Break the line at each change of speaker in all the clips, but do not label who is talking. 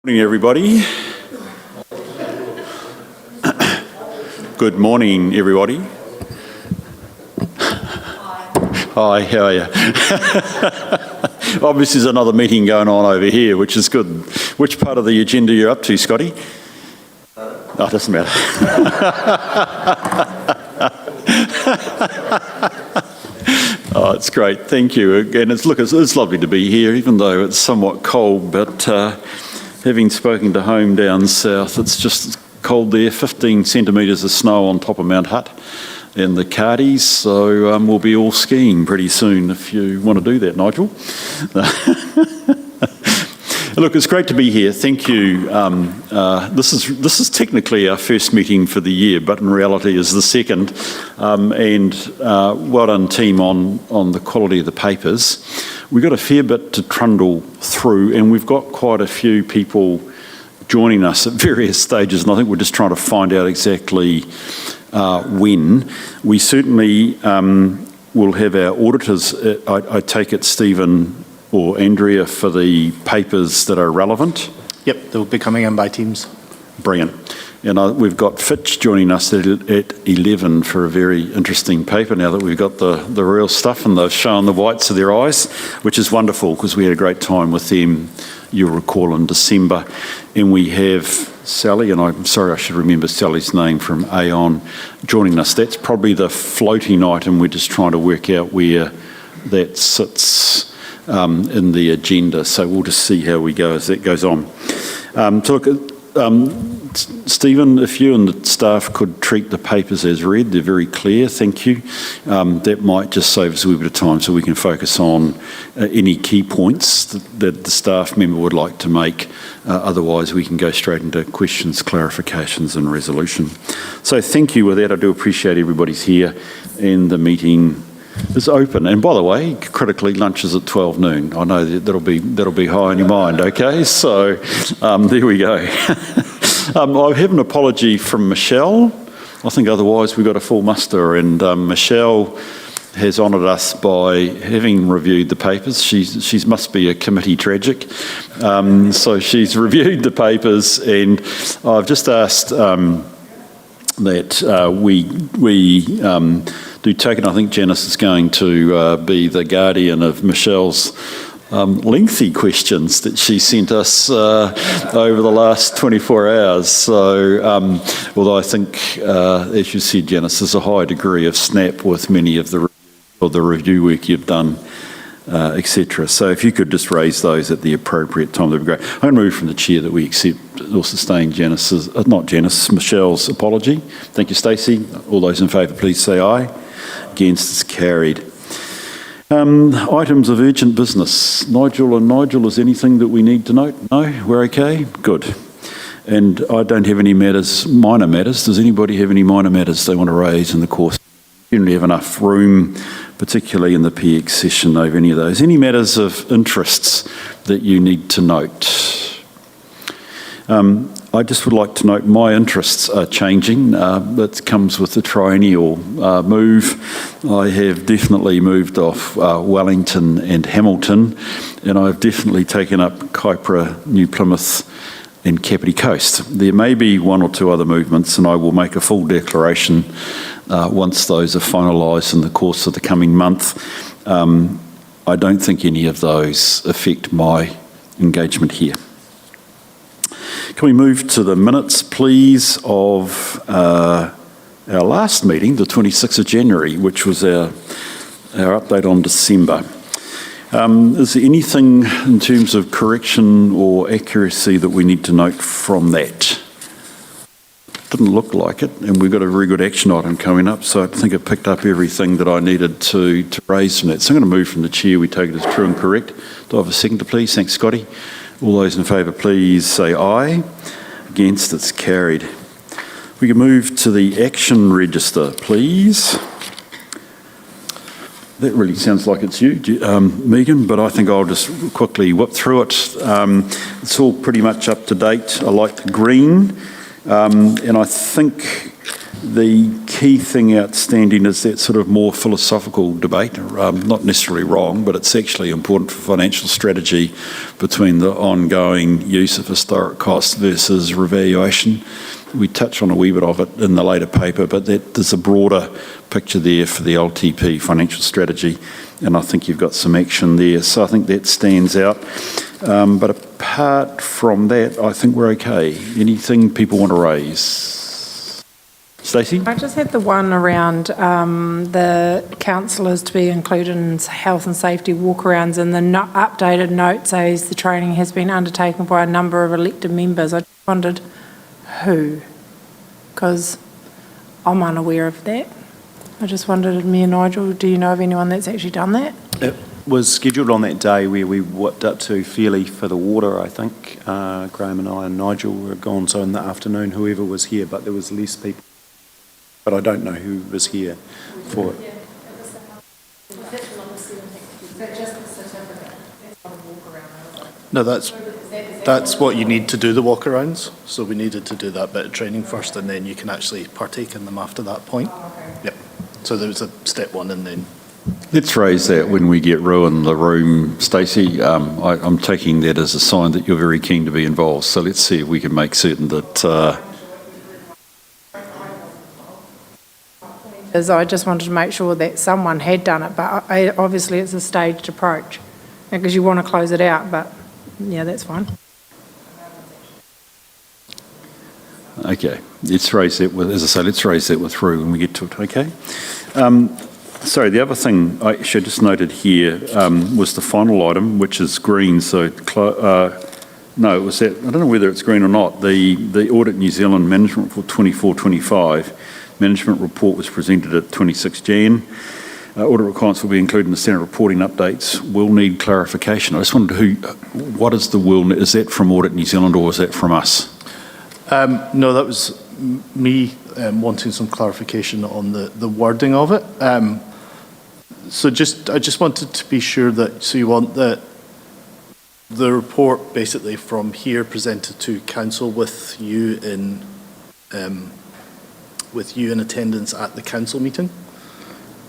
Good morning, everybody. Good morning, everybody. Hi, how are you? Obviously, there's another meeting going on over here, which is good. Which part of the agenda are you up to, Scotty? Oh, it doesn't matter. Oh, it's great. Thank you. Again, it's lovely to be here, even though it's somewhat cold, but having spoken to home down south, it's just cold there, 15 centimetres of snow on top of Mount Hutt and the Cardis, so we'll be all skiing pretty soon if you want to do that, Nigel. Look, it's great to be here. Thank you. This is technically our first meeting for the year, but in reality is the second. And well done, team, on the quality of the papers. We've got a fair bit to trundle through, and we've got quite a few people joining us at various stages, and I think we're just trying to find out exactly when. We certainly will have our auditors, I take it, Stephen or Andrea, for the papers that are relevant.
Yep, they'll be coming in by Teams.
Brilliant. And we've got Fitch joining us at 11 for a very interesting paper now that we've got the real stuff and they've shown the whites of their eyes, which is wonderful because we had a great time with them, you'll recall, in December. And we have Sally, and I'm sorry I should remember Sally's name, from Aon joining us. That's probably the floating item. We're just trying to work out where that sits in the agenda. So we'll just see how we go as that goes on. So look, Stephen, if you and the staff could treat the papers as read, they're very clear, thank you. That might just save us a little bit of time so we can focus on any key points that the staff member would like to make. Otherwise, we can go straight into questions, clarifications and resolution. So thank you. With that, I do appreciate everybody's here and the meeting is open. And by the way, critically, lunch is at 12 noon. I know that'll be high on your mind, okay? So there we go. I have an apology from Michelle. I think otherwise we've got a full muster, and Michelle has honoured us by having reviewed the papers. She must be a committee tragic. So she's reviewed the papers, and I've just asked that we do take it. I think Janice is going to be the guardian of Michelle's lengthy questions that she sent us over the last 24 hours. So, although I think, as you said, Janice, there's a high degree of snap with many of the review work you've done, etc. So if you could just raise those at the appropriate time, that'd be great. I'm going to move from the chair that we accept or sustain Michelle's apology. Thank you, Stacey. All those in favour, please say aye. Against, it's carried. Items of urgent business. Nigel, is anything that we need to note? No? We're okay? Good. And I don't have any minor matters. Does anybody have any minor matters they want to raise in the course? We generally have enough room, particularly in the PX session, over any of those. Any matters of interests that you need to note? I just would like to note my interests are changing. That comes with the triennial move. I have definitely moved off Wellington and Hamilton, and I've definitely taken up Kaipara, New Plymouth and Kapiti Coast. There may be one or two other movements, and I will make a full declaration once those are finalised in the course of the coming month. I don't think any of those affect my engagement here. Can we move to the minutes, please, of our last meeting, the 26th of January, which was our update on December. Is there anything in terms of correction or accuracy that we need to note from that? Didn't look like it, and we've got a very good action item coming up, so I think I picked up everything that I needed to raise from that. So I'm going to move from the chair. We take it as true and correct. Do I have a seconder, please? Thanks, Scotty. All those in favour, please say aye. Against, it's carried. We can move to the action register, please. That really sounds like it's you, Megan, but I think I'll just quickly whip through it. It's all pretty much up to date. I like the green, and I think The key thing outstanding is that sort of more philosophical debate, not necessarily wrong, but it's actually important for financial strategy between the ongoing use of historic costs versus revaluation. We touch on a wee bit of it in the later paper, but there's a broader picture there for the LTP financial strategy, and I think you've got some action there. So I think that stands out. But apart from that, I think we're okay. Anything people want to raise? Stacey?
I just had the one around the councillors to be included in health and safety walkarounds, and the updated note says the training has been undertaken by a number of elected members. I just wondered who, because I'm unaware of that. I just wondered, me and Nigel, do you know of anyone that's actually done that?
It was scheduled on that day where we whipped up to Fairlie for the water, I think. Graham and I and Nigel were gone, so in the afternoon, whoever was here, but there was less people. But I don't know who was here for it.
No, that's what you need to do the walkarounds. So we needed to do that bit of training first, and then you can actually partake in them after that point. Yep. So there was a step one, and then.
Let's raise that when we get Ru in the room, Stacey. I'm taking that as a sign that you're very keen to be involved. So let's see if we can make certain that.
I just wanted to make sure that someone had done it, but obviously it's a staged approach because you want to close it out, but yeah, that's fine.
Okay, let's raise that with, as I say, let's raise that with Ru when we get to it, okay? Sorry, the other thing I should just noted here was the final item, which is green, so no, it was that, I don't know whether it's green or not, the Audit New Zealand Management for 24-25. Management report was presented at 26 Jan. Audit requirements will be included in the standard reporting updates. Will need clarification. I just wondered what is the will? Is that from Audit New Zealand or is that from us?
No, that was me wanting some clarification on the wording of it. So I just wanted to be sure that, so you want the report basically from here presented to council with you in attendance at the council meeting?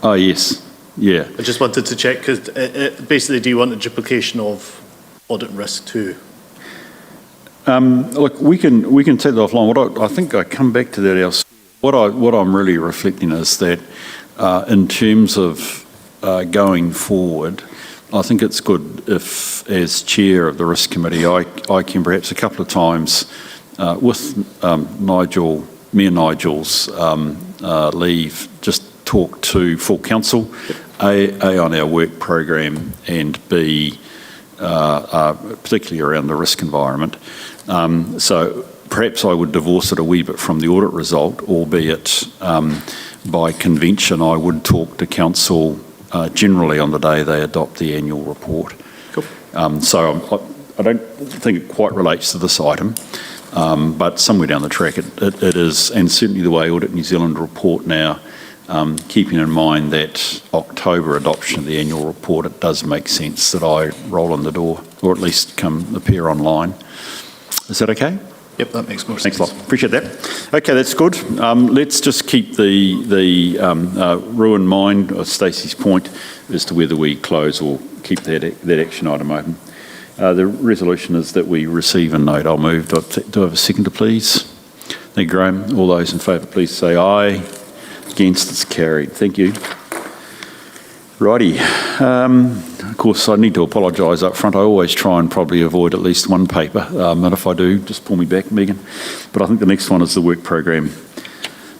Oh, yes. Yeah.
I just wanted to check, because basically, do you want a duplication of audit and risk too?
Look, we can take that offline. I think I come back to that else. What I'm really reflecting is that in terms of going forward, I think it's good if, as chair of the risk committee, I can perhaps a couple of times with Nigel, me and Nigel's leave, just talk to full council, A, on our work program, and B, particularly around the risk environment. So perhaps I would divorce it a wee bit from the audit result, albeit by convention I would talk to council generally on the day they adopt the annual report.
Cool.
So I don't think it quite relates to this item. But somewhere down the track it is, and certainly the way Audit New Zealand report now, keeping in mind that October adoption of the annual report, it does make sense that I roll in the door, or at least come appear online. Is that okay?
Yep, that makes more sense.
Thanks a lot. Appreciate that. Okay, that's good. Let's just keep the Ru in mind, or Stacey's point, as to whether we close or keep that action item open. The resolution is that we receive and note. I'll move. Do I have a seconder, please? Thank you, Graham. All those in favour, please say aye. Against, it's carried. Thank you. Righty. Of course, I need to apologise up front. I always try and probably avoid at least one paper, and if I do, just pull me back, Megan. But I think the next one is the work program.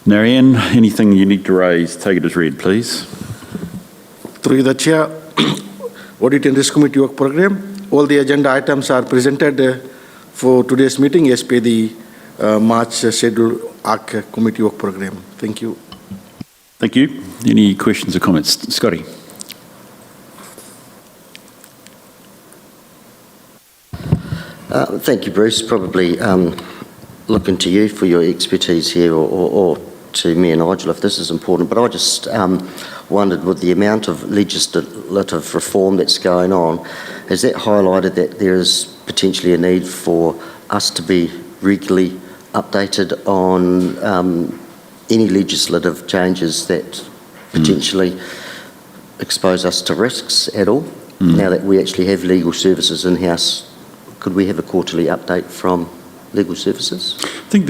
Narayan, anything you need to raise, take it as read, please.
Through the Chair, Audit and Risk Committee work program. All the agenda items are presented for today's meeting as per the March schedule ARC committee work program. Thank you.
Thank you. Any questions or comments? Scotty.
Thank you, Bruce. Probably looking to you for your expertise here, or to me and Nigel if this is important. But I just wondered, with the amount of legislative reform that's going on, has that highlighted that there is potentially a need for us to be regularly updated on any legislative changes that potentially expose us to risks at all? Now that we actually have legal services in-house, could we have a quarterly update from legal services?
I think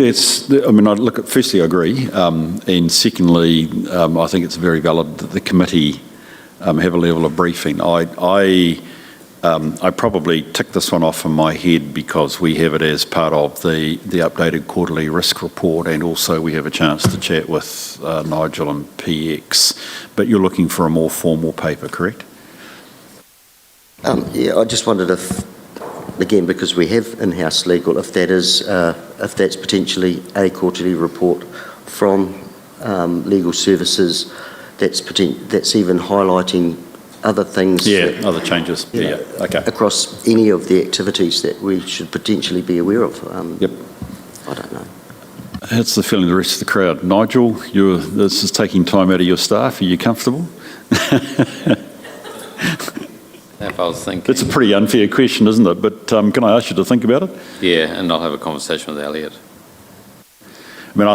firstly, I agree. And secondly, I think it's very valid that the committee have a level of briefing. I probably tick this one off in my head because we have it as part of the updated quarterly risk report, and also we have a chance to chat with Nigel and PX. But you're looking for a more formal paper, correct?
Yeah, I just wondered if, again, because we have in-house legal, if that's potentially a quarterly report from legal services that's even highlighting other things.
Yeah, other changes. Yeah, okay.
Across any of the activities that we should potentially be aware of.
Yep.
I don't know.
How's the feeling of the rest of the crowd? Nigel, this is taking time out of your staff. Are you comfortable?
If I was thinking.
It's a pretty unfair question, isn't it? But can I ask you to think about it?
Yeah, and I'll have a conversation with Elliot.
I mean,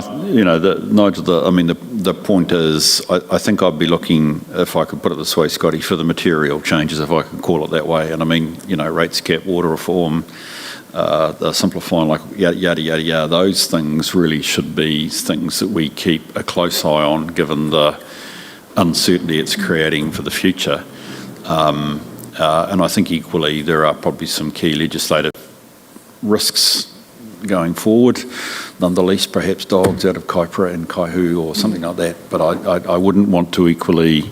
Nigel, the point is, I think I'd be looking, if I could put it this way, Scotty, for the material changes, if I could call it that way. And I mean, rates cap, water reform, the simplifying, like yada, yada, yada, those things really should be things that we keep a close eye on, given the uncertainty it's creating for the future. And I think equally there are probably some key legislative risks going forward. Nonetheless, perhaps dogs out of Kaipara and Kaihu or something like that. But I wouldn't want to equally...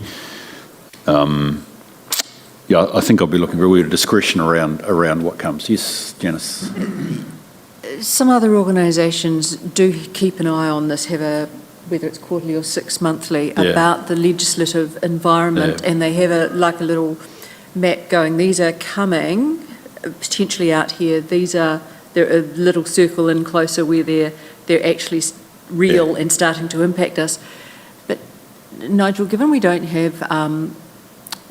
I think I'll be looking for a weird discretion around what comes. Yes, Janice?
Some other organisations do keep an eye on this, whether it's quarterly or 6 monthly, about the legislative environment, and they have a little map going, these are coming, potentially out here, they're a little circle in closer where they're actually real and starting to impact us. But Nigel, given we don't have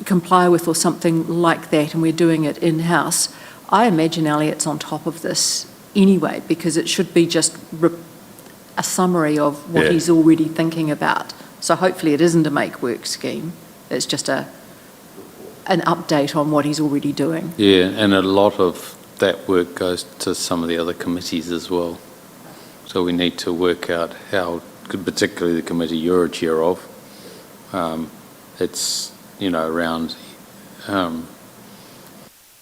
comply with or something like that, and we're doing it in-house, I imagine Elliot's on top of this anyway, because it should be just a summary of what he's already thinking about. So hopefully it isn't a make-work scheme, it's just an update on what he's already doing.
Yeah, and a lot of that work goes to some of the other committees as well. So we need to work out how, particularly the committee you're a chair of, it's, around the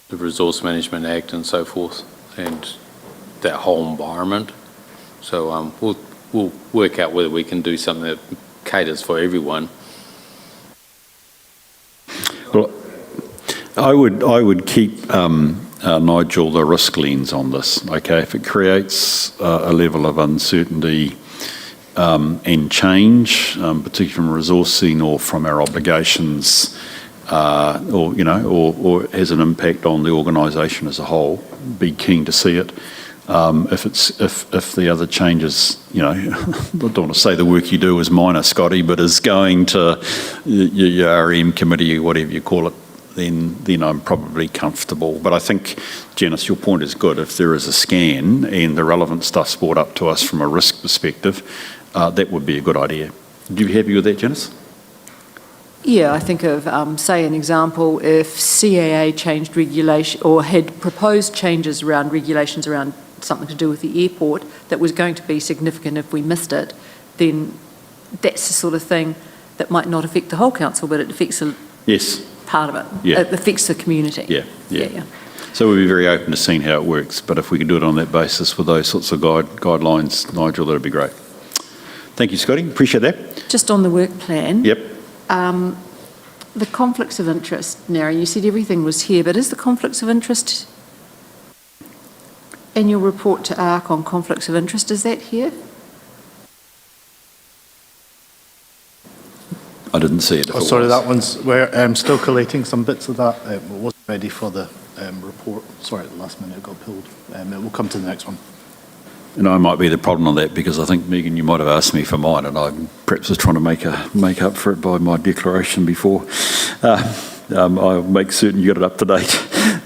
Resource Management Act and so forth, and that whole environment. So we'll work out whether we can do something that caters for everyone.
Well, I would keep, Nigel, the risk lens on this, okay? If it creates a level of uncertainty and change, particularly from resourcing or from our obligations, or has an impact on the organisation as a whole, be keen to see it. If the other changes, I don't want to say the work you do is minor, Scotty, but is going to your RM committee or whatever you call it, then I'm probably comfortable. But I think, Janice, your point is good. If there is a scan and the relevant stuff's brought up to us from a risk perspective, that would be a good idea. Are you happy with that, Janice?
Yeah, I think of, say, an example, if CAA changed regulation or had proposed changes around regulations around something to do with the airport that was going to be significant if we missed it, then that's the sort of thing that might not affect the whole council, but it affects part of it.
Yeah.
It affects the community.
Yeah. So we'll be very open to seeing how it works, but if we could do it on that basis with those sorts of guidelines, Nigel, that'd be great. Thank you, Scotty. Appreciate that.
Just on the work plan.
Yep.
The conflicts of interest, Nara, you said everything was here, but is the conflicts of interest in your report to ARC on conflicts of interest, is that here?
I didn't see it.
Sorry, that one's, we're still collating some bits of that. It wasn't ready for the report. Sorry, at the last minute it got pulled. It will come to the next one.
And I might be the problem on that because I think, Megan, you might have asked me for mine and I perhaps was trying to make up for it by my declaration before. I'll make certain you got it up to date.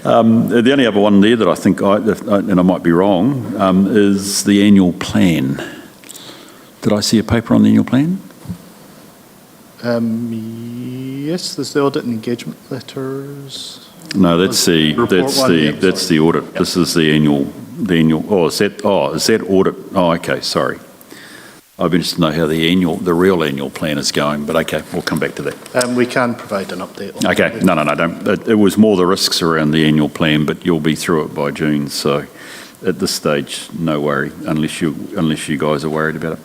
The only other one there that I think, and I might be wrong, is the annual plan. Did I see a paper on the annual plan?
Yes, there's the audit and engagement letters.
No, that's the
Report one, yeah,
that's
sorry.
the audit. This is the annual. Oh, is that audit? Oh, okay. Sorry. I'd be interested to know how the real annual plan is going. But okay, we'll come back to that.
We can provide an update on that.
Okay. No, don't. It was more the risks around the annual plan, but you'll be through it by June. So, at this stage, no worry, unless you guys are worried about it.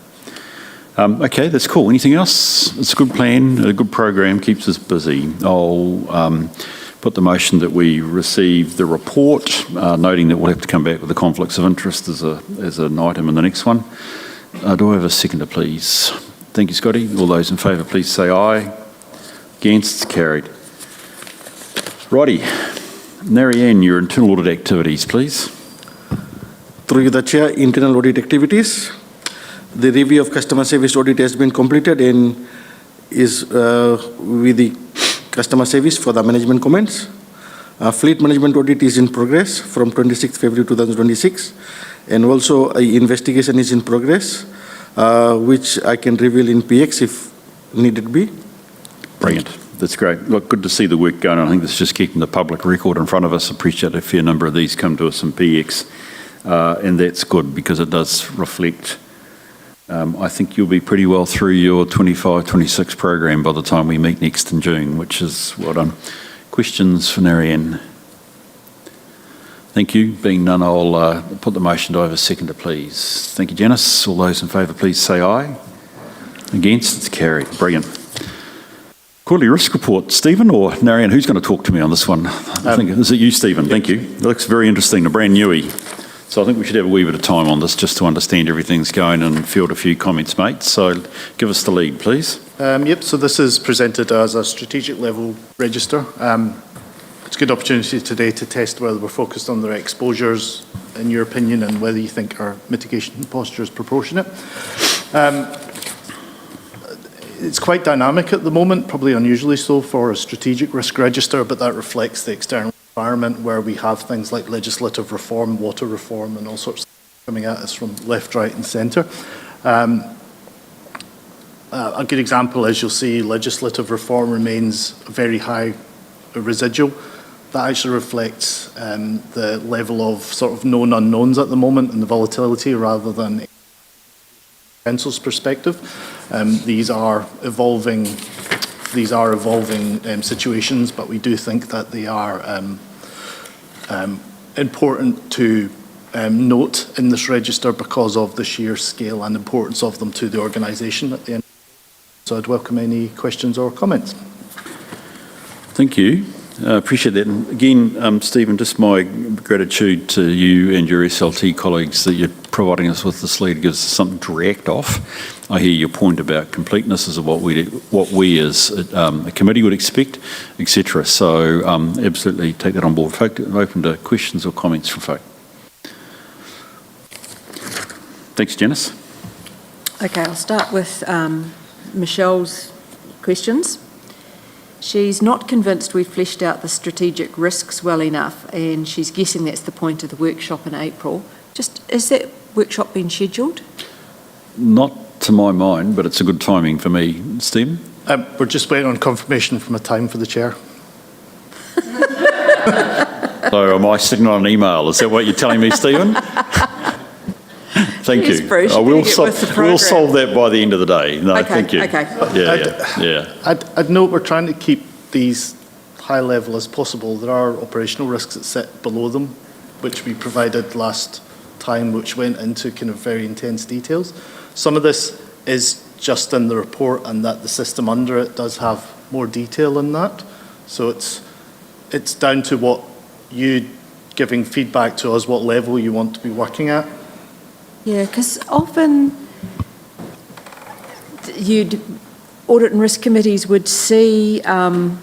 Okay, that's cool. Anything else? It's a good plan, a good program, keeps us busy. I'll put the motion that we receive the report, noting that we'll have to come back with the conflicts of interest as an item in the next one. Do I have a seconder, please? Thank you, Scotty. All those in favour, please say aye. Against? Carried. Righty. Narayan, your internal audit activities, please.
Through the Chair, internal audit activities. The review of customer service audit has been completed and is with the customer service for the management comments. Fleet management audit is in progress from 26th February 2026, and also an investigation is in progress, which I can reveal in PX if needed be.
Brilliant. That's great. Look, good to see the work going on. I think this is just keeping the public record in front of us. Appreciate a fair number of these come to us in PX, and that's good because it does reflect. I think you'll be pretty well through your 25-26 program by the time we meet next in June, which is well done. Questions for Narayan? Thank you. Being none, I'll put the motion to have a seconder, please. Thank you, Janice. All those in favour, please say aye. Against? It's carried. Brilliant. Quarterly risk report, Stephen or Narayan? Who's going to talk to me on this one? I think is it you, Stephen? Thank you. It looks very interesting. A brand newie. So I think we should have a wee bit of time on this just to understand everything's going and field a few comments, mate. So give us the lead, please.
Yep, so this is presented as a strategic level register. It's a good opportunity today to test whether we're focused on their exposures, in your opinion, and whether you think our mitigation posture is proportionate. It's quite dynamic at the moment, probably unusually so for a strategic risk register, but that reflects the external environment where we have things like legislative reform, water reform, and all sorts of things coming at us from left, right, and centre. A good example is you'll see legislative reform remains a very high residual. That actually reflects the level of sort of known unknowns at the moment and the volatility rather than Council's perspective. These are evolving situations, but we do think that they are important to note in this register because of the sheer scale and importance of them to the organisation at the end. So I'd welcome any questions or comments.
Thank you. Appreciate that. And again, Stephen, just my gratitude to you and your SLT colleagues that you're providing us with this lead. It gives us something to react off. I hear your point about completeness is what we as a committee would expect, etc. So absolutely take that on board. Folk, I'm open to questions or comments from folk. Thanks, Janice.
Okay, I'll start with Michelle's questions. She's not convinced we've fleshed out the strategic risks well enough, and she's guessing that's the point of the workshop in April. Is that workshop been scheduled?
Not to my mind, but it's a good timing for me. Stephen?
We're just waiting on confirmation from a time for the chair.
So am I sitting on an email? Is that what you're telling me, Stephen? Thank
Jeez,
you.
Bruce,
We'll solve that by the end of the day. No,
okay,
thank you.
Okay.
Yeah.
I'd note we're trying to keep these high level as possible. There are operational risks that sit below them, which we provided last time, which went into kind of very intense details. Some of this is just in the report, and that the system under it does have more detail in that. So it's down to what you giving feedback to us, what level you want to be working at.
Yeah, because often audit and risk committees would see the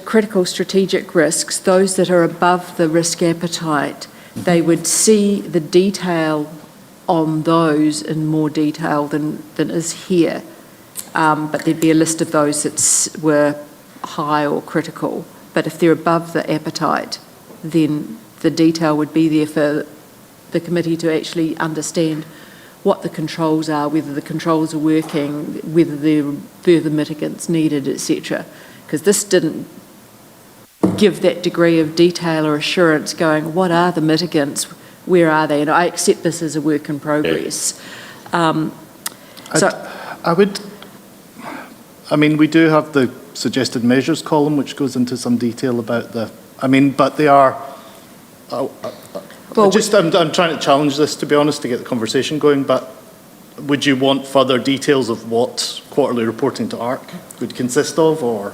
critical strategic risks, those that are above the risk appetite. They would see the detail on those in more detail than is here. But there'd be a list of those that were high or critical. But if they're above the appetite, then the detail would be there for the committee to actually understand what the controls are, whether the controls are working, whether there are further mitigants needed, etc. Because this didn't give that degree of detail or assurance going, what are the mitigants, where are they? And I accept this as a work in progress.
We do have the suggested measures column, which goes into some detail about but they are, I'm trying to challenge this, to be honest, to get the conversation going, but would you want further details of what quarterly reporting to ARC would consist of, or?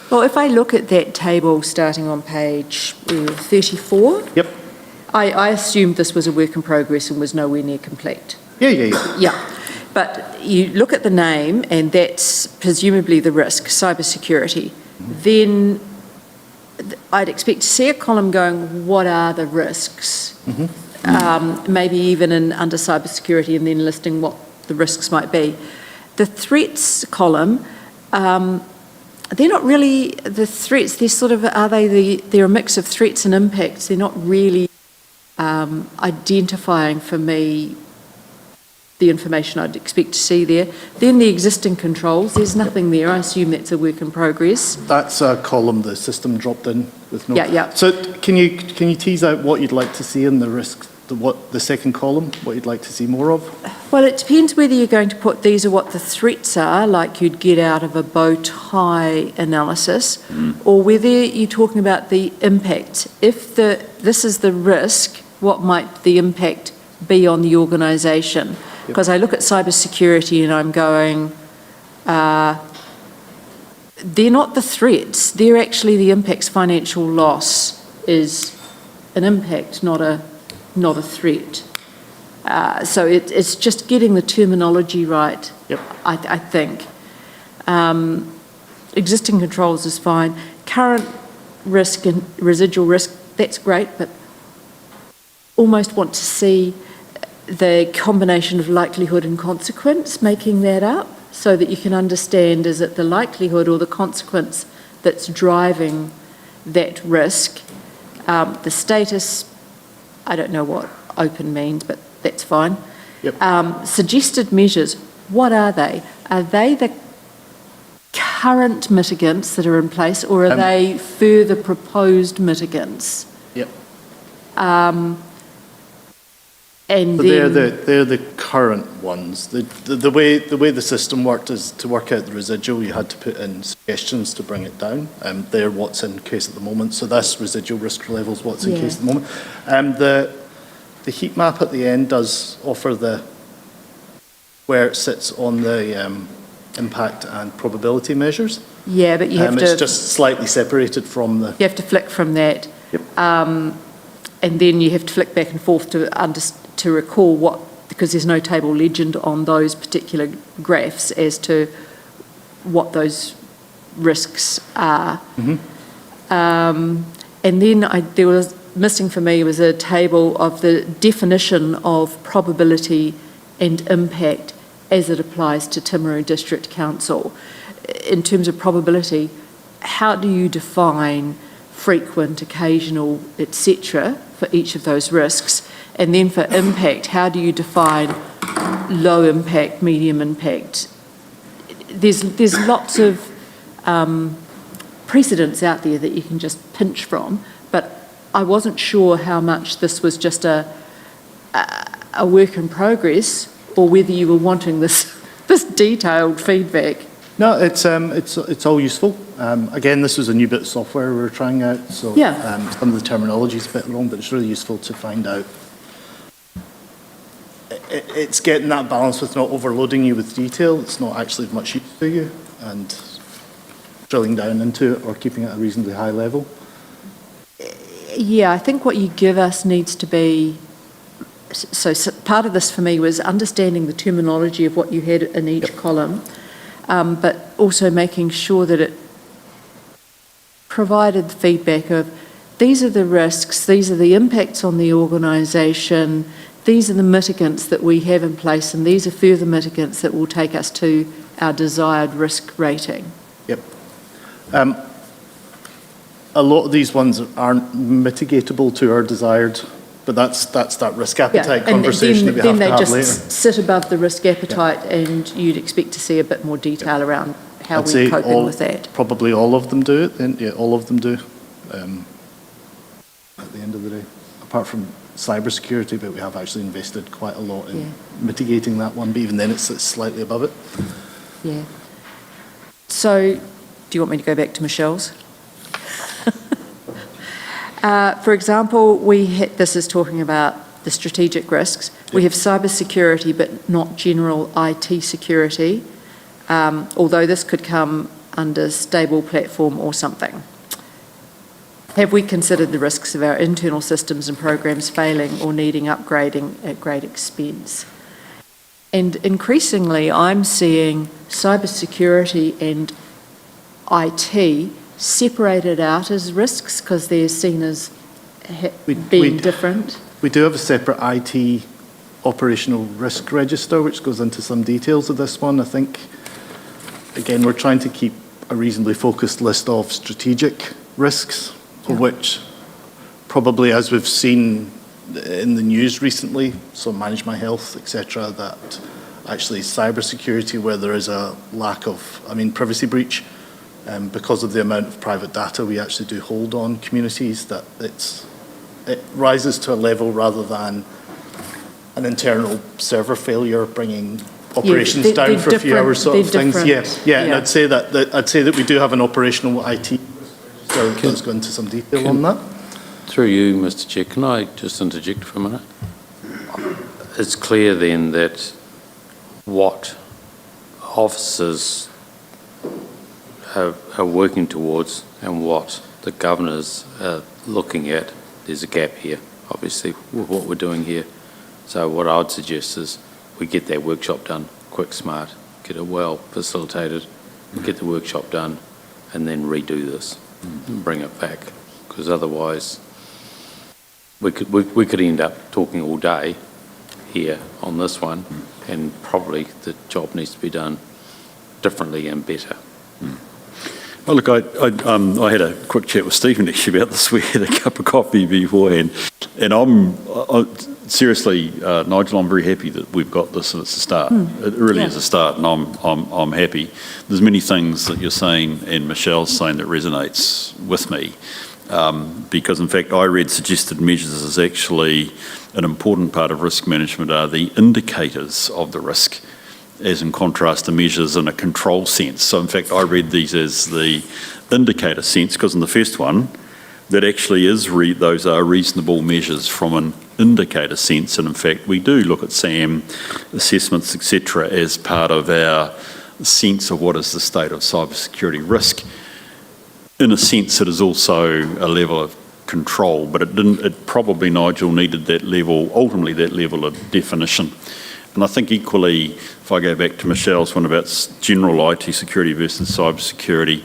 Well, if I look at that table starting on page 34,
Yep.
I assumed this was a work in progress and was nowhere near complete.
Yeah.
But you look at the name, and that's presumably the risk, cybersecurity. Then I'd expect to see a column going, what are the risks? Maybe even under cybersecurity, and then listing what the risks might be. The threats column, they're not really the threats. They're sort of, they're a mix of threats and impacts. They're not really identifying for me the information I'd expect to see there. Then the existing controls, there's nothing there. I assume that's a work in progress.
That's a column the system dropped in with no.
Yeah.
So can you tease out what you'd like to see in the risks, the second column, what you'd like to see more of?
Well, it depends whether you're going to put these are what the threats are, like you'd get out of a bow tie analysis, or whether you're talking about the impact. If this is the risk, what might the impact be on the organisation? Because I look at cybersecurity and I'm going, they're not the threats, they're actually the impacts. Financial loss is an impact, not a threat. So it's just getting the terminology right, I think. Existing controls is fine. Current risk and residual risk, that's great, but almost want to see the combination of likelihood and consequence, making that up so that you can understand, is it the likelihood or the consequence that's driving that risk? The status, I don't know what open means, but that's fine. Suggested measures, what are they? Are they the current mitigants that are in place, or are they further proposed mitigants? And
so
then,
they're the current ones. The way the system worked is to work out the residual, you had to put in suggestions to bring it down. They're what's in case at the moment. So this residual risk level is what's in case at the moment. The heat map at the end does offer where it sits on the impact and probability measures.
yeah, but you have to...
It's just slightly separated from the...
You have to flick from that. And then you have to flick back and forth to recall what, because there's no table legend on those particular graphs as to what those risks are. And then there was missing for me was a table of the definition of probability and impact as it applies to Timaru District Council. In terms of probability, how do you define frequent, occasional, etc. for each of those risks? And then for impact, how do you define low impact, medium impact? There's lots of precedents out there that you can just pinch from, but I wasn't sure how much this was just a work in progress, or whether you were wanting this detailed feedback.
No, it's all useful. Again, this was a new bit of software we were trying out, so some of the terminology is a bit wrong, but it's really useful to find out. It's getting that balance with not overloading you with detail. It's not actually of much use to you, and drilling down into it or keeping it at a reasonably high level.
Yeah, I think what you give us needs to be... So part of this for me was understanding the terminology of what you had in each column, but also making sure that it provided the feedback of these are the risks, these are the impacts on the organisation, these are the mitigants that we have in place, and these are further mitigants that will take us to our desired risk rating.
Yep. A lot of these ones aren't mitigatable to our desired But that's that risk
Yeah,
appetite
and
conversation that we
then
have to
they
have
just
later.
sit above the risk appetite, and you'd expect to see a bit more detail around how
I'd
we're
say
coping with that.
Probably all of them do it, then, yeah, all of them do, at the end of the day. Apart from cybersecurity, but we have actually invested quite a lot in mitigating that one, but even then it's slightly above it.
Yeah. So, do you want me to go back to Michelle's? For example, this is talking about the strategic risks. We have cybersecurity, but not general IT security, although this could come under stable platform or something. Have we considered the risks of our internal systems and programs failing or needing upgrading at great expense? And increasingly, I'm seeing cybersecurity and IT separated out as risks because they're seen as being different.
We do have a separate IT operational risk register, which goes into some details of this one. I think, again, we're trying to keep a reasonably focused list of strategic risks, of which probably, as we've seen in the news recently, so Manage My Health, etc., that actually cybersecurity, where there is a lack of, privacy breach, because of the amount of private data we actually do hold on communities, that it rises to a level rather than an internal server failure bringing operations down for a few hours sort of things. Yeah, and I'd say that we do have an operational IT, so let's go into some detail on that.
Through you, Mr. Chair, can I just interject for a minute? It's clear then that what officers are working towards and what the governors are looking at, there's a gap here, obviously, with what we're doing here. So what I would suggest is we get that workshop done, quick, smart, get it well facilitated, get the workshop done, and then redo this and bring it back. Because otherwise, we could end up talking all day here on this one, and probably the job needs to be done differently and better.
Well, look, I had a quick chat with Stephen actually about this. We had a cup of coffee beforehand, and I'm seriously, Nigel, I'm very happy that we've got this, and it's a start. It really is a start, and I'm happy. There's many things that you're saying and Michelle's saying that resonates with me, because in fact I read suggested measures as actually an important part of risk management are the indicators of the risk, as in contrast to measures in a control sense. So in fact, I read these as the indicator sense, because in the first one, that actually is those are reasonable measures from an indicator sense, and in fact, we do look at SAM assessments, etc., as part of our sense of what is the state of cybersecurity risk. In a sense, it is also a level of control, but it probably, Nigel, needed that level, ultimately that level of definition. And I think equally, if I go back to Michelle's one about general IT security versus cyber security,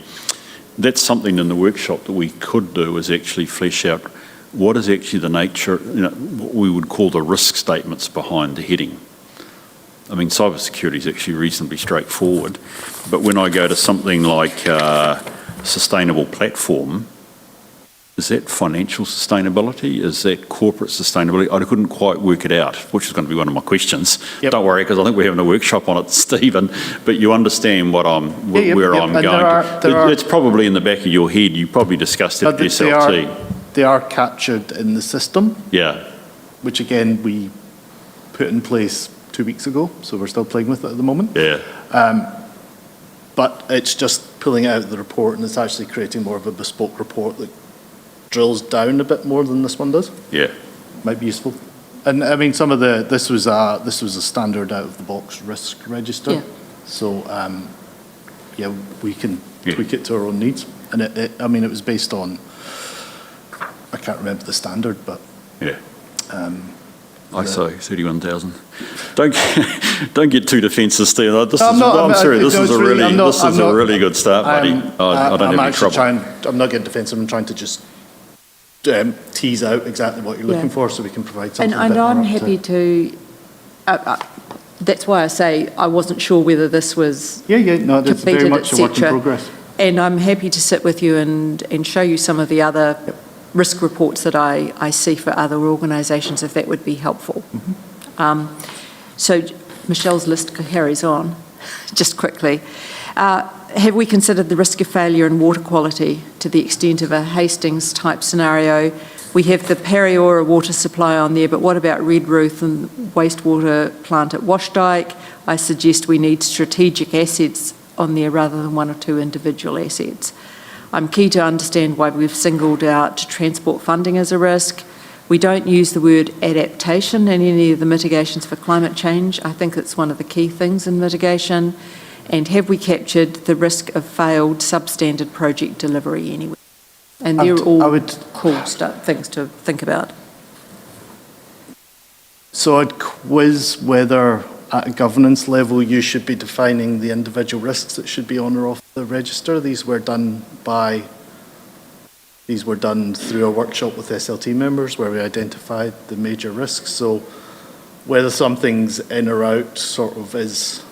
that's something in the workshop that we could do, is actually flesh out what is actually the nature, what we would call the risk statements behind the heading. I mean, cyber security is actually reasonably straightforward, but when I go to something like sustainable platform, is that financial sustainability? Is that corporate sustainability? I couldn't quite work it out, which is going to be one of my questions. Yep. Don't worry, because I think we're having a workshop on it, Stephen, but you understand what I'm going. It's probably in the back of your head. You probably discussed it at SLT.
They are captured in the system.
Yeah.
Which again, we put in place 2 weeks ago, so we're still playing with it at the moment.
Yeah.
But it's just pulling out the report, and it's actually creating more of a bespoke report that drills down a bit more than this one does.
Yeah.
Might be useful. And I mean, this was a standard out of the box risk register.
Yeah.
So we can tweak it to our own needs. And it was based on, I can't remember the standard, but
yeah. ISO 31,000. Don't get too defensive, Steve. I'm serious. This is a really good start, buddy. I don't have any trouble.
I'm not getting defensive. I'm trying to just tease out exactly what you're looking for, so we can provide something.
And I'm happy to. That's why I say I wasn't sure whether this was
that's very much a work in progress.
And I'm happy to sit with you and show you some of the other risk reports that I see for other organisations, if that would be helpful. So Michelle's list carries on, just quickly. Have we considered the risk of failure in water quality to the extent of a Hastings-type scenario? We have the Periora water supply on there, but what about Redruth and wastewater plant at Washdyke? I suggest we need strategic assets on there rather than one or two individual assets. I'm keen to understand why we've singled out transport funding as a risk. We don't use the word adaptation in any of the mitigations for climate change. I think it's one of the key things in mitigation. And have we captured the risk of failed substandard project delivery anywhere? And they're all cool things to think about.
So I'd quiz whether at a governance level you should be defining the individual risks that should be on or off the register. These were done through a workshop with SLT members where we identified the major risks. So whether something's in or out sort of is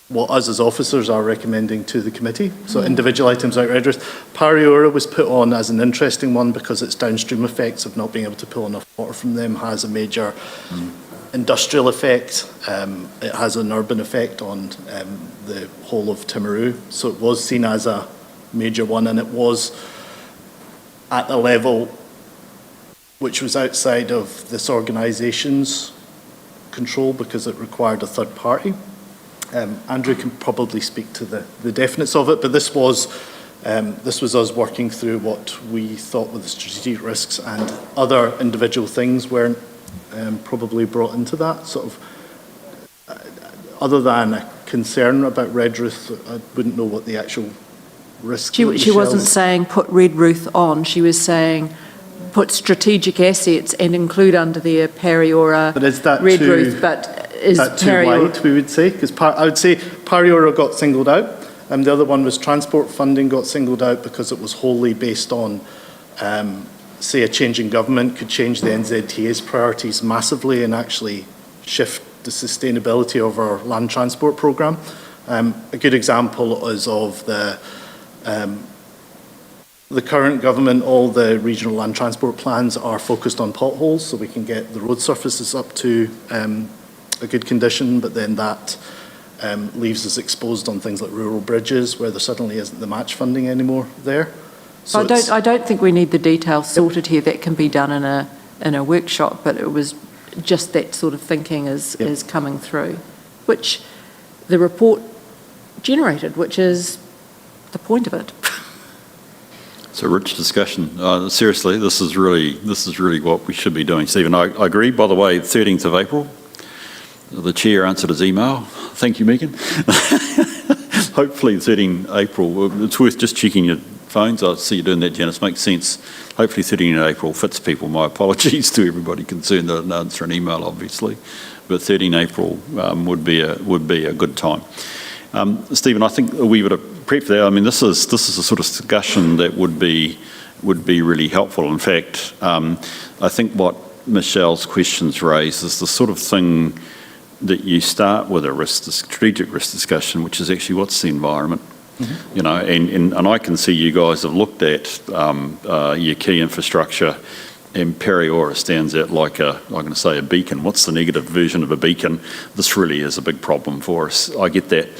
what us as officers are recommending to the committee. So individual items out Redruth. Periora was put on as an interesting one because its downstream effects of not being able to pull enough water from them has a major industrial effect. It has an urban effect on the whole of Timaru. So it was seen as a major one, and it was at a level which was outside of this organisation's control because it required a third party. Andrew can probably speak to the definites of it, but this was us working through what we thought were the strategic risks, and other individual things weren't probably brought into that. Sort of, other than a concern about Redruth, I wouldn't know what the actual risk.
She wasn't saying put Redruth on. She was saying put strategic assets and include under there Periora,
but is that
Redruth, but is
that too wide, we would say? Because I would say Periora got singled out, and the other one was transport funding got singled out because it was wholly based on, say, a change in government could change the NZTA's priorities massively and actually shift the sustainability of our land transport programme. A good example is of the current government. All the regional land transport plans are focused on potholes, so we can get the road surfaces up to a good condition, but then that leaves us exposed on things like rural bridges where there suddenly isn't the match funding anymore there. So
I don't think we need the details sorted here. That can be done in a workshop, but it was just that sort of thinking is coming through, which the report generated, which is the point of it.
It's a rich discussion. Seriously, this is really what we should be doing, Stephen. I agree. By the way, 13th of April, the chair answered his email. Thank you, Megan. Hopefully 13 April, it's worth just checking your phones. I see you doing that, Janice. Makes sense. Hopefully 13 April fits people. My apologies to everybody concerned that I didn't answer an email, obviously. But 13 April would be a good time. Stephen, I think we would have prepped that. I mean, this is a sort of discussion that would be really helpful. In fact, I think what Michelle's questions raise is the sort of thing that you start with a strategic risk discussion, which is actually what's the environment, you know, and I can see you guys have looked at your key infrastructure, and Periora stands out like I'm going to say a beacon. What's the negative version of a beacon? This really is a big problem for us. I get that.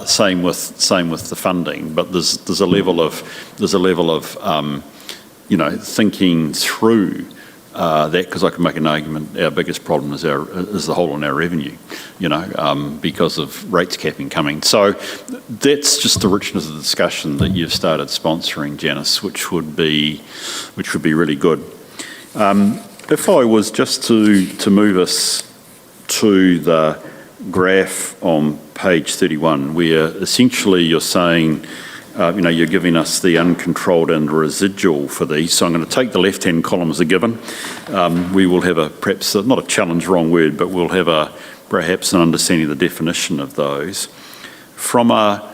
Same with the funding, but there's a level of you know, thinking through that, because I can make an argument our biggest problem is the hole in our revenue, you know, because of rates capping coming. So that's just the richness of the discussion that you've started sponsoring, Janice, which would be really good. If I was just to move us to the graph on page 31, where essentially you're saying, you know, you're giving us the uncontrolled and residual for these. So I'm going to take the left-hand column as a given. We will have perhaps not a challenge, wrong word, but we'll have perhaps an understanding of the definition of those. From a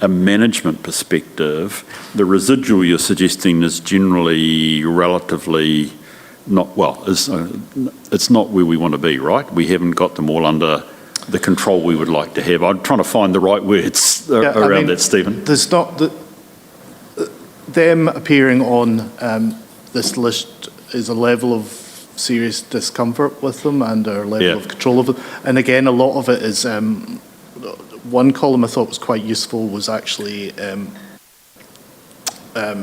management perspective, the residual you're suggesting is generally relatively it's not where we want to be, right? We haven't got them all under the control we would like to have. I'm trying to find the right words around that, Stephen.
There's not them appearing on this list is a level of serious discomfort with them and our level of control of them. And again, a lot of it is, one column I thought was quite useful was actually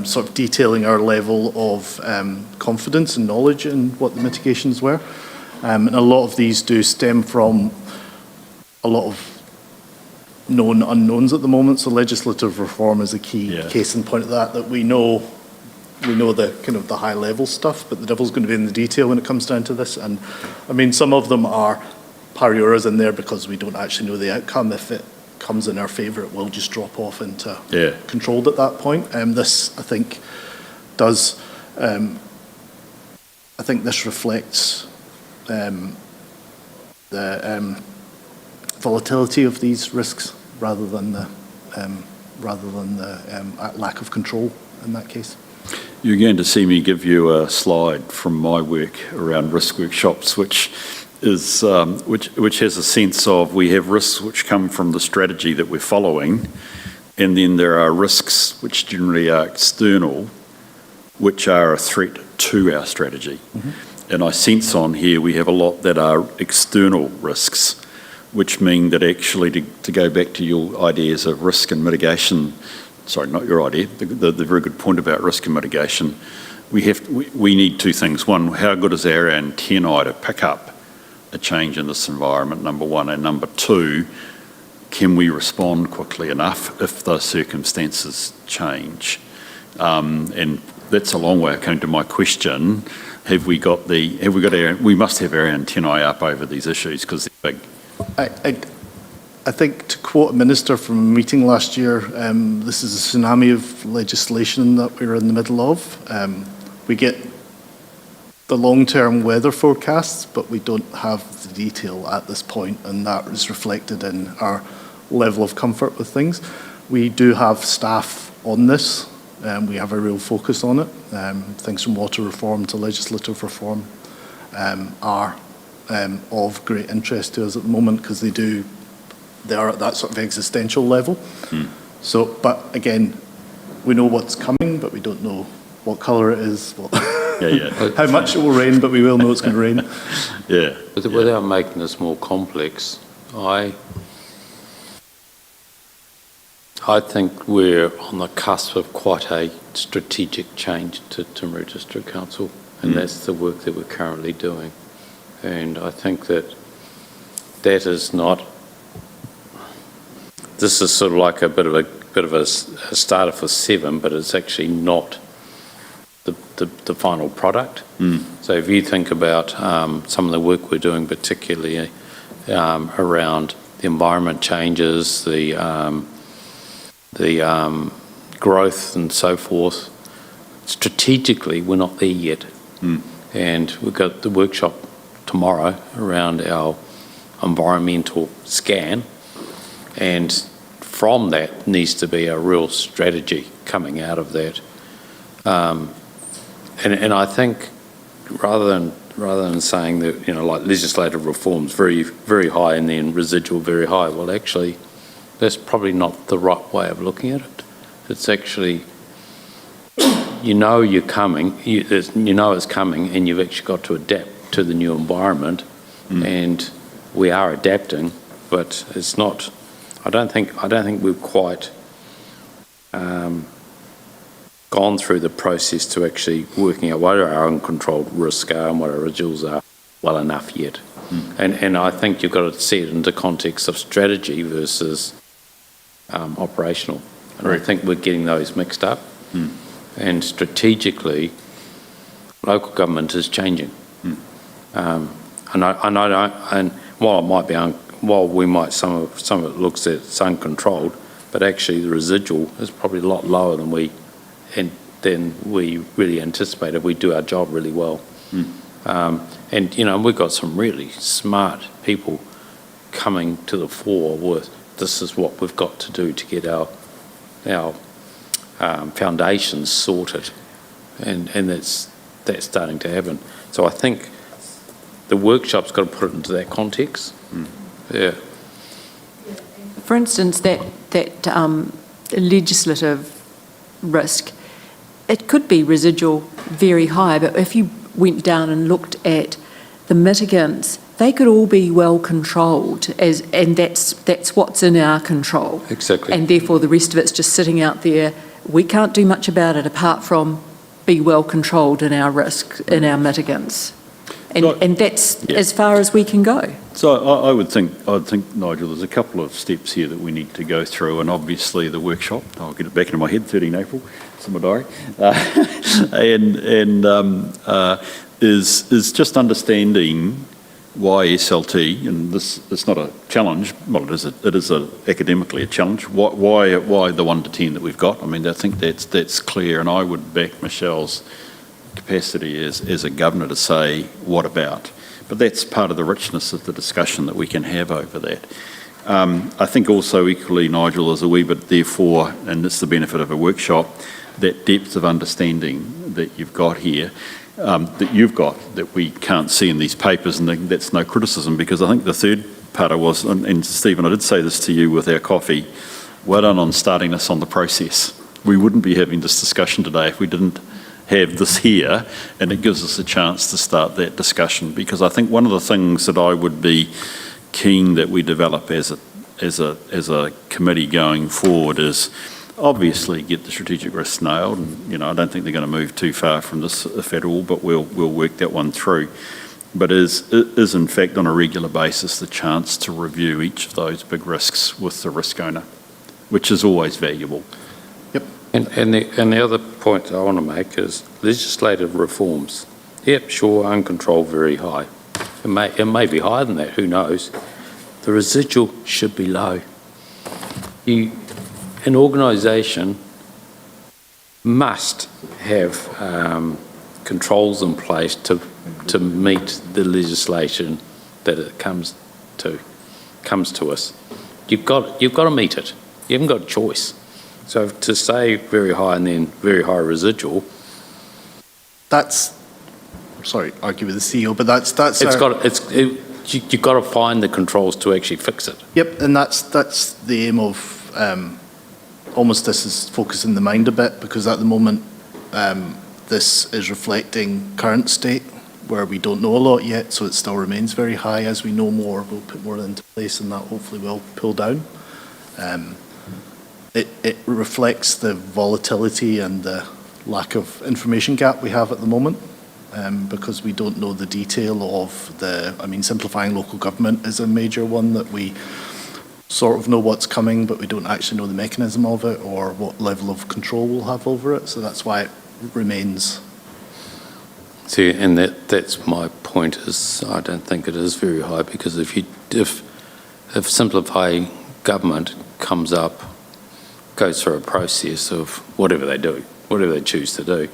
sort of detailing our level of confidence and knowledge in what the mitigations were. And a lot of these do stem from a lot of known unknowns at the moment. So legislative reform is a key case in point of that we know the kind of the high level stuff, but the devil's going to be in the detail when it comes down to this. And I mean, some of them are parioras in there because we don't actually know the outcome. If it comes in our favour, it will just drop off into controlled at that point. This, I think, does. I think this reflects the volatility of these risks rather than the lack of control in that case.
You're going to see me give you a slide from my work around risk workshops, which is which has a sense of we have risks which come from the strategy that we're following, and then there are risks which generally are external, which are a threat to our strategy. Mm-hmm. And I sense on here we have a lot that are external risks, which mean that actually, to go back to your ideas of risk and mitigation, sorry, not your idea, the very good point about risk and mitigation, we need two things. One, how good is our antennae to pick up a change in this environment, number one, and number two, can we respond quickly enough if the circumstances change? And that's a long way of coming to my question. We must have our antennae up over these issues because they're big.
I think, to quote a minister from a meeting last year, this is a tsunami of legislation that we're in the middle of. We get the long-term weather forecasts, but we don't have the detail at this point, and that is reflected in our level of comfort with things. We do have staff on this. We have a real focus on it. Things from water reform to legislative reform are of great interest to us at the moment because they are at that sort of existential level. So, but again, we know what's coming, but we don't know what colour it is, how much it will rain, but we will know it's going to rain.
Without making this more complex, I think we're on the cusp of quite a strategic change to Timaru District Council, and that's the work that we're currently doing. And I think that is not. This is sort of like a bit of a starter for 7, but it's actually not the final product. So if you think about some of the work we're doing, particularly around the environment changes, the growth and so forth, strategically we're not there yet. And we've got the workshop tomorrow around our environmental scan, and from that needs to be a real strategy coming out of that. And I think rather than saying that, like legislative reform's very, very high and then residual very high, well, actually, that's probably not the right way of looking at it. It's actually, you're coming, it's coming, and you've actually got to adapt to the new environment, and we are adapting, but it's not. I don't think we've quite gone through the process to actually working out what our uncontrolled risks are and what our residuals are well enough yet. And I think you've got to see it in the context of strategy versus operational. And I think we're getting those mixed up. And strategically, local government is changing. And while it might be while we might some of it looks at it's uncontrolled, but actually the residual is probably a lot lower than we really anticipated. We do our job really well. And we've got some really smart people coming to the fore with this is what we've got to do to get our foundations sorted, and that's starting to happen. So I think the workshop's got to put it into that context.
For instance, that legislative risk, it could be residual very high, but if you went down and looked at the mitigants, they could all be well controlled, and that's what's in our control.
Exactly.
And therefore the rest of it's just sitting out there. We can't do much about it apart from be well controlled in our risk, in our mitigants. And that's as far as we can go.
So I'd think, Nigel, there's a couple of steps here that we need to go through, and obviously the workshop, I'll get it back into my head, 13 April, it's in my diary, is just understanding why SLT, and this it's not a challenge, well it is academically a challenge, why the 1 to 10 that we've got. I mean, I think that's clear, and I would back Michelle's capacity as a governor to say, what about? But that's part of the richness of the discussion that we can have over that. I think also equally, Nigel, is a wee bit therefore, and it's the benefit of a workshop, that depth of understanding that you've got here, that we can't see in these papers, and that's no criticism, because I think the third part was, and Stephen, I did say this to you with our coffee, well done on starting us on the process. We wouldn't be having this discussion today if we didn't have this here, and it gives us a chance to start that discussion, because I think one of the things that I would be keen that we develop as a committee going forward is obviously get the strategic risks nailed, and I don't think they're going to move too far from this if at all, but we'll work that one through. But is in fact on a regular basis the chance to review each of those big risks with the risk owner, which is always valuable.
And the other point I want to make is legislative reforms. Yep, sure, uncontrolled, very high. It may be higher than that, who knows. The residual should be low. An organisation must have controls in place to meet the legislation that it comes to us. You've got to meet it. You haven't got a choice. So to say very high and then very high residual,
sorry, argue with the CEO, but that's
you've got to find the controls to actually fix it.
Yep, and that's the aim of almost this is focusing the mind a bit, because at the moment this is reflecting current state where we don't know a lot yet, so it still remains very high. As we know more, we'll put more into place, and that hopefully will pull down. It reflects the volatility and the lack of information gap we have at the moment, because we don't know the detail of simplifying local government is a major one that we sort of know what's coming, but we don't actually know the mechanism of it or what level of control we'll have over it. So that's why it remains.
See, and that's my point, is I don't think it is very high, because if simplifying government comes up, goes through a process of whatever they do, whatever they choose to do,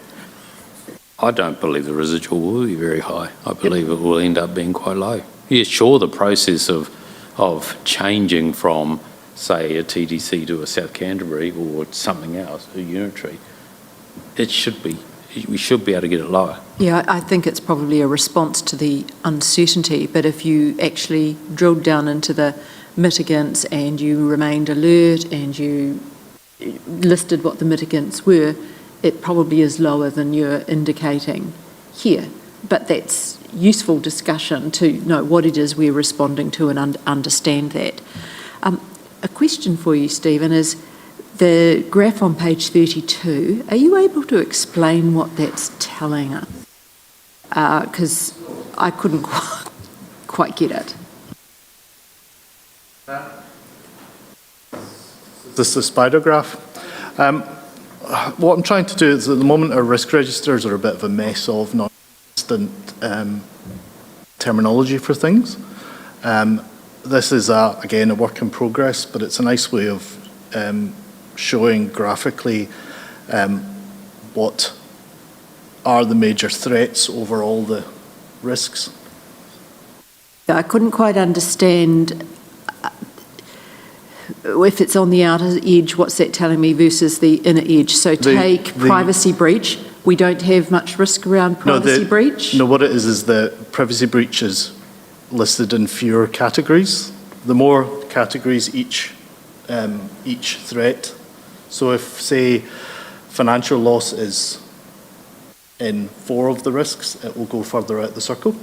I don't believe the residual will be very high. I believe it will end up being quite low. Yeah, sure, the process of changing from, say, a TDC to a South Canterbury or something else, a unitary, we should be able to get it lower.
Yeah, I think it's probably a response to the uncertainty, but if you actually drilled down into the mitigants and you remained alert and you listed what the mitigants were, it probably is lower than you're indicating here. But that's useful discussion to know what it is we're responding to and understand that. A question for you, Stephen, is the graph on page 32, are you able to explain what that's telling us? Because I couldn't quite get it.
This is the spider graph. What I'm trying to do is, at the moment, our risk registers are a bit of a mess of non-consistent terminology for things. This is, again, a work in progress, but it's a nice way of showing graphically what are the major threats over all the risks.
I couldn't quite understand if it's on the outer edge, what's that telling me, versus the inner edge. So take privacy breach. We don't have much risk around privacy breach?
No, what it is the privacy breach is listed in fewer categories. The more categories each threat. So if, say, financial loss is in 4 of the risks, it will go further out the circle.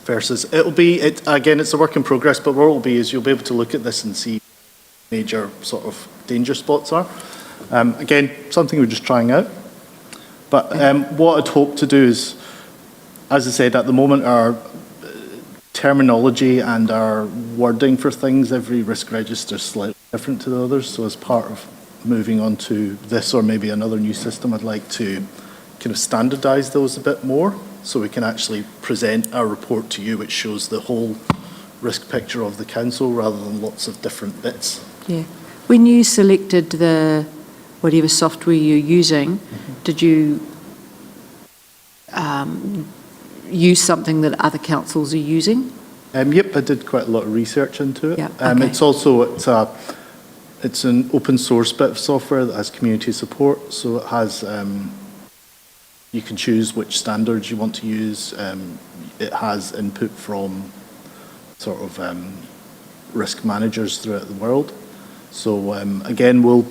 Versus, again, it's a work in progress, but what it will be is you'll be able to look at this and see major sort of danger spots are. Again, something we're just trying out. But what I'd hope to do is, as I said, at the moment, our terminology and our wording for things, every risk register is slightly different to the others. So as part of moving on to this or maybe another new system, I'd like to kind of standardise those a bit more so we can actually present our report to you which shows the whole risk picture of the council rather than lots of different bits.
Yeah. When you selected the whatever software you're using, did you use something that other councils are using?
Yep, I did quite a lot of research into it.
Yeah, okay.
It's an open source bit of software that has community support, so it has you can choose which standards you want to use. It has input from sort of risk managers throughout the world. So again, we'll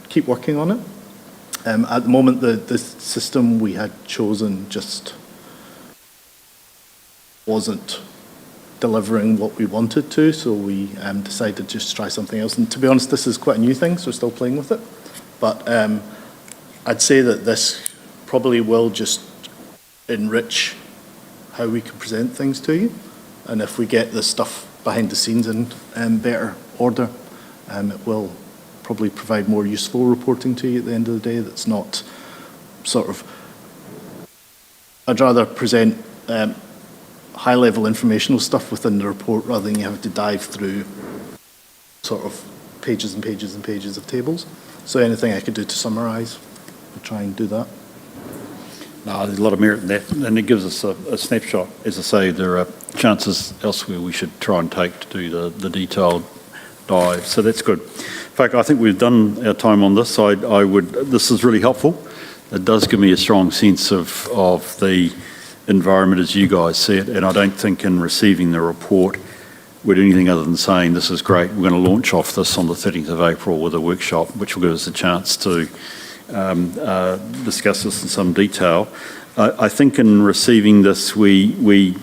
keep working on it. At the moment, the system we had chosen just wasn't delivering what we wanted to, so we decided to just try something else. And to be honest, this is quite a new thing, so we're still playing with it. But I'd say that this probably will just enrich how we can present things to you. And if we get the stuff behind the scenes in better order, it will probably provide more useful reporting to you at the end of the day that's not sort of... I'd rather present high-level informational stuff within the report rather than you have to dive through sort of pages and pages and pages of tables. So anything I could do to summarise, I'll try and do that.
No, there's a lot of merit in that, and it gives us a snapshot. As I say, there are chances elsewhere we should try and take to do the detailed dive, so that's good. In fact, I think we've done our time on this. This is really helpful. It does give me a strong sense of the environment as you guys see it, and I don't think in receiving the report we're doing anything other than saying this is great. We're going to launch off this on the 13th of April with a workshop, which will give us a chance to discuss this in some detail. I think in receiving this, we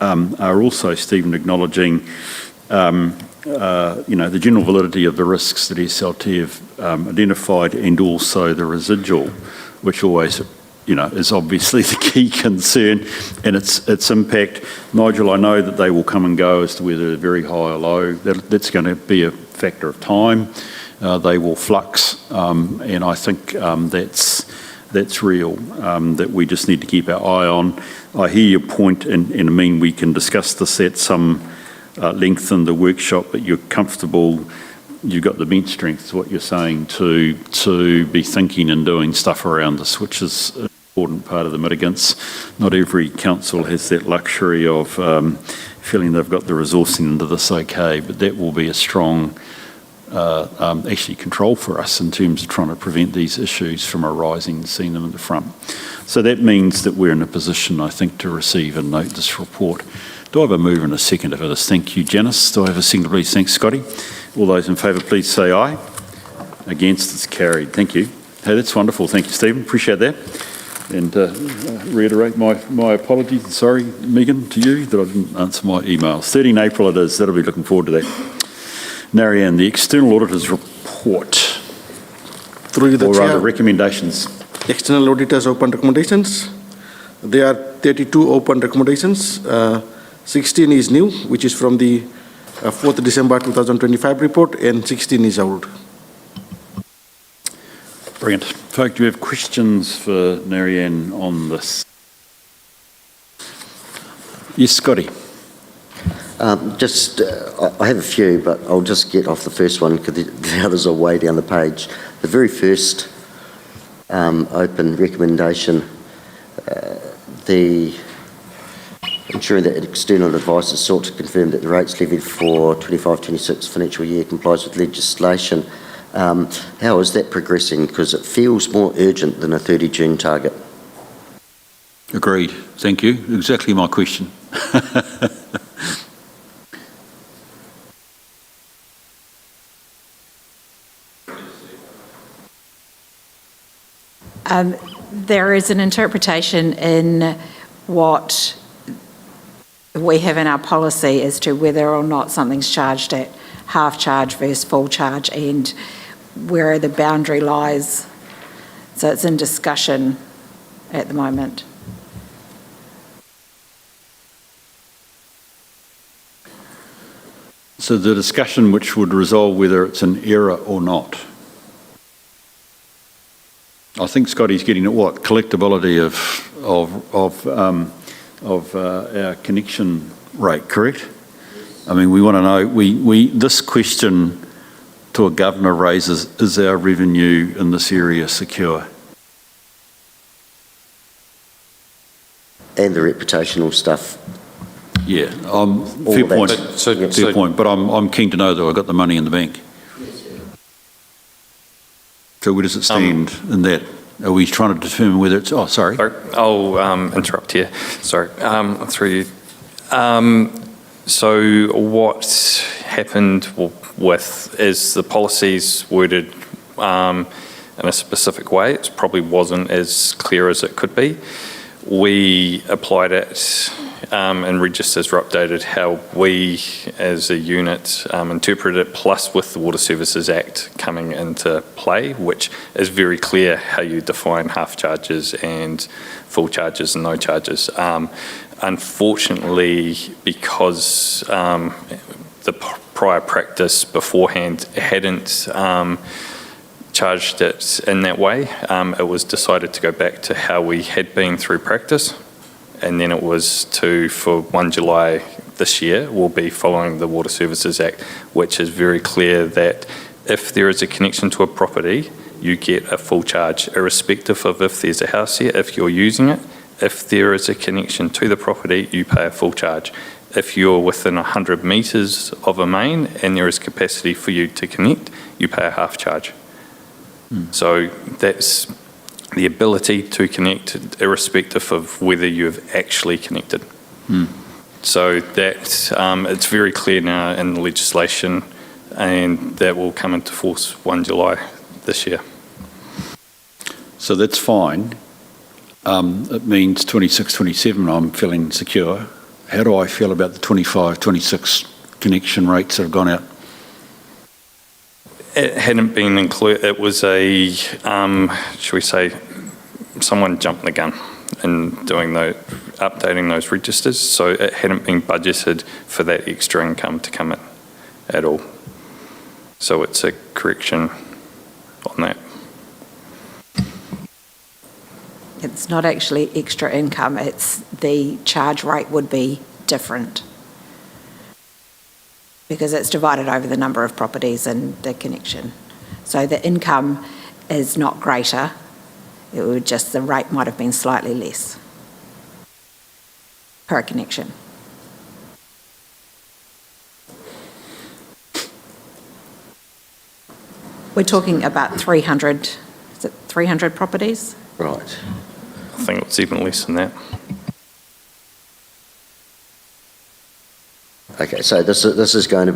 are also, Stephen, acknowledging the general validity of the risks that SLT have identified, and also the residual, which always is obviously the key concern, and its impact. Nigel, I know that they will come and go as to whether they're very high or low. That's going to be a factor of time. They will flux, and I think that's real, that we just need to keep our eye on. I hear your point, and I mean, we can discuss this at some length in the workshop, but you're comfortable, you've got the bench strength, is what you're saying, to be thinking and doing stuff around this, which is an important part of the mitigants. Not every council has that luxury of feeling they've got the resourcing into this okay, but that will be a strong actually control for us in terms of trying to prevent these issues from arising and seeing them in the front. So that means that we're in a position, I think, to receive and note this report. Do I have a mover and a seconder for this? Thank you, Janice. Do I have a seconder, please? Thanks, Scotty. All those in favour, please say aye. Against, it's carried. Thank you. Hey, that's wonderful. Thank you, Stephen. Appreciate that. And reiterate my apologies. Sorry, Megan, to you that I didn't answer my emails. 13 April it is. That'll be looking forward to that. Narayan, the external auditor's report.
Through the
or
chair,
rather, recommendations.
External auditors open recommendations. There are 32 open recommendations. 16 is new, which is from the 4th December 2025 report, and 16 is old.
Brilliant. Folk, do you have questions for Narayan on this? Yes, Scotty.
I have a few, but I'll just get off the first one because the others are way down the page. The very first open recommendation, ensuring that external advisors sought to confirm that the rates levied for 25-26 financial year complies with legislation. How is that progressing? Because it feels more urgent than a 30 June target.
Agreed. Thank you. Exactly my question.
There is an interpretation in what we have in our policy as to whether or not something's charged at half charge versus full charge and where the boundary lies. So it's in discussion at the moment.
So the discussion which would resolve whether it's an error or not. I think Scotty's getting at what? Collectability of our connection rate, correct? I mean, we want to know, this question to a governor raises, is our revenue in this area secure?
And the reputational stuff.
Yeah,
All
fair
of that.
point. Fair point. But I'm keen to know that I've got the money in the bank. So where does it stand in that? Are we trying to determine whether it's? Oh, sorry.
I'll interrupt here. Sorry, through you. So what happened with is the policies worded in a specific way. It probably wasn't as clear as it could be. We applied it and registers were updated how we as a unit interpret it, plus with the Water Services Act coming into play, which is very clear how you define half charges and full charges and no charges. Unfortunately, because the prior practice beforehand hadn't charged it in that way, it was decided to go back to how we had been through practice. And then it was for 1 July this year, we'll be following the Water Services Act, which is very clear that if there is a connection to a property, you get a full charge, irrespective of if there's a house here, if you're using it. If there is a connection to the property, you pay a full charge. If you're within 100 metres of a main and there is capacity for you to connect, you pay a half charge. So that's the ability to connect, irrespective of whether you've actually connected. So that it's very clear now in the legislation, and that will come into force 1 July this year.
So that's fine. It means 26, 27, I'm feeling secure. How do I feel about the 25, 26 connection rates that have gone out?
It hadn't been included. It was a, should we say, someone jumped the gun in doing updating those registers. So it hadn't been budgeted for that extra income to come in at all. So it's a correction on that.
It's not actually extra income, it's the charge rate would be different because it's divided over the number of properties and the connection. So the income is not greater, it would just, the rate might have been slightly less per connection. We're talking about 300, is it 300 properties?
Right.
I think it's even less than that.
Okay, so this isn't going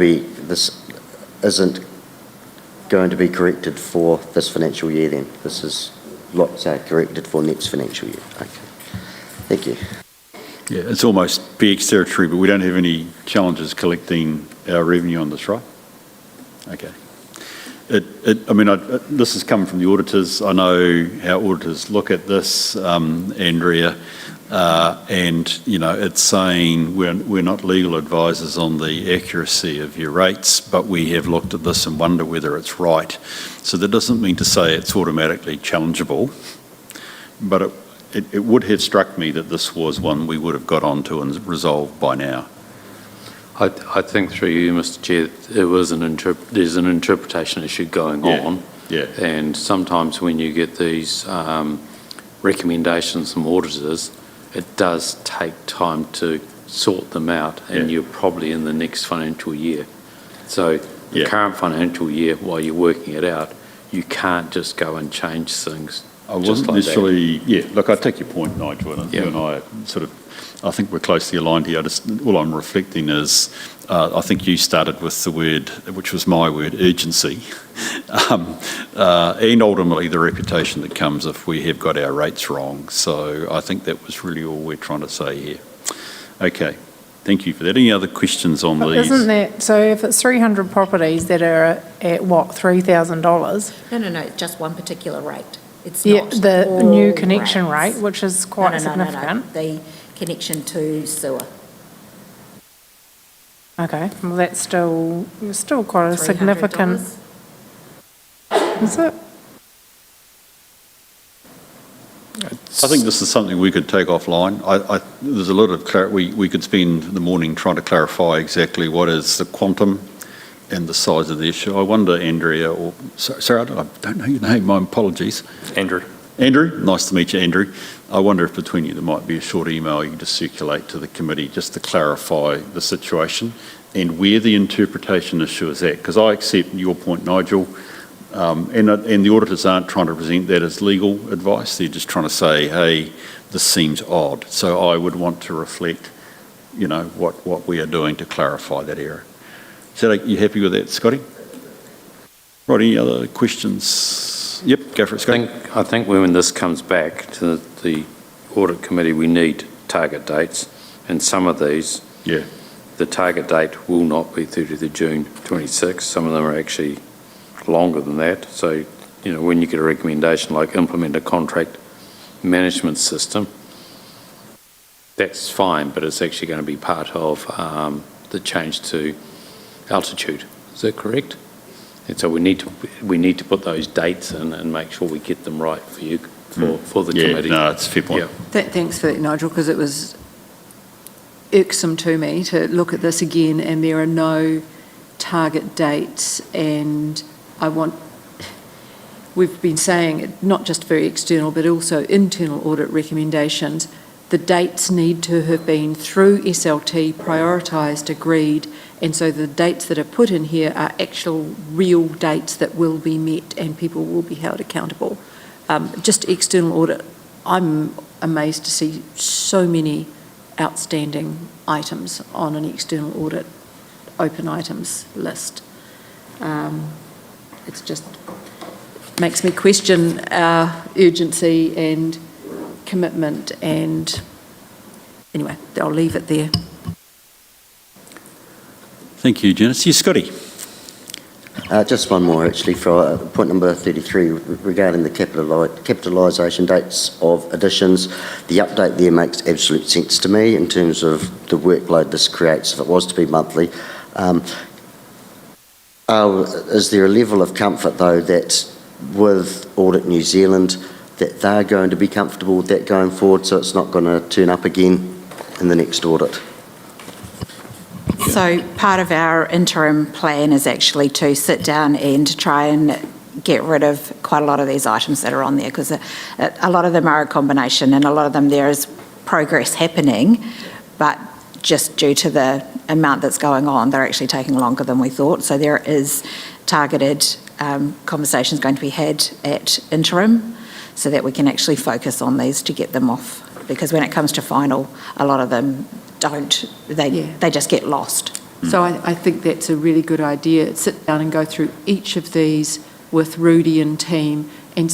to be corrected for this financial year then? This is corrected for next financial year. Okay, thank you.
Yeah, it's almost PX territory, but we don't have any challenges collecting our revenue on this, right? Okay. This has come from the auditors. I know how auditors look at this, Andrea, and it's saying we're not legal advisors on the accuracy of your rates, but we have looked at this and wonder whether it's right. So that doesn't mean to say it's automatically challengeable, but it would have struck me that this was one we would have got onto and resolved by now.
I think through you, Mr. Chair, there's an interpretation issue going on.
Yeah.
And sometimes when you get these recommendations from auditors, it does take time to sort them out, and you're probably in the next financial year. So the current financial year, while you're working it out, you can't just go and change things
I wasn't
like
necessarily, yeah, look, I take your point, Nigel, and
Yeah.
you and I sort of, I think we're closely aligned here. All I'm reflecting is, I think you started with the word, which was my word, urgency, and ultimately the reputation that comes if we have got our rates wrong. So I think that was really all we're trying to say here. Okay, thank you for that. Any other questions on
But
these?
isn't that, so if it's 300 properties that are at what, $3,000?
No, just one particular rate. It's
Yeah,
not
the
all
new connection
rates.
rate, which is quite
No,
significant.
the connection to sewer.
Okay, well, that's still quite a significant,
$300.
is it?
I think this is something we could take offline. There's a lot of we could spend the morning trying to clarify exactly what is the quantum and the size of the issue. I wonder, Andrea, or sorry, I don't know your name. My apologies.
Andrew.
Andrew, nice to meet you, Andrew. I wonder if between you there might be a short email you can just circulate to the committee just to clarify the situation and where the interpretation issue is at. Because I accept your point, Nigel. And the auditors aren't trying to present that as legal advice. They're just trying to say, hey, this seems odd. So I would want to reflect, you know, what we are doing to clarify that error. So you happy with that, Scotty? Right, any other questions? Yep, go for it, Scotty.
I think when this comes back to the audit committee, we need target dates. And some of these,
Yeah.
the target date will not be 30th of June 26. Some of them are actually longer than that. So, you know, when you get a recommendation like implement a contract management system, that's fine, but it's actually going to be part of the change to altitude. Is that correct? And so we need to put those dates in and make sure we get them right for you, for the committee.
Yeah, no, it's a fair point.
Yeah.
Thanks for that, Nigel, because it was irksome to me to look at this again and there are no target dates, and we've been saying, not just for external but also internal audit recommendations, the dates need to have been through SLT, prioritised, agreed, and so the dates that are put in here are actual real dates that will be met and people will be held accountable. Just external audit, I'm amazed to see so many outstanding items on an external audit open items list. It's just makes me question our urgency and commitment, and anyway, I'll leave it there.
Thank you, Janice. Yes, Scotty.
Just one more, actually, for point number 33 regarding the capitalisation dates of additions. The update there makes absolute sense to me in terms of the workload this creates if it was to be monthly. Is there a level of comfort, though, that with Audit New Zealand, that they're going to be comfortable with that going forward, so it's not going to turn up again in the next audit?
So part of our interim plan is actually to sit down and try and get rid of quite a lot of these items that are on there, because a lot of them are a combination, and a lot of them there is progress happening, but just due to the amount that's going on, they're actually taking longer than we thought. So there is targeted conversations going to be had at interim so that we can actually focus on these to get them off, because when it comes to final, a lot of them they just get lost.
So I think that's a really good idea. Sit down and go through each of these with Rudy and team, and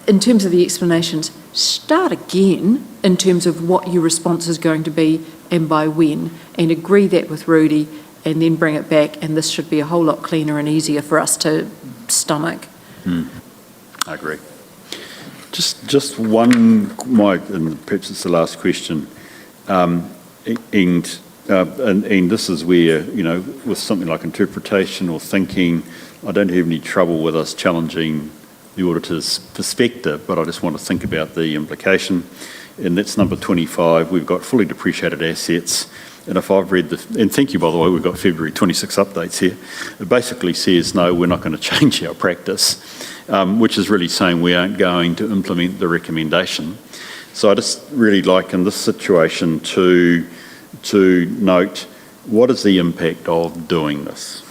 in terms of the explanations, start again in terms of what your response is going to be and by when, and agree that with Rudy, and then bring it back, and this should be a whole lot cleaner and easier for us to stomach.
I agree. Just one, and perhaps it's the last question, and this is where, you know, with something like interpretation or thinking, I don't have any trouble with us challenging the auditor's perspective, but I just want to think about the implication. And that's number 25. We've got fully depreciated assets. And if I've read and thank you, by the way, we've got February 26 updates here. It basically says, no, we're not going to change our practice, which is really saying we aren't going to implement the recommendation. So I just really like in this situation to note, what is the impact of doing this?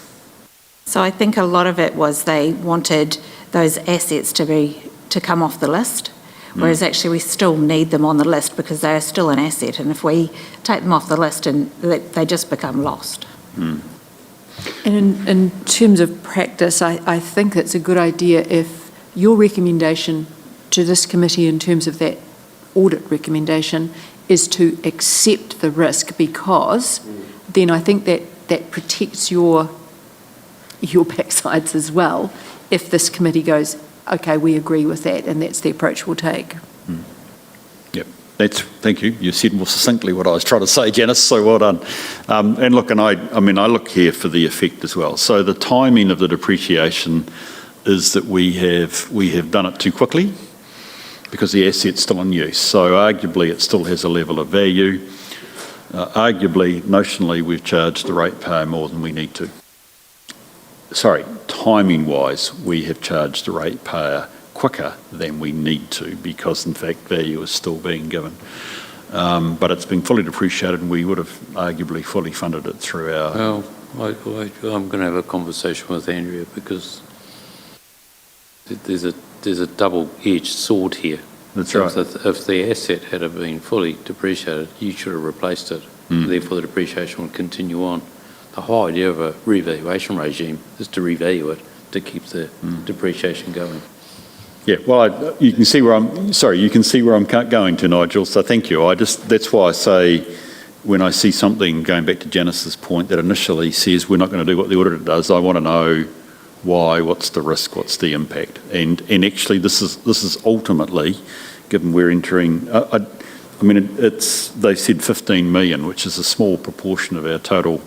So I think a lot of it was they wanted those assets to be to come off the list, whereas actually we still need them on the list because they are still an asset, and if we take them off the list, and they just become lost.
And in terms of practice, I think it's a good idea if your recommendation to this committee in terms of that audit recommendation is to accept the risk, because then I think that protects your backsides as well if this committee goes, okay, we agree with that, and that's the approach we'll take.
Yep, thank you. You said more succinctly what I was trying to say, Janice, so well done. And look, I look here for the effect as well. So the timing of the depreciation is that we have done it too quickly because the asset's still in use. So arguably it still has a level of value. Arguably, notionally, we've charged the ratepayer more than we need to. Sorry, timing-wise, we have charged the ratepayer quicker than we need to because, in fact, value is still being given. But it's been fully depreciated and we would have arguably fully funded it through our...
Well, I'm going to have a conversation with Andrea because there's a double-edged sword here.
That's right.
If the asset had been fully depreciated, you should have replaced it. Therefore, the depreciation would continue on. The whole idea of a revaluation regime is to revalue it to keep the depreciation going.
Yeah, well, you can see where I'm going to, Nigel. So thank you. That's why I say when I see something going back to Janice's point that initially says we're not going to do what the auditor does, I want to know why, what's the risk, what's the impact, and actually this is ultimately, given we're entering. They said 15 million, which is a small proportion of our total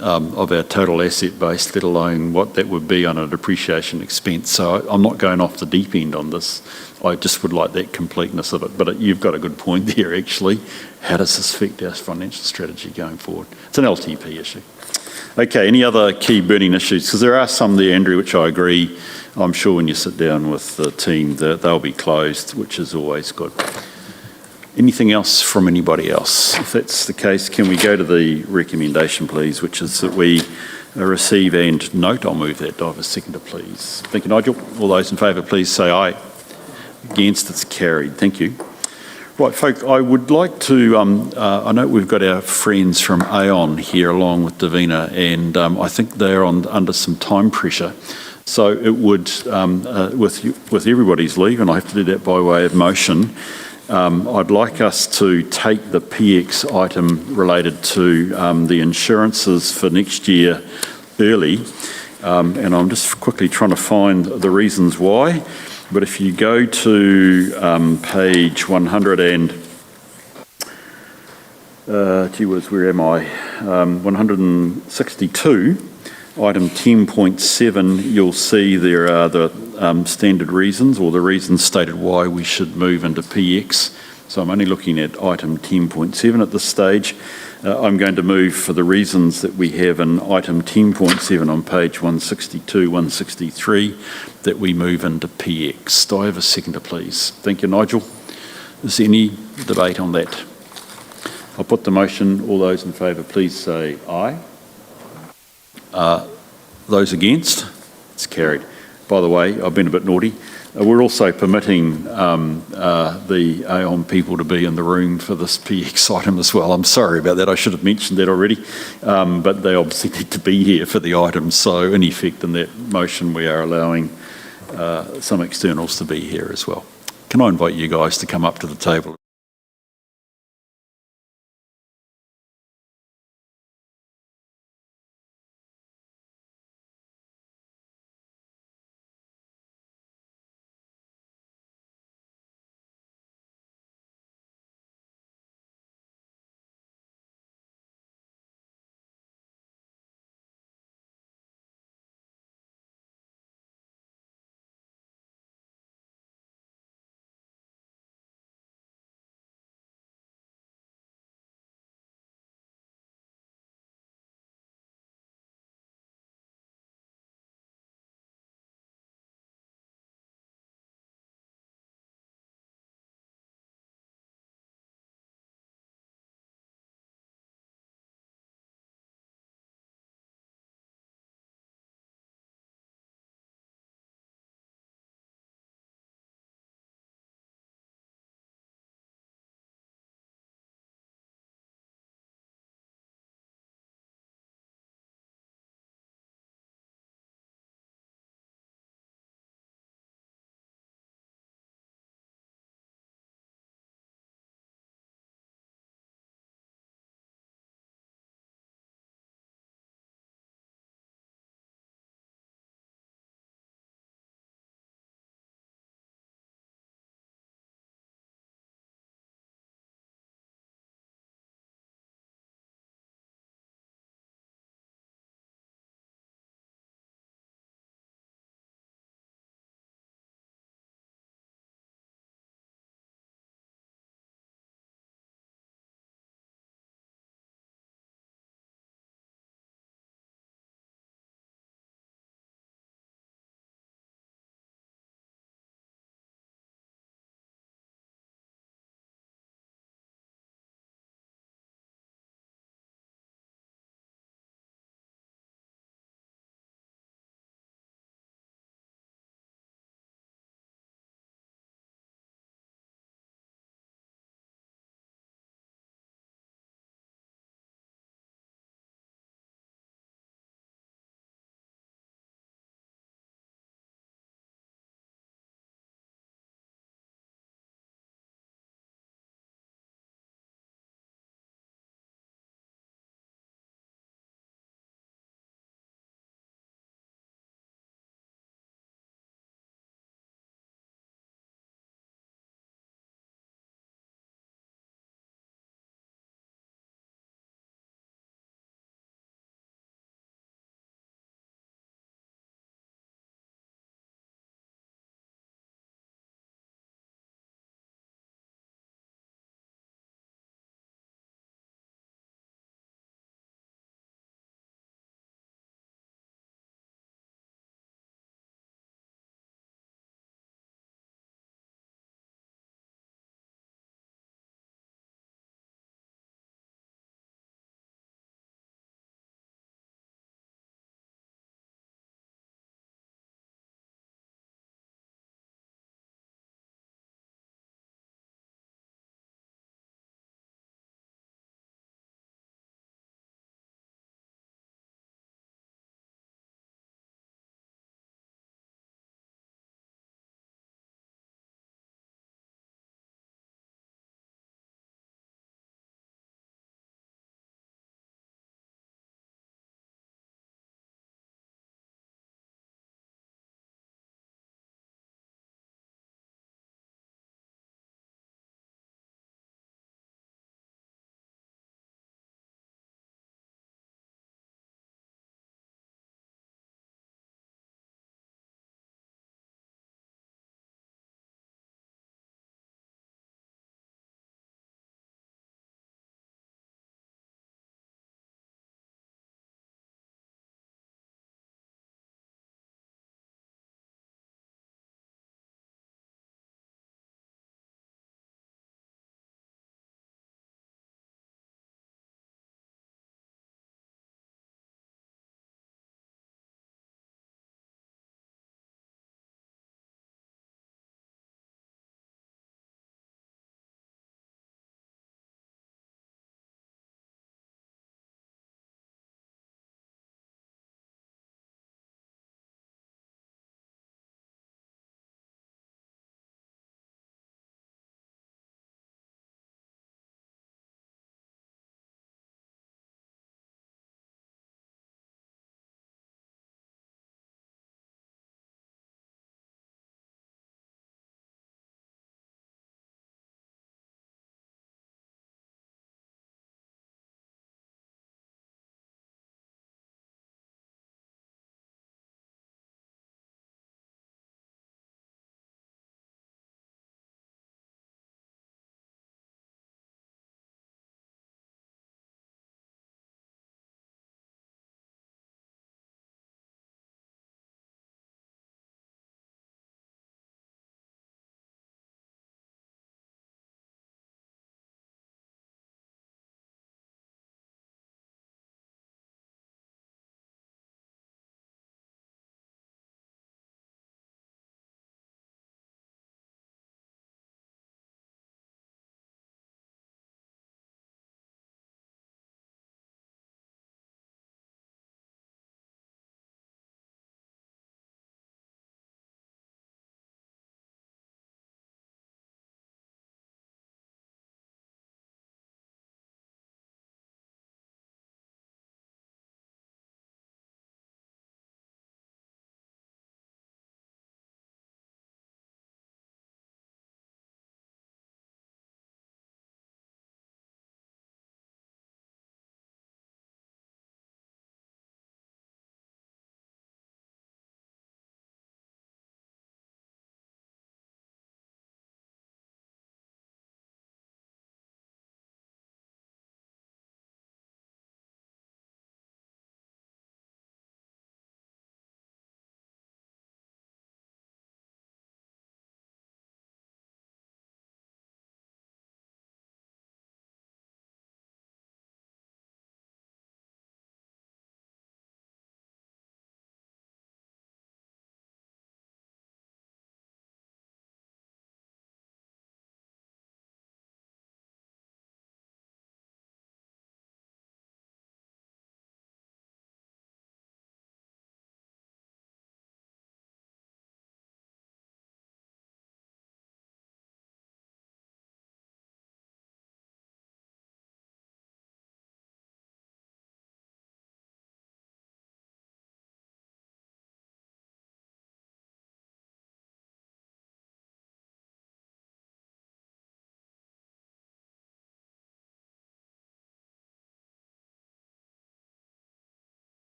asset base, let alone what that would be on a depreciation expense. So I'm not going off the deep end on this. I just would like that completeness of it. But you've got a good point there, actually. How does this affect our financial strategy going forward? It's an LTP issue. Okay, any other key burning issues? Because there are some there, Andrew, which I agree. I'm sure when you sit down with the team, they'll be closed, which is always good. Anything else from anybody else? If that's the case, can we go to the recommendation, please, which is that we receive and note. I'll move that. Do I have a seconder, please? Thank you, Nigel. All those in favour, please say aye. Against, it's carried. Thank you. Right, folk, I would like to, I know we've got our friends from Aon here along with Davina, and I think they're under some time pressure. So it would, with everybody's leave, and I have to do that by way of motion, I'd like us to take the PX item related to the insurances for next year early, and I'm just quickly trying to find the reasons why. But if you go to page 100 and, where am I? 162, item 10.7, you'll see there are the standard reasons, or the reasons stated why we should move into PX. So I'm only looking at item 10.7 at this stage. I'm going to move for the reasons that we have in item 10.7 on page 162, 163, that we move into PX. Do I have a seconder, please? Thank you, Nigel. Is there any debate on that? I'll put the motion. All those in favour, please say aye. Those against? It's carried. By the way, I've been a bit naughty. We're also permitting the Aon people to be in the room for this PX item as well. I'm sorry about that. I should have mentioned that already. But they obviously need to be here for the item. So in effect, in that motion, we are allowing some externals to be here as well. Can I invite you guys to come up to the table?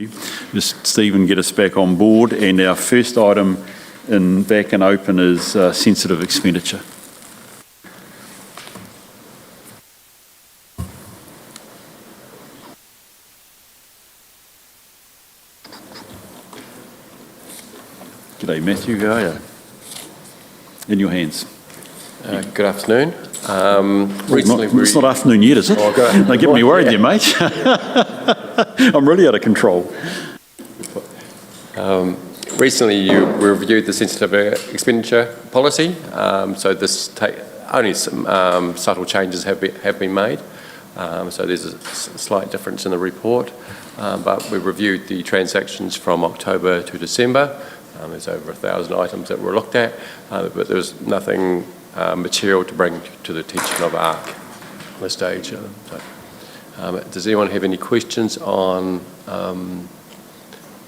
Just Stephen, get us back on board, and our first item back and open is sensitive expenditure. G'day Matthew, how are you? In your hands.
Good afternoon. Recently
it's not afternoon yet, is it?
Oh, good.
Don't get me worried there, mate. I'm really out of control.
Recently, you reviewed the sensitive expenditure policy. So this only some subtle changes have been made. So there's a slight difference in the report. But we reviewed the transactions from October to December. There's over 1,000 items that were looked at, but there was nothing material to bring to the attention of ARC at this stage. Does anyone have any questions on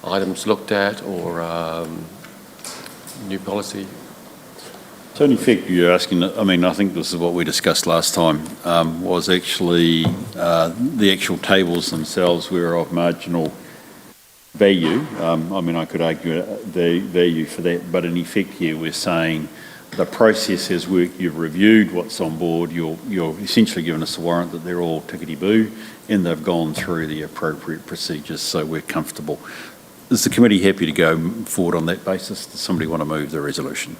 items looked at or new policy?
So in effect, you're asking, I mean, I think this is what we discussed last time, was actually the actual tables themselves were of marginal value. I mean, I could argue the value for that, but in effect here we're saying the process has worked, you've reviewed what's on board, you're essentially giving us a warrant that they're all tickety-boo and they've gone through the appropriate procedures, so we're comfortable. Is the committee happy to go forward on that basis? Does somebody want to move the resolution?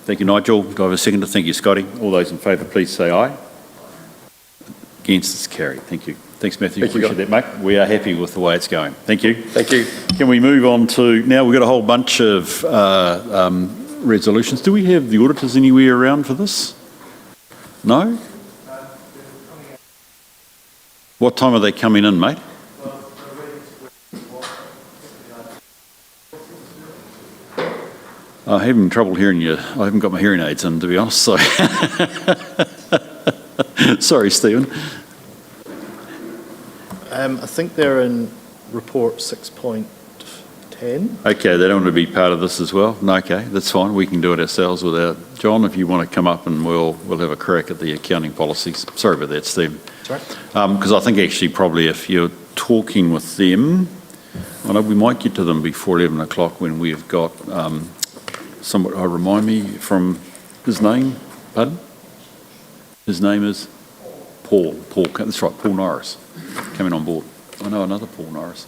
Thank you, Nigel. Do I have a second? Thank you, Scotty. All those in favour, please say aye. Against, it's carried. Thank you. Thanks, Matthew. Appreciate that, mate. We are happy with the way it's going. Thank you.
Thank you.
Can we move on to, now we've got a whole bunch of resolutions. Do we have the auditors anywhere around for this? No? What time are they coming in, mate? I'm having trouble hearing you. I haven't got my hearing aids in, to be honest, so. Sorry, Stephen.
I think they're in report 6.10.
Okay, they don't want to be part of this as well? No, okay, that's fine. We can do it ourselves without. John, if you want to come up and we'll have a crack at the accounting policies. Sorry about that, Stephen.
That's right.
Because I think actually probably if you're talking with them, I know we might get to them before 11 o'clock when we've got somebody, remind me from his name, pardon? His name is Paul, that's right, Paul Norris, coming on board. I know another Paul Norris.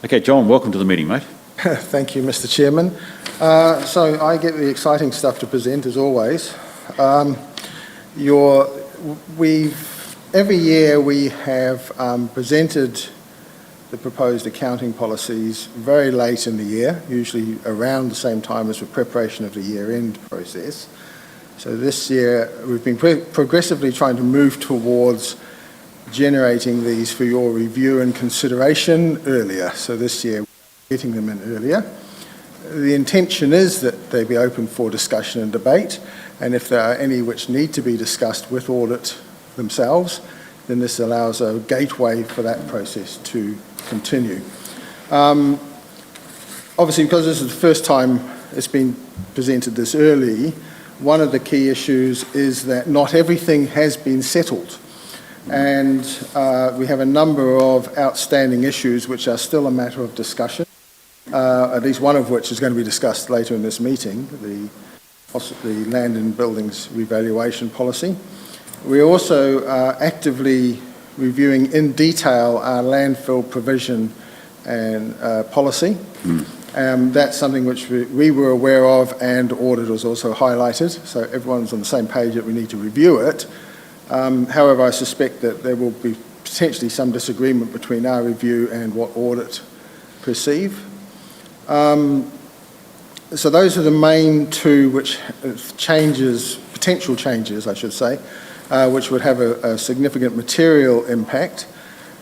Okay, John, welcome to the meeting, mate.
Thank you, Mr. Chairman. So I get the exciting stuff to present as always. Every year we have presented the proposed accounting policies very late in the year, usually around the same time as the preparation of the year-end process. So this year we've been progressively trying to move towards generating these for your review and consideration earlier. So this year we're getting them in earlier. The intention is that they be open for discussion and debate, and if there are any which need to be discussed with Audit themselves, then this allows a gateway for that process to continue. Obviously, because this is the first time it's been presented this early, one of the key issues is that not everything has been settled. And we have a number of outstanding issues which are still a matter of discussion, at least one of which is going to be discussed later in this meeting, the land and buildings revaluation policy. We're also actively reviewing in detail our landfill provision and policy. That's something which we were aware of and Audit was also highlighted, so everyone's on the same page that we need to review it. However, I suspect that there will be potentially some disagreement between our review and what Audit perceive. So those are the main two which potential changes, I should say, which would have a significant material impact.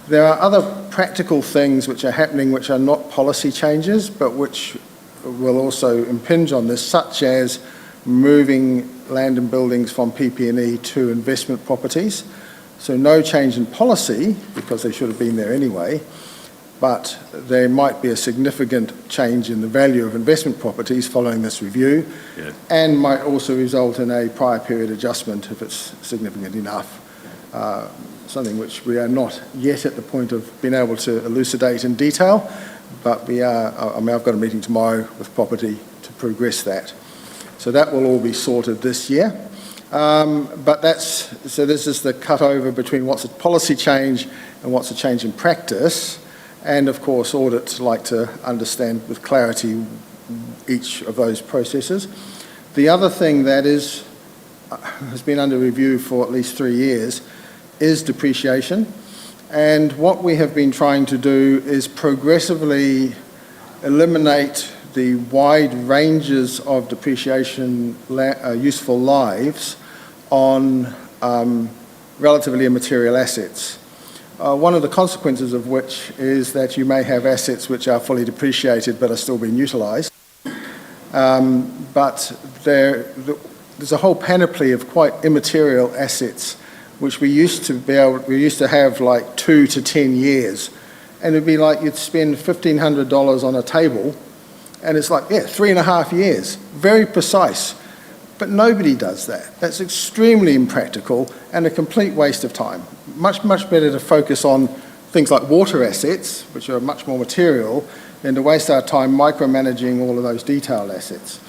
There are other practical things which are happening which are not policy changes, but which will also impinge on this, such as moving land and buildings from PP&E to investment properties. So no change in policy, because they should have been there anyway, but there might be a significant change in the value of investment properties following this review, and might also result in a prior period adjustment if it's significant enough. something which we are not yet at the point of being able to elucidate in detail, but we are, I mean, I've got a meeting tomorrow with property to progress that. So that will all be sorted this year. So this is the cut over between what's a policy change and what's a change in practice. And of course, audits like to understand with clarity each of those processes. The other thing that has been under review for at least 3 years is depreciation. And what we have been trying to do is progressively eliminate the wide ranges of depreciation useful lives on relatively immaterial assets. One of the consequences of which is that you may have assets which are fully depreciated but are still being utilised. But there's a whole panoply of quite immaterial assets which we used to have like 2 to 10 years. And it'd be like you'd spend $1,500 on a table and it's like, yeah, 3.5 years, very precise. But nobody does that. That's extremely impractical and a complete waste of time. Much, much better to focus on things like water assets, which are much more material, than to waste our time micromanaging all of those detailed assets.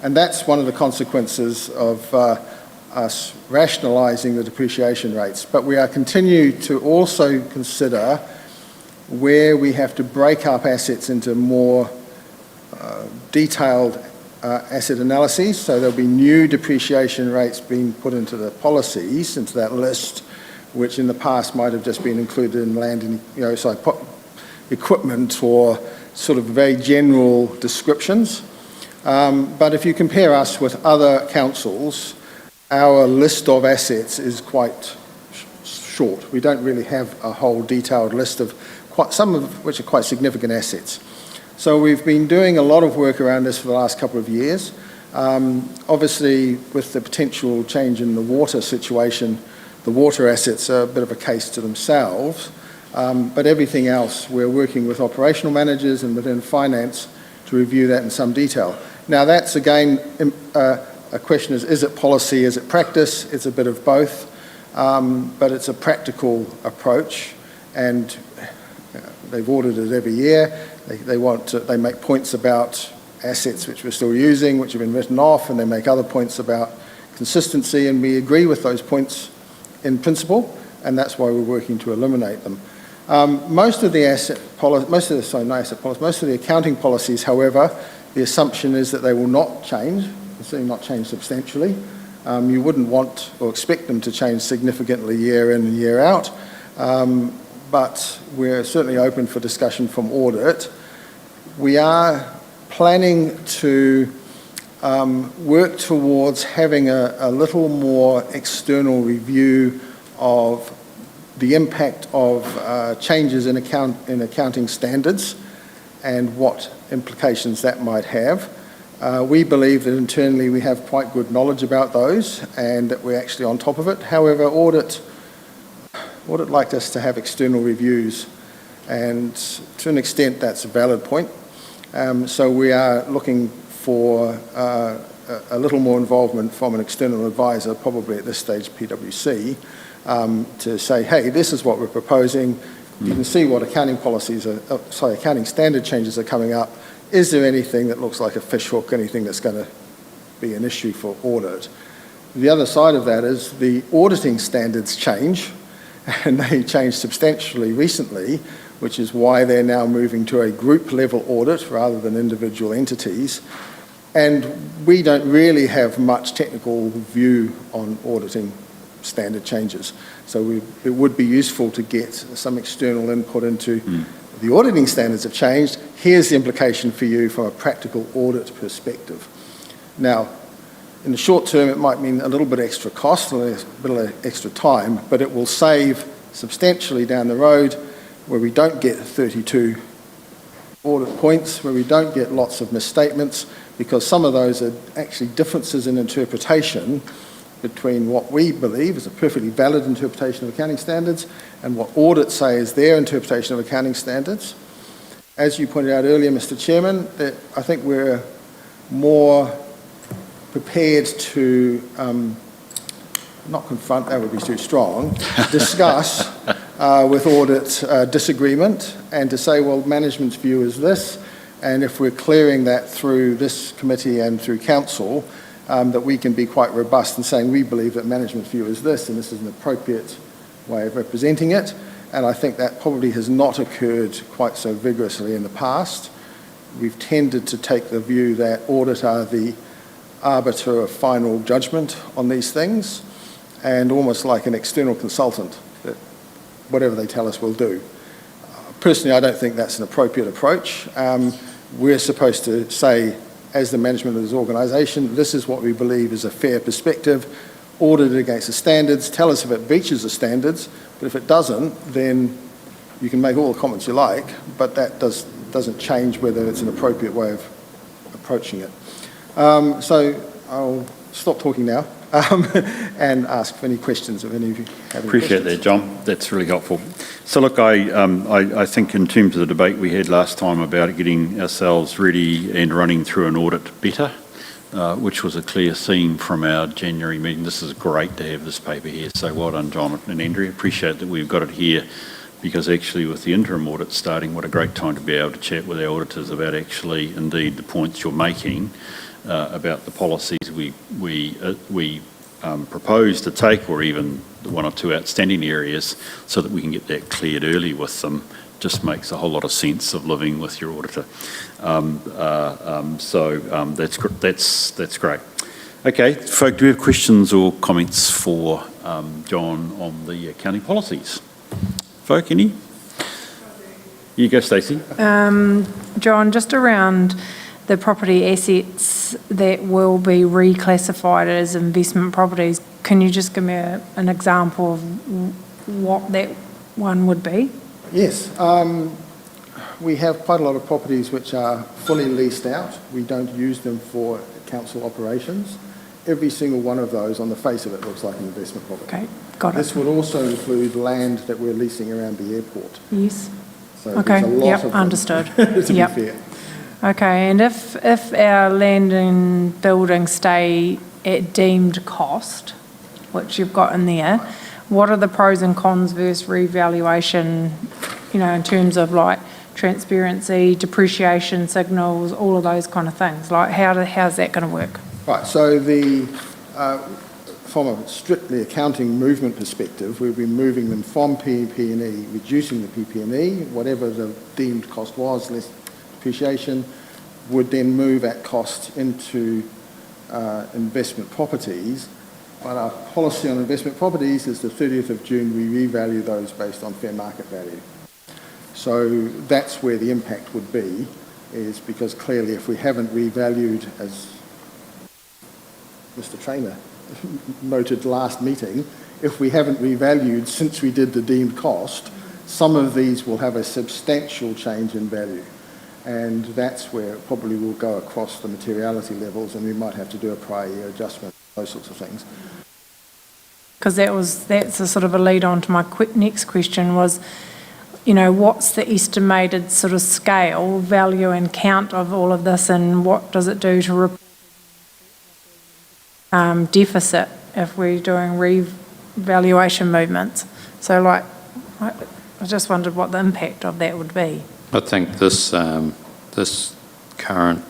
And that's one of the consequences of us rationalising the depreciation rates. But we are continuing to also consider where we have to break up assets into more detailed asset analyses. So there'll be new depreciation rates being put into the policies, into that list, which in the past might have just been included in land and, equipment or sort of very general descriptions. But if you compare us with other councils, our list of assets is quite short. We don't really have a whole detailed list of some of which are quite significant assets. So we've been doing a lot of work around this for the last couple of years. Obviously, with the potential change in the water situation, the water assets are a bit of a case to themselves. But everything else, we're working with operational managers and within finance to review that in some detail. Now that's again, a question is it policy, is it practice? It's a bit of both, but it's a practical approach, and they've audited every year. They make points about assets which we're still using, which have been written off, and they make other points about consistency, and we agree with those points in principle, and that's why we're working to eliminate them. Most of the accounting policies, however, the assumption is that they will not change, certainly not change substantially. You wouldn't want or expect them to change significantly year in and year out, but we're certainly open for discussion from audit. We are planning to work towards having a little more external review of the impact of changes in accounting standards and what implications that might have. We believe that internally we have quite good knowledge about those and that we're actually on top of it. However, audit like us to have external reviews, and to an extent that's a valid point. So we are looking for a little more involvement from an external advisor, probably at this stage PwC, to say, hey, this is what we're proposing. You can see what accounting standard changes are coming up. Is there anything that looks like a fishhook, anything that's going to be an issue for audit? The other side of that is the auditing standards change, and they changed substantially recently, which is why they're now moving to a group level audit rather than individual entities. And we don't really have much technical view on auditing standard changes. So it would be useful to get some external input into the auditing standards have changed. Here's the implication for you from a practical audit perspective. Now, in the short term, it might mean a little bit extra cost, a little bit of extra time, but it will save substantially down the road where we don't get 32 audit points, where we don't get lots of misstatements, because some of those are actually differences in interpretation between what we believe is a perfectly valid interpretation of accounting standards and what audits say is their interpretation of accounting standards. As you pointed out earlier, Mr. Chairman, I think we're more prepared to not confront, that would be too strong, discuss with audit disagreement and to say, well, management's view is this, and if we're clearing that through this committee and through council, that we can be quite robust in saying we believe that management's view is this and this is an appropriate way of representing it. And I think that probably has not occurred quite so vigorously in the past. We've tended to take the view that audit are the arbiter of final judgment on these things, and almost like an external consultant, that whatever they tell us we'll do. Personally, I don't think that's an appropriate approach. We're supposed to say, as the management of this organisation, this is what we believe is a fair perspective, audit it against the standards, tell us if it breaches the standards, but if it doesn't, then you can make all the comments you like, but that doesn't change whether it's an appropriate way of approaching it. So I'll stop talking now and ask for any questions if any of you have any
Appreciate
questions.
that, John. That's really helpful. So look, I think in terms of the debate we had last time about getting ourselves ready and running through an audit better, which was a clear theme from our January meeting. This is great to have this paper here. So well done, John and Andrea. Appreciate that we've got it here, because actually with the interim audit starting, what a great time to be able to chat with our auditors about actually, indeed, the points you're making about the policies we propose to take, or even the one or two outstanding areas, so that we can get that cleared early with them. Just makes a whole lot of sense of living with your auditor. That's great. Okay, folk, do we have questions or comments for John on the accounting policies? Folk, any? You go, Stacey.
John, just around the property assets that will be reclassified as investment properties, can you just give me an example of what that one would be?
Yes. We have quite a lot of properties which are fully leased out. We don't use them for council operations. Every single one of those, on the face of it, looks like an investment property.
Okay, got it.
This would also include land that we're leasing around the airport.
Yes.
So
Okay,
there's a lot
yep,
of them,
understood.
to
Yep.
be fair.
Okay, and if our land and buildings stay at deemed cost, which you've got in there, what are the pros and cons versus revaluation, in terms of like transparency, depreciation signals, all of those kind of things? Like how's that going to work?
Right, so from a strictly accounting movement perspective, we'll be moving them from PP&E, reducing the PP&E, whatever the deemed cost was, less depreciation, would then move at cost into investment properties. But our policy on investment properties is the 30th of June, we revalue those based on fair market value. So that's where the impact would be, is because clearly if we haven't revalued, as Mr. Traynor noted last meeting, if we haven't revalued since we did the deemed cost, some of these will have a substantial change in value. And that's where it probably will go across the materiality levels, and we might have to do a prior year adjustment, those sorts of things.
Because that's a sort of a lead on to my next question was, what's the estimated sort of scale, value and count of all of this, and what does it do to deficit if we're doing revaluation movements? So I just wondered what the impact of that would be.
I think this current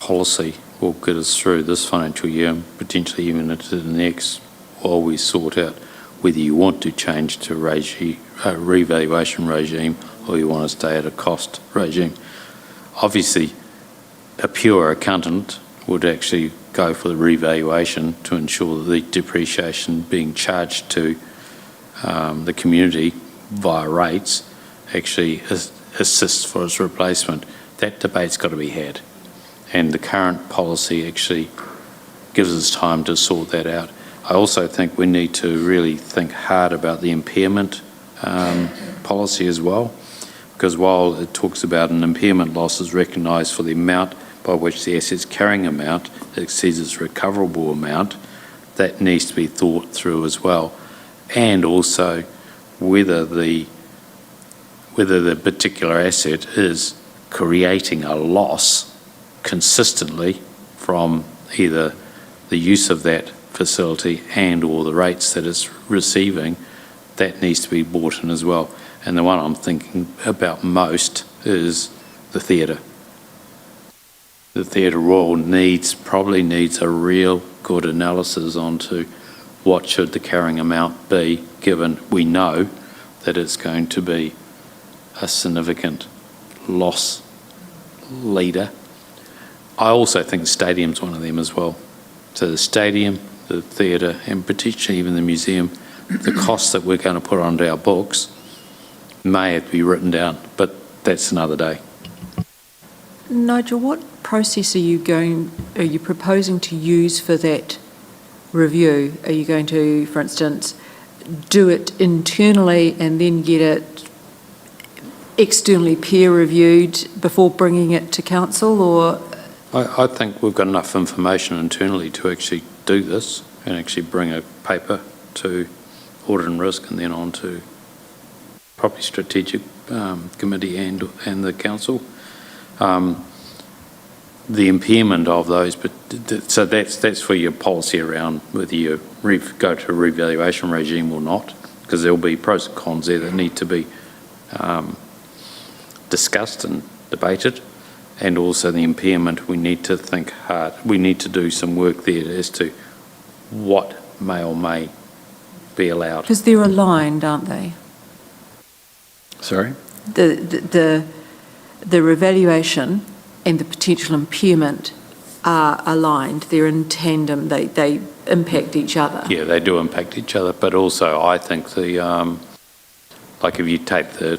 policy will get us through this financial year and potentially even into the next, while we sort out whether you want to change to a revaluation regime or you want to stay at a cost regime. Obviously, a pure accountant would actually go for the revaluation to ensure that the depreciation being charged to the community via rates actually assists for its replacement. That debate's got to be had, and the current policy actually gives us time to sort that out. I also think we need to really think hard about the impairment policy as well, because while it talks about an impairment loss is recognised for the amount by which the asset's carrying amount exceeds its recoverable amount, that needs to be thought through as well, and also whether the particular asset is creating a loss consistently from either the use of that facility and or the rates that it's receiving, that needs to be brought in as well. And the one I'm thinking about most is the theatre. The Theatre Royal probably needs a real good analysis onto what should the carrying amount be, given we know that it's going to be a significant loss leader. I also think the stadium's one of them as well. So the stadium, the theatre, and potentially even the museum, the costs that we're going to put onto our books may have to be written down, but that's another day.
Nigel, what process are you proposing to use for that review? Are you going to, for instance, do it internally and then get it externally peer reviewed before bringing it to council, or?
I think we've got enough information internally to actually do this and actually bring a paper to Audit and Risk and then on to Property Strategic Committee and the council. The impairment of those, but so that's for your policy around whether you go to a revaluation regime or not, because there'll be pros and cons there that need to be discussed and debated, and also the impairment. We need to think hard. We need to do some work there as to what may or may be allowed.
Because they're aligned, aren't they?
Sorry?
The revaluation and the potential impairment are aligned. They're in tandem. They impact each other.
Yeah, they do impact each other, but also I think like if you take the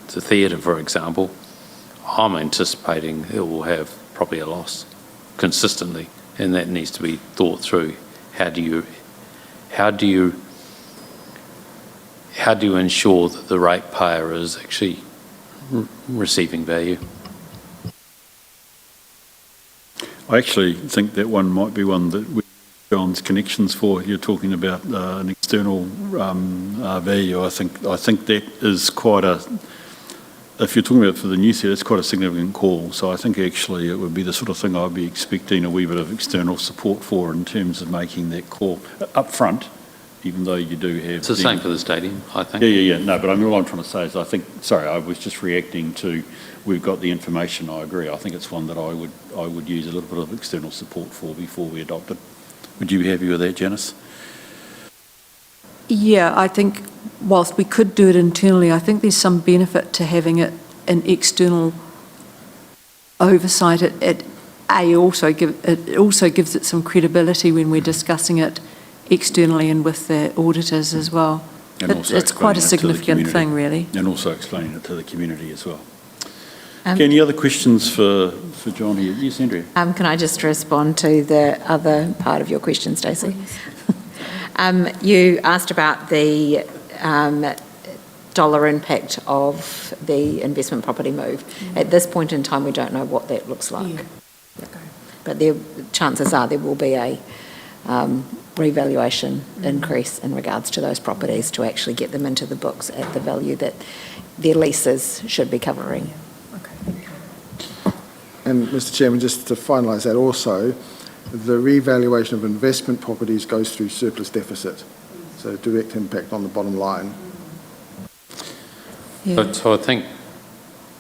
theatre, for example, I'm anticipating it will have probably a loss consistently, and that needs to be thought through. How do you ensure that the ratepayer is actually receiving value?
I actually think that one might be one that John's connections for. You're talking about an external value. I think that is quite a. If you're talking about for the new theatre, it's quite a significant call. So I think actually it would be the sort of thing I'd be expecting a wee bit of external support for in terms of making that call up front, even though you do have.
It's the same for the stadium, I think.
Yeah. No, but all I'm trying to say is I was just reacting to. We've got the information. I agree. I think it's one that I would use a little bit of external support for before we adopt it. Would you be happy with that, Janice?
Yeah, I think whilst we could do it internally, I think there's some benefit to having it an external oversight. It also gives it some credibility when we're discussing it externally and with the auditors as well. It's quite a significant thing, really.
And also explaining it to the community as well. Okay, any other questions for John here? Yes, Andrea.
Can I just respond to the other part of your question, Stacey? You asked about the dollar impact of the investment property move. At this point in time, we don't know what that looks like. Yeah. Okay. But chances are there will be a revaluation increase in regards to those properties to actually get them into the books at the value that their leases should be covering.
And Mr Chairman, just to finalise that also, the revaluation of investment properties goes through surplus deficit, so direct impact on the bottom line.
Yeah.
So I think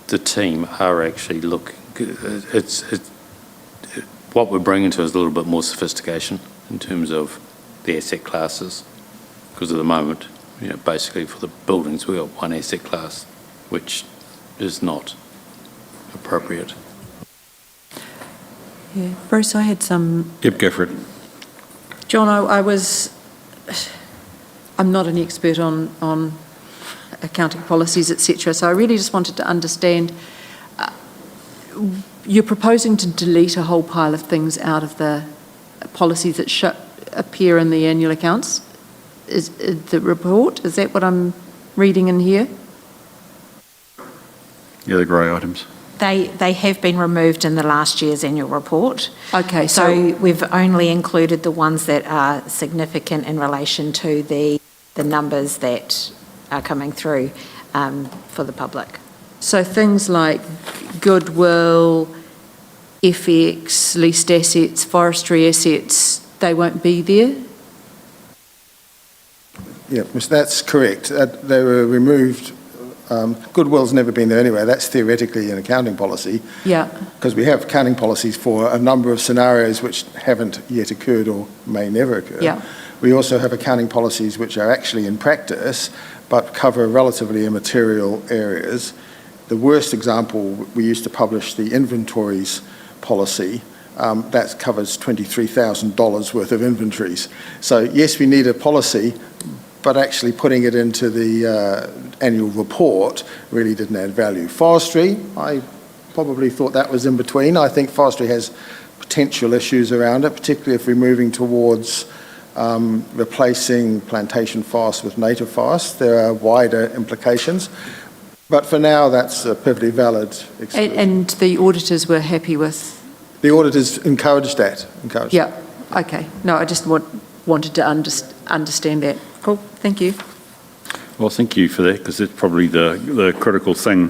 the team are actually looking. What we're bringing to is a little bit more sophistication in terms of the asset classes, because at the moment, basically for the buildings we've got one asset class, which is not appropriate.
Yeah, Bruce, I had some.
Yep, go for it.
John, I'm not an expert on accounting policies, etc. So I really just wanted to understand. You're proposing to delete a whole pile of things out of the policies that appear in the annual accounts. Is the report? Is that what I'm reading in here?
Yeah, the grey items.
They have been removed in the last year's annual report.
Okay,
so we've only included the ones that are significant in relation to the numbers that are coming through for the public.
So things like goodwill, FX, leased assets, forestry assets, they won't be there?
Yeah, that's correct. They were removed. Goodwill's never been there anyway. That's theoretically an accounting policy.
Yeah.
Because we have accounting policies for a number of scenarios which haven't yet occurred or may never occur.
Yeah.
We also have accounting policies which are actually in practice but cover relatively immaterial areas. The worst example, we used to publish the inventories policy. That covers $23,000 worth of inventories. So yes, we need a policy, but actually putting it into the annual report really didn't add value. Forestry, I probably thought that was in between. I think forestry has potential issues around it, particularly if we're moving towards replacing plantation forest with native forest. There are wider implications. But for now, that's a perfectly valid exclusion.
And the auditors were happy with?
The auditors encouraged that.
Yeah, okay. No, I just wanted to understand that. Cool, thank you.
Well, thank you for that, because it's probably the critical thing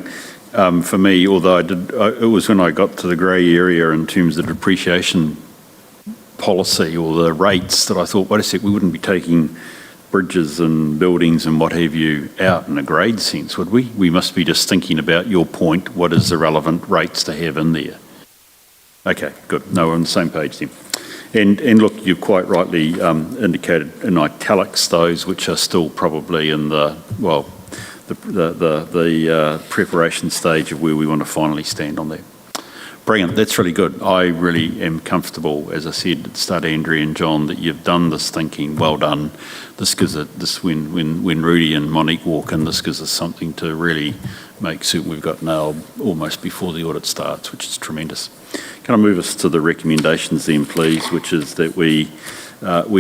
for me, although it was when I got to the grey area in terms of depreciation policy or the rates that I thought, wait a sec, we wouldn't be taking bridges and buildings and what have you out in a grade sense, would we? We must be just thinking about your point, what is the relevant rates to have in there? Okay, good. No, we're on the same page then. And look, you quite rightly indicated in italics those which are still probably in the preparation stage of where we want to finally stand on that. Brilliant, that's really good. I really am comfortable, as I said at the start, Andrea and John, that you've done this thinking. Well done. This gives it, when Rudy and Monique walk in, this gives us something to really make certain we've got nailed almost before the audit starts, which is tremendous. Can I move us to the recommendations then, please, which is that we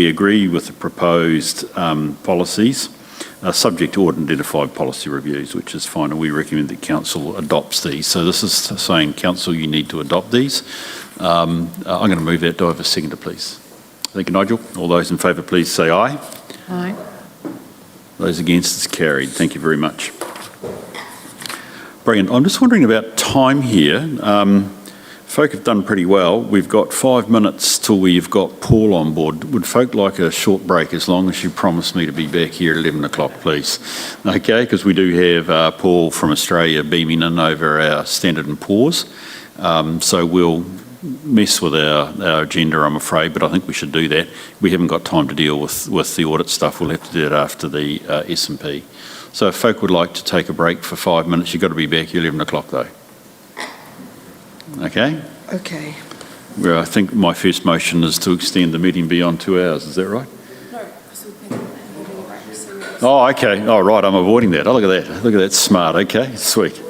agree with the proposed policies, subject to audit and identified policy reviews, which is fine, and we recommend that Council adopts these. So this is saying, Council, you need to adopt these. I'm going to move that. Do I have a seconder, please? Thank you, Nigel. All those in favour, please say aye.
Aye.
Those against is carried. Thank you very much. Brilliant. I'm just wondering about time here. Folk have done pretty well. We've got 5 minutes till we've got Paul on board. Would folk like a short break, as long as you promise me to be back here at 11 o'clock, please? Okay, because we do have Paul from Australia beaming in over our Standard & Poor's. So we'll mess with our agenda, I'm afraid, but I think we should do that. We haven't got time to deal with the audit stuff. We'll have to do it after the S&P. So if folk would like to take a break for 5 minutes, you've got to be back here 11 o'clock though. Okay?
Okay.
Well, I think my first motion is to extend the meeting beyond 2 hours. Is that right?
No, because we've been having a break.
Oh, okay. Oh, right. I'm avoiding that. Oh, look at that. Look at that. Smart. Okay. Sweet.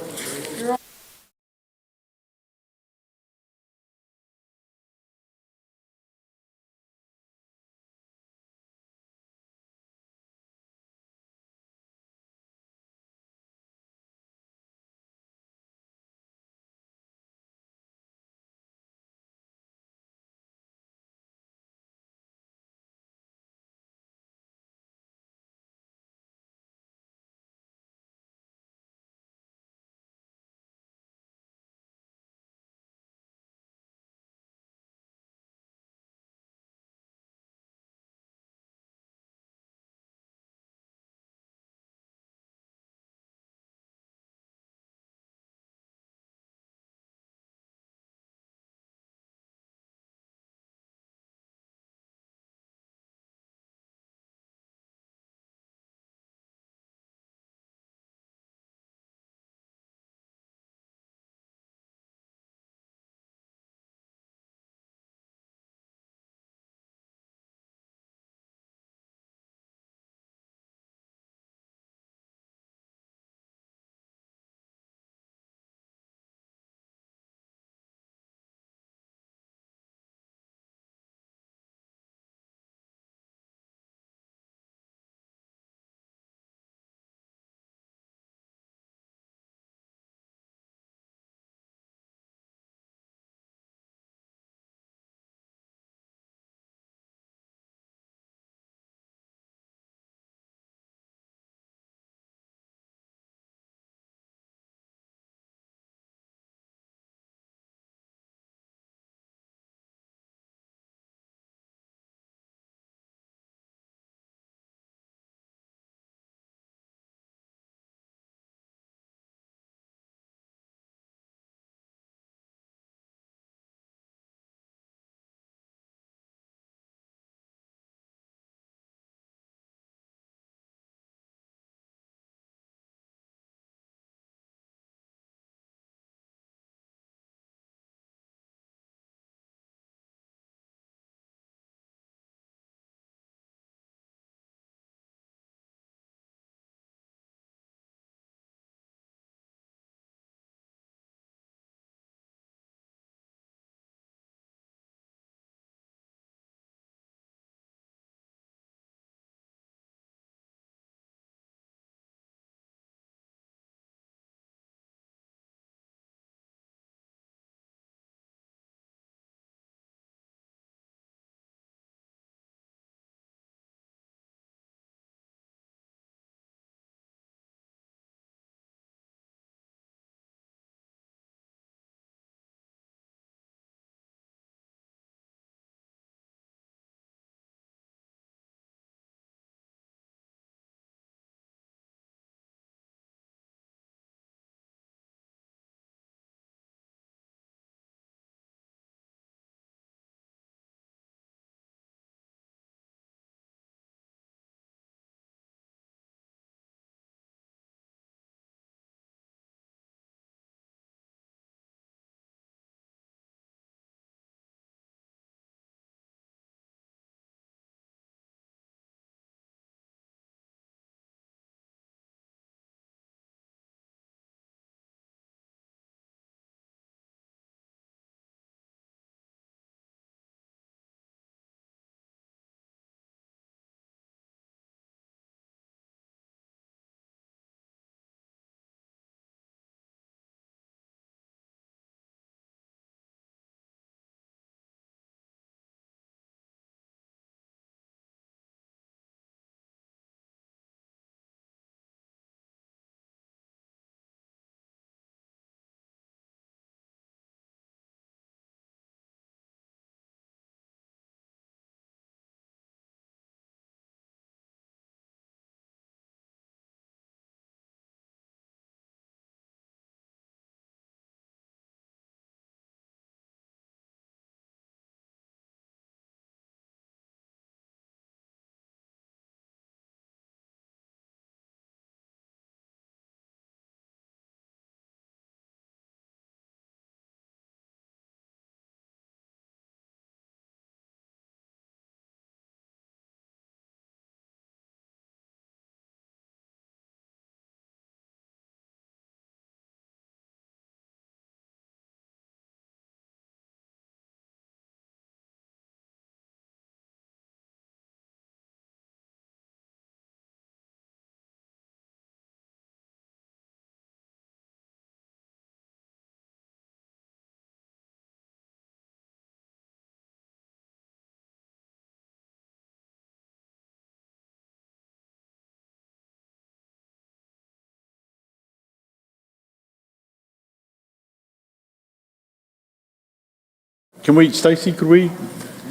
Can we, Stacey,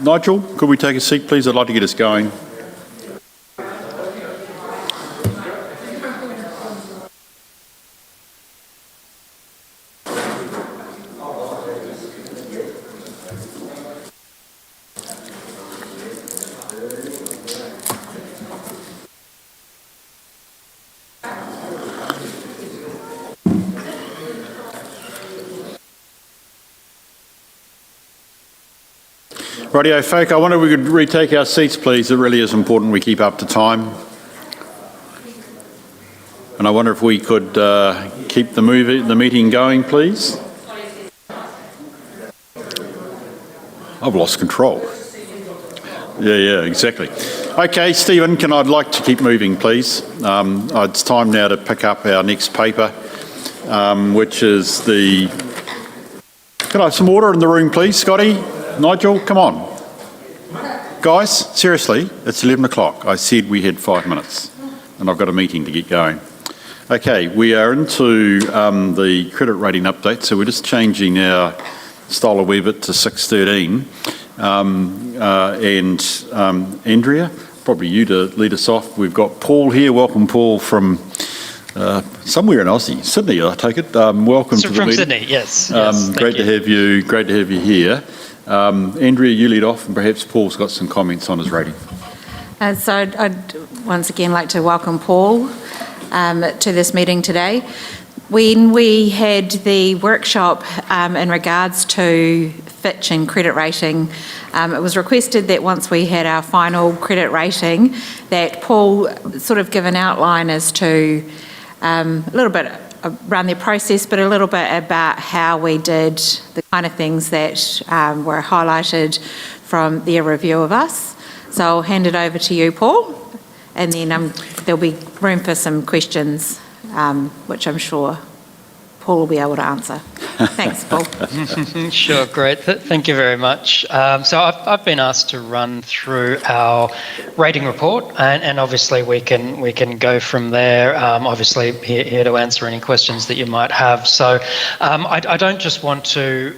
Nigel, could we take a seat, please? I'd like to get us going. Rightio, folk, I wonder if we could retake our seats, please. It really is important we keep up to time. And I wonder if we could keep the meeting going, please. I've lost control. Yeah, exactly. Okay, Stephen, I'd like to keep moving, please. It's time now to pick up our next paper, which is the... Can I have some order in the room, please, Scotty? Nigel, come on. Guys, seriously, it's 11 o'clock. I said we had 5 minutes and I've got a meeting to get going. Okay, we are into the credit rating update, so we're just changing our style a wee bit to 613. Andrea, probably you to lead us off. We've got Paul here. Welcome, Paul, from somewhere in Aussie, Sydney, I take it. Welcome to the meeting.
From Sydney, yes.
Great to have you. Great to have you here. Andrea, you lead off, and perhaps Paul's got some comments on his rating.
So I'd once again like to welcome Paul to this meeting today. When we had the workshop in regards to Fitch and credit rating, it was requested that once we had our final credit rating, that Paul sort of give an outline as to a little bit around their process, but a little bit about how we did the kind of things that were highlighted from their review of us. So I'll hand it over to you, Paul, and then there'll be room for some questions, which I'm sure Paul will be able to answer. Thanks, Paul.
Sure, great. Thank you very much. So I've been asked to run through our rating report, and obviously we can go from there. Obviously here to answer any questions that you might have. So I don't just want to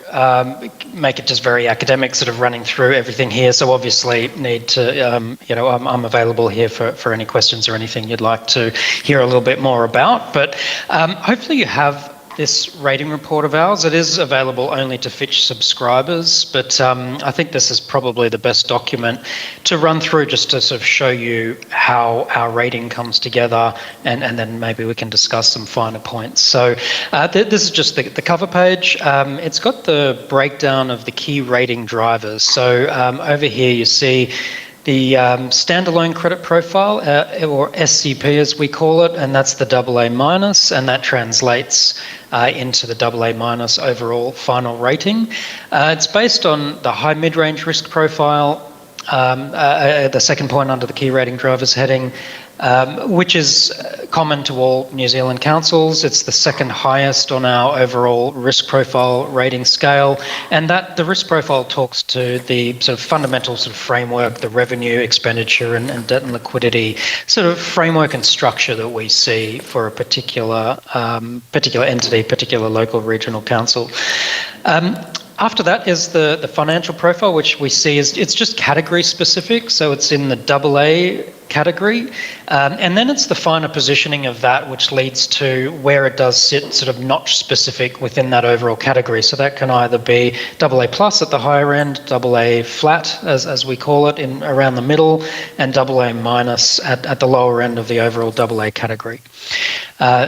make it just very academic, sort of running through everything here. So obviously need to, I'm available here for any questions or anything you'd like to hear a little bit more about. But hopefully you have this rating report of ours. It is available only to Fitch subscribers, but I think this is probably the best document to run through just to sort of show you how our rating comes together, and then maybe we can discuss some finer points. So this is just the cover page. It's got the breakdown of the key rating drivers. So over here you see the standalone credit profile, or SCP as we call it, and that's the AA-, and that translates into the AA- overall final rating. It's based on the high mid-range risk profile, the second point under the key rating drivers heading, which is common to all New Zealand councils. It's the second highest on our overall risk profile rating scale, and that the risk profile talks to the sort of fundamental sort of framework, the revenue, expenditure, and debt and liquidity sort of framework and structure that we see for a particular entity, particular local regional council. After that is the financial profile, which we see is it's just category specific, so it's in the AA category, and then it's the finer positioning of that which leads to where it does sit sort of notch specific within that overall category. So that can either be AA+ at the higher end, AA flat as we call it in around the middle, and AA- at the lower end of the overall AA category.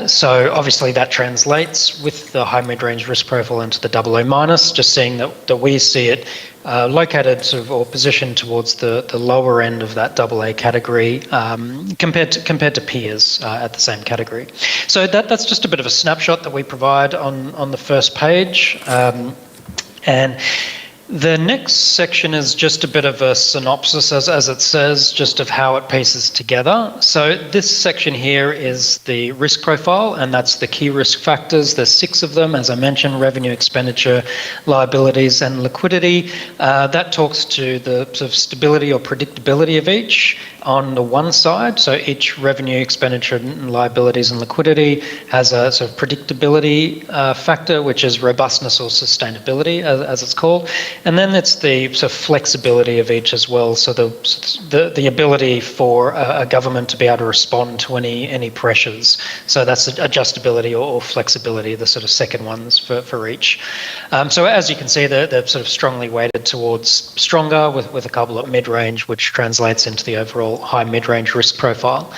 So obviously that translates with the high mid-range risk profile into the AA-, just seeing that we see it located sort of or positioned towards the lower end of that AA category compared to peers at the same category. So that's just a bit of a snapshot that we provide on the first page. And the next section is just a bit of a synopsis, as it says, just of how it pieces together. So this section here is the risk profile, and that's the key risk factors. There's 6 of them, as I mentioned: revenue, expenditure, liabilities, and liquidity. That talks to the sort of stability or predictability of each on the one side. So each revenue, expenditure, and liabilities and liquidity has a sort of predictability factor, which is robustness or sustainability, as it's called. And then it's the sort of flexibility of each as well. So the ability for a government to be able to respond to any pressures. So that's adjustability or flexibility, the sort of second ones for each. So as you can see, they're sort of strongly weighted towards stronger with a couple at mid-range, which translates into the overall high mid-range risk profile.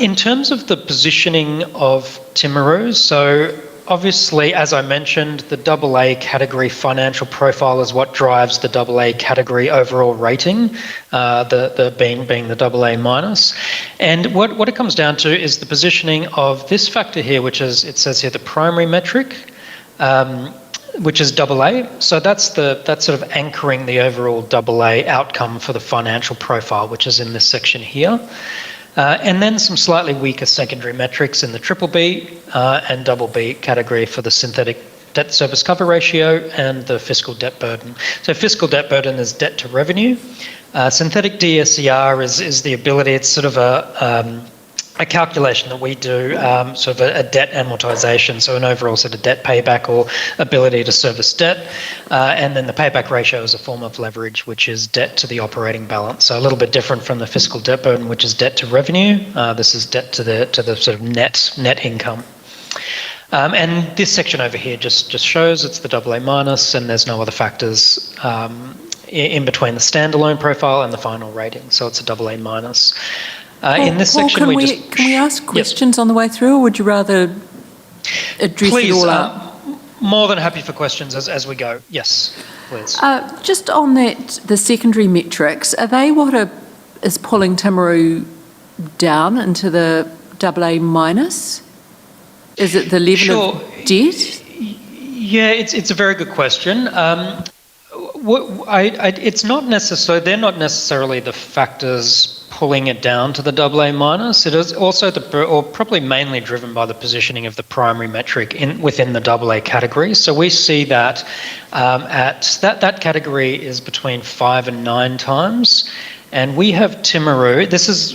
In terms of the positioning of Timaru, so obviously, as I mentioned, the AA category financial profile is what drives the AA category overall rating, being the AA minus. And what it comes down to is the positioning of this factor here, which is, it says here, the primary metric, which is AA. So that's sort of anchoring the overall AA outcome for the financial profile, which is in this section here. And then some slightly weaker secondary metrics in the BBB and BB category for the synthetic debt service cover ratio and the fiscal debt burden. So fiscal debt burden is debt to revenue. Synthetic DSCR is the ability, it's sort of a calculation that we do, sort of a debt amortization, so an overall sort of debt payback or ability to service debt. And then the payback ratio is a form of leverage, which is debt to the operating balance. So a little bit different from the fiscal debt burden, which is debt to revenue. This is debt to the sort of net income. And this section over here just shows it's the AA minus, and there's no other factors in between the standalone profile and the final rating. So it's a AA minus. In this
Paul,
section,
can we ask questions on the way through, or would you rather address it all out?
More than happy for questions as we go. Yes, please.
Just on that, the secondary metrics, are they what is pulling Timaru down into the AA minus? Is it the level of debt?
Yeah, it's a very good question. It's not necessarily, they're not necessarily the factors pulling it down to the AA minus. It is also or probably mainly driven by the positioning of the primary metric within the AA category. So we see that that category is between 5 and 9 times. And we have Timaru,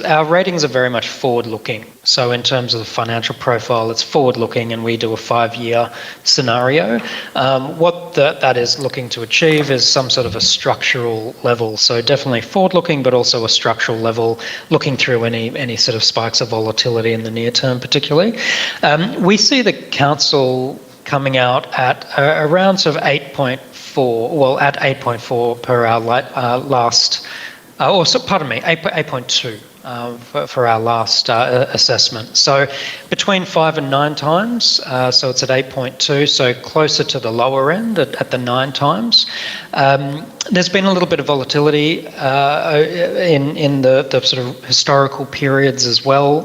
our ratings are very much forward-looking. So in terms of the financial profile, it's forward-looking, and we do a 5-year scenario. What that is looking to achieve is some sort of a structural level. So definitely forward-looking, but also a structural level, looking through any sort of spikes of volatility in the near term particularly. We see the council coming out at around sort of 8.4, well, at 8.4 per our last... 8.2 for our last assessment. So between 5 and 9 times, so it's at 8.2, so closer to the lower end at the 9 times. There's been a little bit of volatility in the sort of historical periods as well.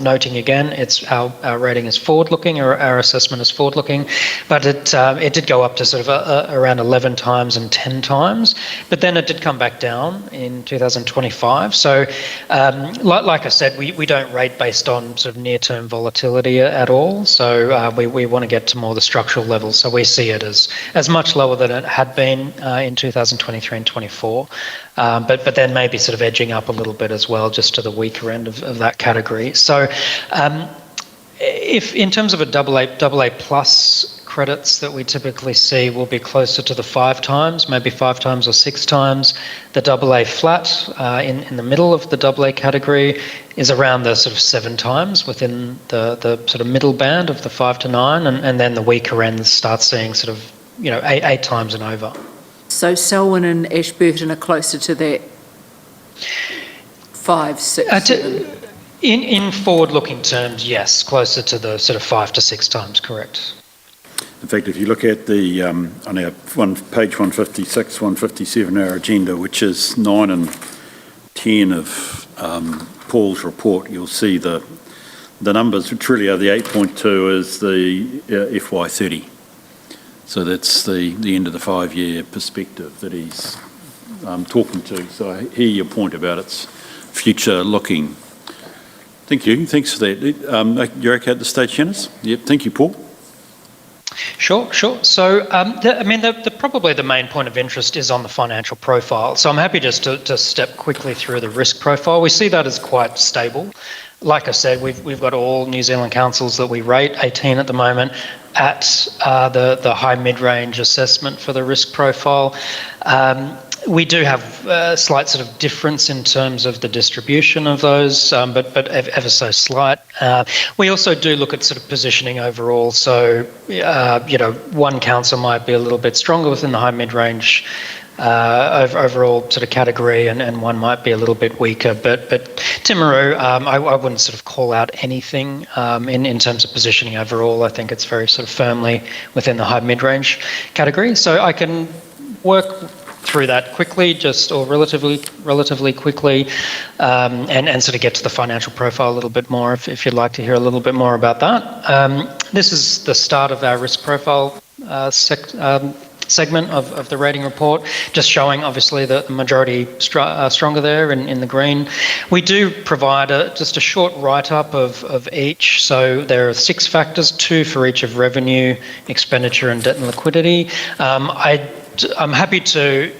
Noting again, our rating is forward-looking, or our assessment is forward-looking, but it did go up to sort of around 11 times and 10 times, but then it did come back down in 2025. So like I said, we don't rate based on sort of near-term volatility at all. So we want to get to more the structural level. So we see it as much lower than it had been in 2023 and 24, but then maybe sort of edging up a little bit as well, just to the weaker end of that category. So if in terms of a AA plus credits that we typically see will be closer to the 5 times, maybe 5 times or 6 times. The AA flat in the middle of the AA category is around the sort of 7 times within the sort of middle band of the 5 to 9, and then the weaker ends start seeing sort of 8 times and over.
So Selwyn and Ashburton are closer to that 5, 6, 7?
In forward-looking terms, yes, closer to the sort of 5 to 6 times, correct.
In fact, if you look at the on our page 156, 157, our agenda, which is 9 and 10 of Paul's report, you'll see the numbers which really are the 8.2 is the FY30. So that's the end of the 5-year perspective that he's talking to. So I hear your point about its future looking. Thank you. Thanks for that. You're okay at the stage, Janice? Yep. Thank you, Paul.
Sure. So, probably the main point of interest is on the financial profile. So I'm happy just to step quickly through the risk profile. We see that as quite stable. Like I said, we've got all New Zealand councils that we rate, 18 at the moment, at the high mid-range assessment for the risk profile. We do have a slight sort of difference in terms of the distribution of those, but ever so slight. We also do look at sort of positioning overall. So, one council might be a little bit stronger within the high mid-range overall sort of category, and one might be a little bit weaker. But Timaru, I wouldn't sort of call out anything in terms of positioning overall. I think it's very sort of firmly within the high mid-range category. So I can work through that quickly, or relatively quickly, and sort of get to the financial profile a little bit more if you'd like to hear a little bit more about that. This is the start of our risk profile segment of the rating report, just showing obviously the majority stronger there in the green. We do provide just a short write-up of each. So there are 6 factors, 2 for each of revenue, expenditure and debt and liquidity. I'm happy to,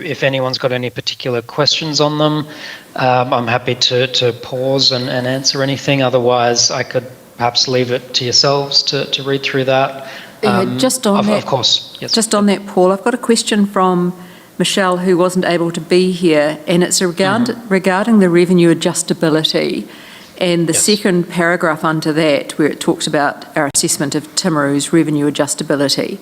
if anyone's got any particular questions on them, I'm happy to pause and answer anything. Otherwise, I could perhaps leave it to yourselves to read through that.
Just on that,
of course, yes.
Just on that, Paul, I've got a question from Michelle, who wasn't able to be here, and it's regarding the revenue adjustability and the second paragraph under that, where it talks about our assessment of Timaru's revenue adjustability.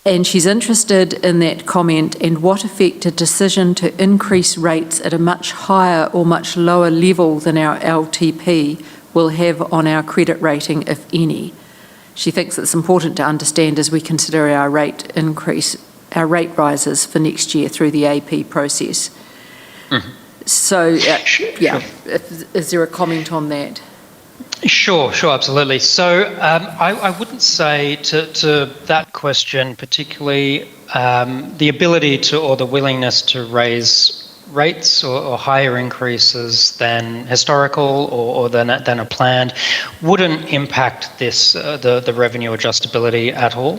And she's interested in that comment and what effect a decision to increase rates at a much higher or much lower level than our LTP will have on our credit rating, if any. She thinks it's important to understand as we consider our rate rises for next year through the AP process. Mm-hmm. So, is there a comment on that?
Sure, absolutely. So I wouldn't say to that question particularly the ability to or the willingness to raise rates or higher increases than historical or than a planned wouldn't impact this the revenue adjustability at all.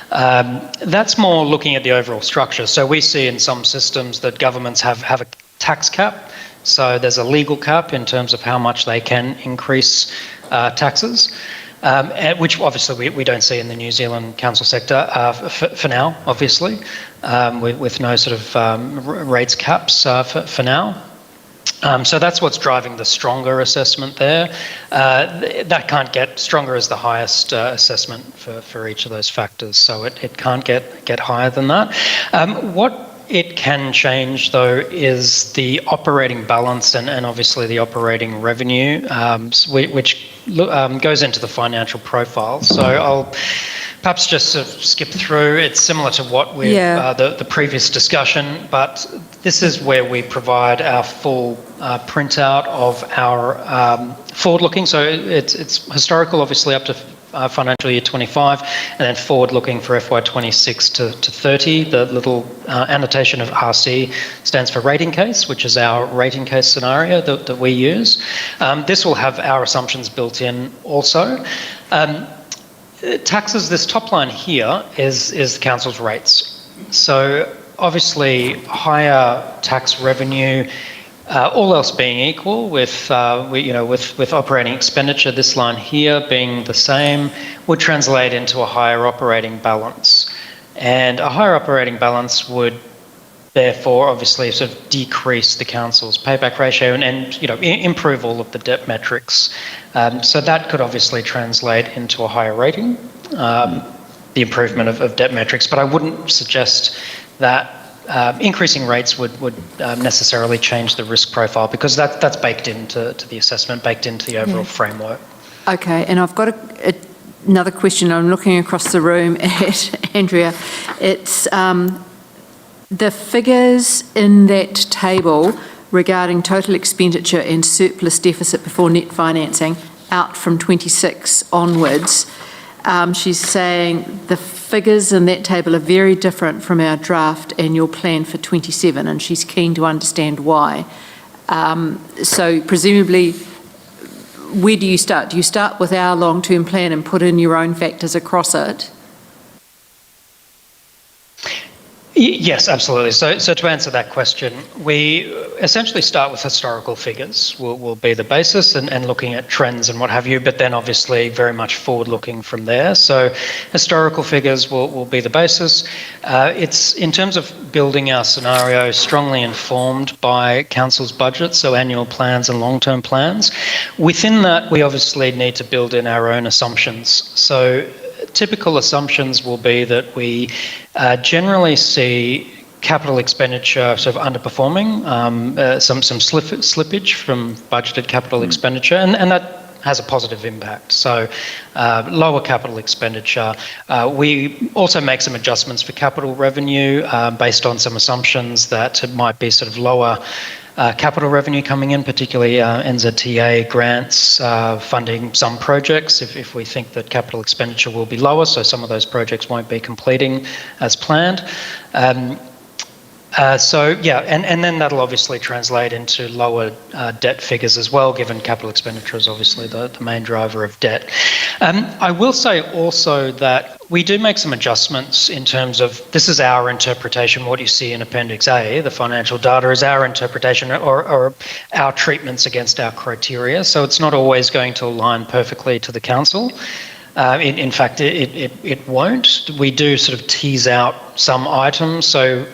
That's more looking at the overall structure. So we see in some systems that governments have a tax cap. So there's a legal cap in terms of how much they can increase taxes, which obviously we don't see in the New Zealand council sector for now, obviously, with no sort of rates caps for now. So that's what's driving the stronger assessment there. That can't get stronger as the highest assessment for each of those factors. So it can't get higher than that. What it can change, though, is the operating balance and obviously the operating revenue, which goes into the financial profile. So I'll perhaps just sort of skip through. It's similar to what we've the previous discussion, but this is where we provide our full printout of our forward-looking. So it's historical, obviously, up to financial year 25, and then forward-looking for FY 26 to 30. The little annotation of RC stands for rating case, which is our rating case scenario that we use. This will have our assumptions built in also. Taxes, this top line here is the council's rates. So obviously higher tax revenue, all else being equal, with operating expenditure, this line here being the same, would translate into a higher operating balance. And a higher operating balance would therefore obviously sort of decrease the council's payback ratio and improve all of the debt metrics. So that could obviously translate into a higher rating, the improvement of debt metrics, but I wouldn't suggest that increasing rates would necessarily change the risk profile, because that's baked into the assessment, baked into the overall framework.
Okay, and I've got another question. I'm looking across the room at Andrea. It's the figures in that table regarding total expenditure and surplus deficit before net financing out from 26 onwards. She's saying the figures in that table are very different from our draft annual plan for 27, and she's keen to understand why. So presumably, where do you start? Do you start with our long-term plan and put in your own factors across it?
Yes, absolutely. So to answer that question, we essentially start with historical figures will be the basis and looking at trends and what have you, but then obviously very much forward-looking from there. So historical figures will be the basis. It's, in terms of building our scenario, strongly informed by council's budget, so annual plans and long-term plans. Within that, we obviously need to build in our own assumptions. So typical assumptions will be that we generally see capital expenditure sort of underperforming, some slippage from budgeted capital expenditure, and that has a positive impact. So lower capital expenditure. We also make some adjustments for capital revenue based on some assumptions that it might be sort of lower capital revenue coming in, particularly NZTA grants funding some projects if we think that capital expenditure will be lower, so some of those projects won't be completing as planned. And then that'll obviously translate into lower debt figures as well, given capital expenditure is obviously the main driver of debt. I will say also that we do make some adjustments in terms of, this is our interpretation, what you see in Appendix A, the financial data is our interpretation or our treatments against our criteria, so it's not always going to align perfectly to the council. In fact, it won't. We do sort of tease out some items. So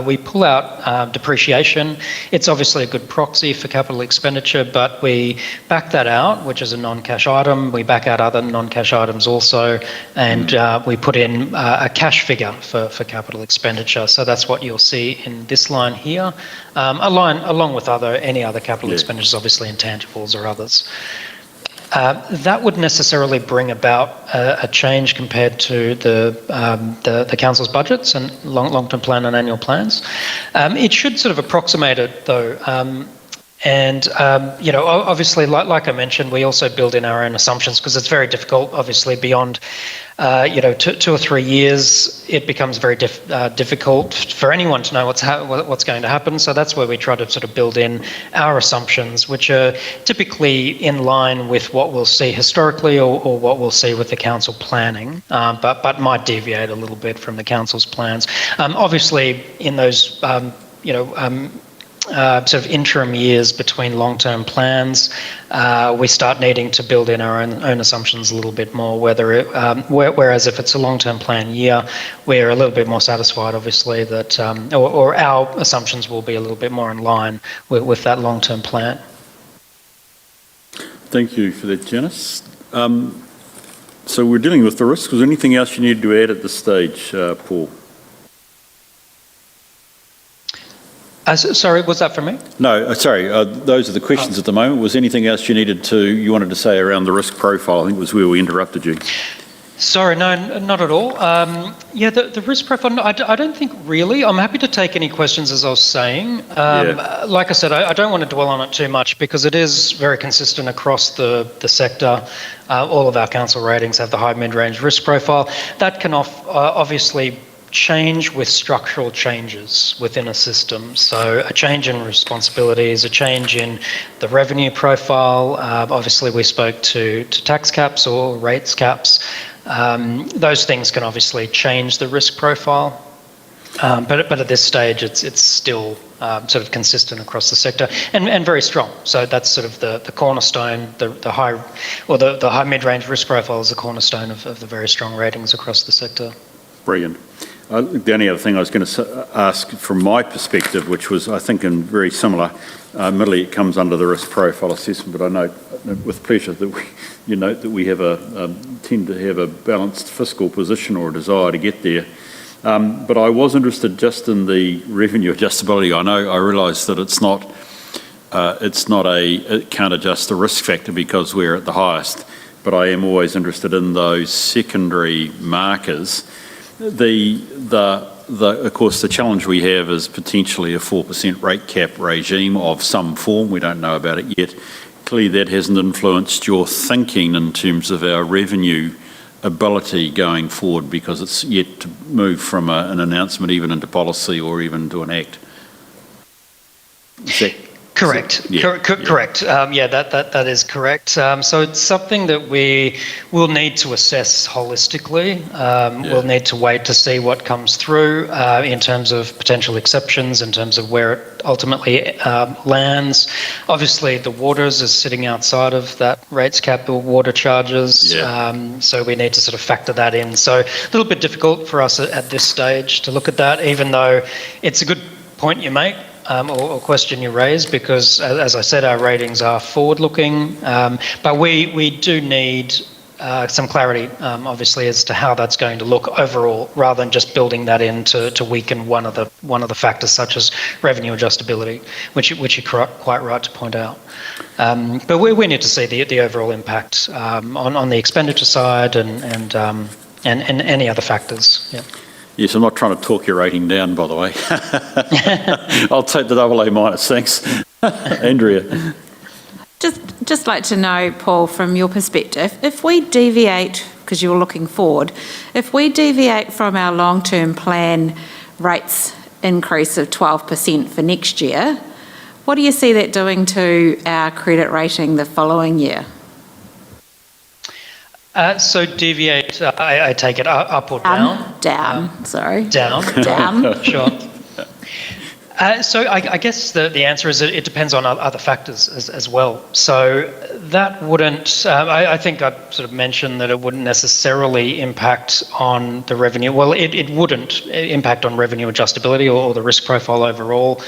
we pull out depreciation. It's obviously a good proxy for capital expenditure, but we back that out, which is a non-cash item. We back out other non-cash items also, and we put in a cash figure for capital expenditure. So that's what you'll see in this line here, along with any other capital expenditures, obviously intangibles or others. That would necessarily bring about a change compared to the council's budgets and long-term plan and annual plans. It should sort of approximate it though. Obviously, like I mentioned, we also build in our own assumptions because it's very difficult, obviously, beyond 2 or 3 years, it becomes very difficult for anyone to know what's going to happen. So that's where we try to sort of build in our assumptions, which are typically in line with what we'll see historically or what we'll see with the council planning, but might deviate a little bit from the council's plans. Obviously, in those sort of interim years between long-term plans, we start needing to build in our own assumptions a little bit more, whereas if it's a long-term plan year, we're a little bit more satisfied, obviously, that or our assumptions will be a little bit more in line with that long-term plan.
Thank you for that, Janice. So we're dealing with the risk. Was there anything else you needed to add at this stage, Paul?
Sorry, was that for me?
No, sorry. Those are the questions at the moment. Was anything else you wanted to say around the risk profile? I think it was where we interrupted you.
Sorry, no, not at all. The risk profile, I don't think really. I'm happy to take any questions, as I was saying. Like I said, I don't want to dwell on it too much because it is very consistent across the sector. All of our council ratings have the high mid-range risk profile. That can obviously change with structural changes within a system. So a change in responsibilities, a change in the revenue profile. Obviously, we spoke to tax caps or rates caps. Those things can obviously change the risk profile. But at this stage, it's still sort of consistent across the sector and very strong. So that's sort of the cornerstone, the high mid-range risk profile is the cornerstone of the very strong ratings across the sector.
Brilliant. The only other thing I was going to ask from my perspective, which was, I think, very similar, admittedly it comes under the risk profile assessment, but I note with pleasure that we note that we tend to have a balanced fiscal position or a desire to get there. But I was interested just in the revenue adjustability. I realise that it can't adjust the risk factor because we're at the highest, but I am always interested in those secondary markers. Of course, the challenge we have is potentially a 4% rate cap regime of some form. We don't know about it yet. Clearly, that hasn't influenced your thinking in terms of our revenue ability going forward because it's yet to move from an announcement even into policy or even to an act.
Correct.
Yeah,
Correct. That is correct. So it's something that we will need to assess holistically. We'll need to wait to see what comes through in terms of potential exceptions, in terms of where it ultimately lands. Obviously, the waters is sitting outside of that rates cap or water charges. So we need to sort of factor that in. So a little bit difficult for us at this stage to look at that, even though it's a good point you make. Or question you raise, because as I said, our ratings are forward-looking, but we do need some clarity, obviously, as to how that's going to look overall, rather than just building that in to weaken one of the factors, such as revenue adjustability, which you're quite right to point out. But we need to see the overall impact on the expenditure side and any other factors. Yeah.
Yes, I'm not trying to talk your rating down, by the way. I'll take the AA minus, thanks. Andrea.
Just like to know, Paul, from your perspective, if we deviate, because you're looking forward, if we deviate from our long-term plan rates increase of 12% for next year, what do you see that doing to our credit rating the following year?
So deviate, I take it up or down?
Down, sorry.
Down.
Down.
Sure. So I guess the answer is it depends on other factors as well. So that wouldn't, I think I sort of mentioned that it wouldn't necessarily impact on the revenue. Well, it wouldn't impact on revenue adjustability or the risk profile overall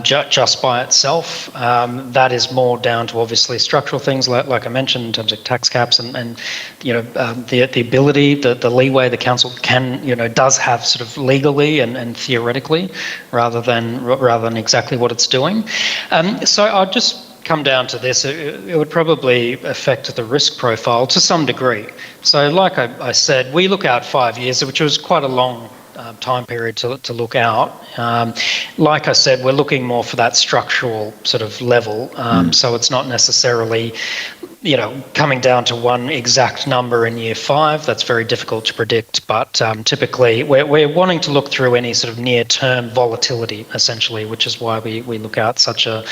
just by itself. That is more down to obviously structural things like I mentioned in terms of tax caps and the ability, the leeway the council does have sort of legally and theoretically rather than exactly what it's doing. So I'll just come down to this. It would probably affect the risk profile to some degree. So like I said, we look out 5 years, which was quite a long time period to look out. Like I said, we're looking more for that structural sort of level. So it's not necessarily, coming down to one exact number in year 5. That's very difficult to predict. But typically, we're wanting to look through any sort of near-term volatility, essentially, which is why we look out such a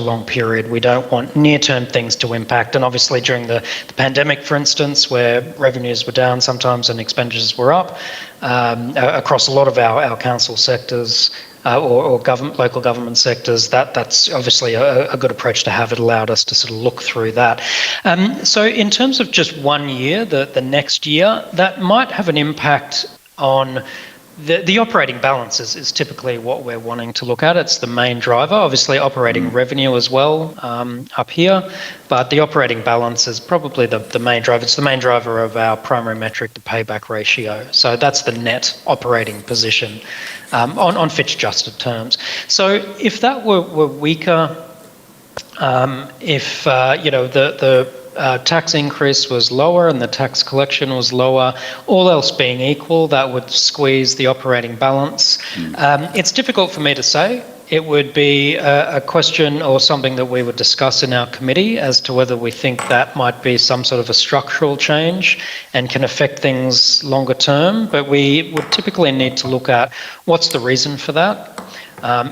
long period. We don't want near-term things to impact. And obviously, during the pandemic, for instance, where revenues were down sometimes and expenditures were up, across a lot of our council sectors or local government sectors, that's obviously a good approach to have. It allowed us to sort of look through that. So in terms of just 1 year, the next year, that might have an impact on the operating balance is typically what we're wanting to look at. It's the main driver. Obviously, operating revenue as well up here, but the operating balance is probably the main driver. It's the main driver of our primary metric, the payback ratio. So that's the net operating position on Fitch-adjusted terms. So if that were weaker, if the tax increase was lower and the tax collection was lower, all else being equal, that would squeeze the operating balance. It's difficult for me to say. It would be a question or something that we would discuss in our committee as to whether we think that might be some sort of a structural change and can affect things longer term. But we would typically need to look at what's the reason for that.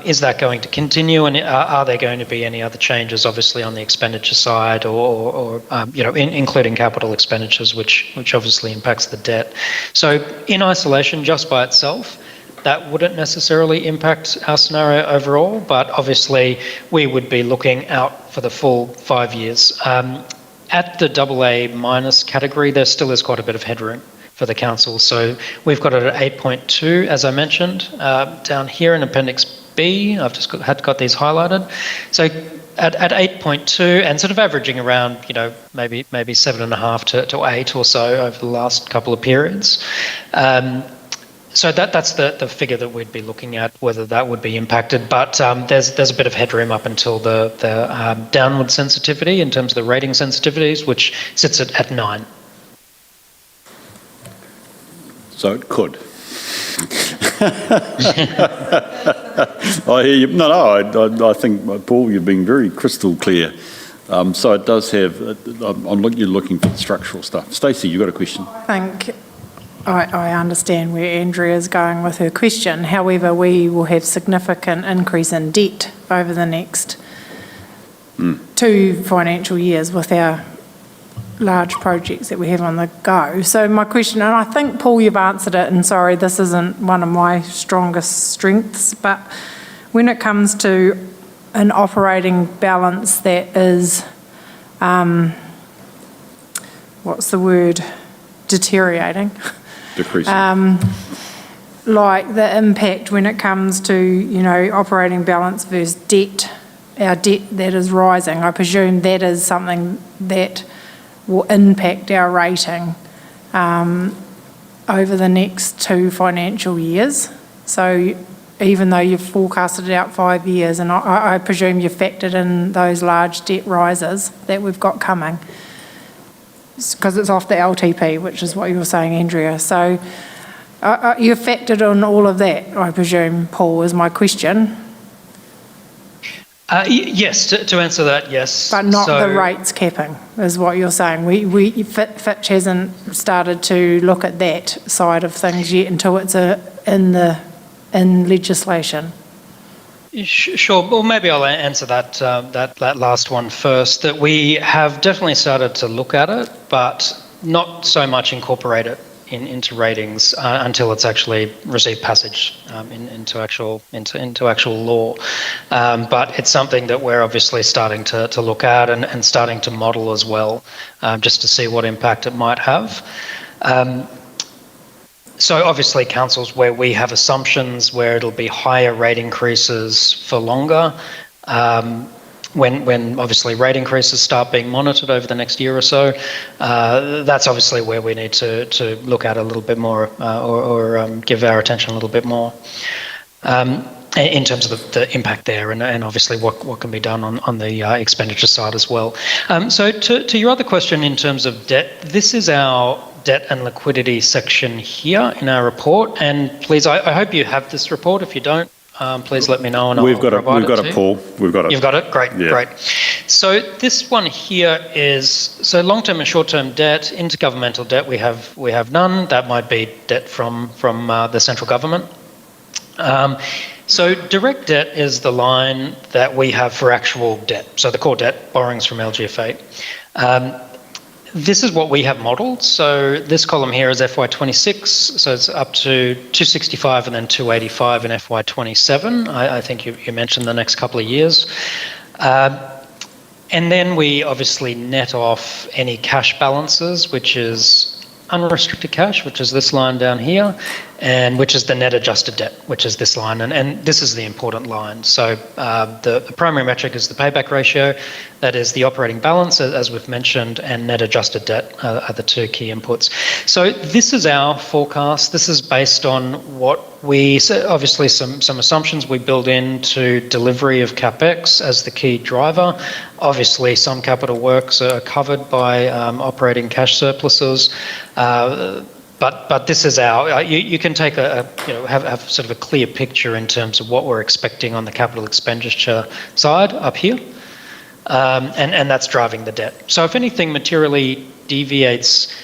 Is that going to continue, and are there going to be any other changes, obviously, on the expenditure side, or including capital expenditures, which obviously impacts the debt? So, in isolation, just by itself, that wouldn't necessarily impact our scenario overall, but obviously we would be looking out for the full 5 years. At the AA minus category, there still is quite a bit of headroom for the council. So we've got it at 8.2, as I mentioned, down here in Appendix B. I've just got these highlighted. So at 8.2 and sort of averaging around, maybe 7.5 to 8 or so over the last couple of periods. So that's the figure that we'd be looking at, whether that would be impacted. But there's a bit of headroom up until the downward sensitivity in terms of the rating sensitivities, which sits at 9.
So it could. I hear you. No, I think, Paul, you're being very crystal clear. So it does have, you're looking for the structural stuff. Stacey, you got a question?
I understand where Andrea is going with her question. However, we will have significant increase in debt over the next 2 financial years with our large projects that we have on the go. So my question, and I think, Paul, you've answered it, and sorry, this isn't one of my strongest strengths, but when it comes to an operating balance that is, what's the word, deteriorating,
Decreasing.
like the impact when it comes to, you know, operating balance versus debt, our debt that is rising, I presume that is something that will impact our rating over the next 2 financial years. So even though you've forecasted it out 5 years, and I presume you've factored in those large debt rises that we've got coming, because it's off the LTP, which is what you were saying, Andrea. So you've factored in all of that, I presume, Paul, is my question.
Yes, to answer that, yes.
But not the rates capping, is what you're saying. Fitch hasn't started to look at that side of things yet until it's in legislation.
Sure. Well, maybe I'll answer that last one first. That we have definitely started to look at it, but not so much incorporate it into ratings until it's actually received passage into actual law. But it's something that we're obviously starting to look at and starting to model as well, just to see what impact it might have. So obviously councils where we have assumptions where it'll be higher rate increases for longer, when obviously rate increases start being monitored over the next year or so, that's obviously where we need to look at a little bit more or give our attention a little bit more in terms of the impact there and obviously what can be done on the expenditure side as well. So to your other question in terms of debt, this is our debt and liquidity section here in our report, and please, I hope you have this report. If you don't, please let me know and
We've got
it,
Paul. We've got it.
You've got it? Great,
Yeah.
great. So this one here is, so long-term and short-term debt, intergovernmental debt, we have none. That might be debt from the central government. So direct debt is the line that we have for actual debt. So the core debt, borrowings from LGF8. This is what we have modelled. So this column here is FY26, so it's up to 265 and then 285 in FY27. I think you mentioned the next couple of years. And then we obviously net off any cash balances, which is unrestricted cash, which is this line down here, and which is the net adjusted debt, which is this line. And this is the important line. So the primary metric is the payback ratio. That is the operating balance, as we've mentioned, and net adjusted debt are the 2 key inputs. So this is our forecast. This is based on what obviously some assumptions we build into delivery of CapEx as the key driver. Obviously, some capital works are covered by operating cash surpluses. But this is you can take have sort of a clear picture in terms of what we're expecting on the capital expenditure side up here. And that's driving the debt. So if anything materially deviates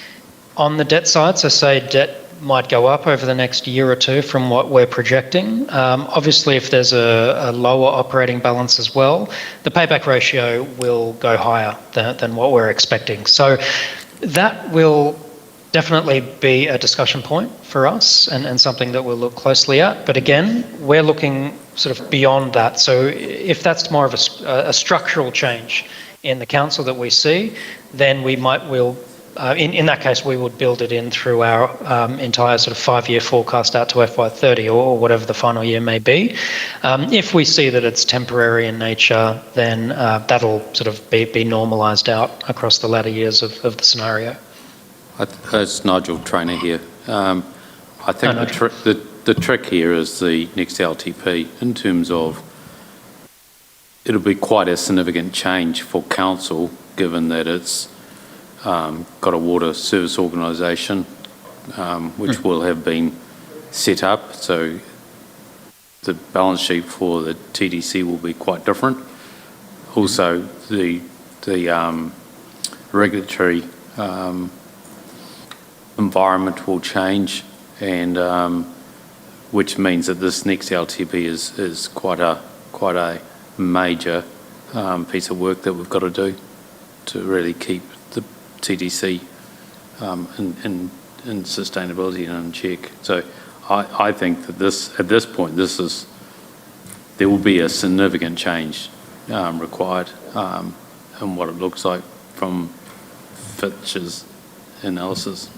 on the debt side, so say debt might go up over the next year or 2 from what we're projecting. Obviously, if there's a lower operating balance as well, the payback ratio will go higher than what we're expecting. So that will definitely be a discussion point for us and something that we'll look closely at. But again, we're looking sort of beyond that. So if that's more of a structural change in the council that we see, then in that case, we would build it in through our entire sort of 5-year forecast out to FY30 or whatever the final year may be. If we see that it's temporary in nature, then that'll sort of be normalised out across the latter years of the scenario.
It's Nigel Trainer here. I think the trick here is the next LTP in terms of it'll be quite a significant change for council given that it's got a water service organisation which will have been set up, so the balance sheet for the TDC will be quite different. Also, the regulatory environment will change, and which means that this next LTP is quite a major piece of work that we've got to do to really keep the TDC in sustainability and in check. So I think that at this point, there will be a significant change required in what it looks like from Fitch's analysis.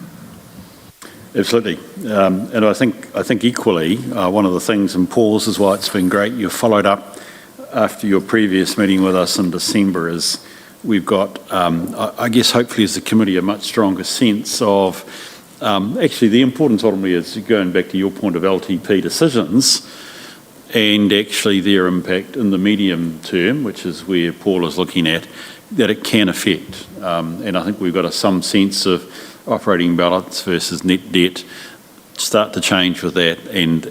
Absolutely. And I think equally, one of the things, and Paul's is why it's been great, you followed up after your previous meeting with us in December, is we've got, I guess hopefully as a committee, a much stronger sense of actually the importance ultimately is going back to your point of LTP decisions and actually their impact in the medium term, which is where Paul is looking at, that it can affect. And I think we've got some sense of operating balance versus net debt start to change with that, and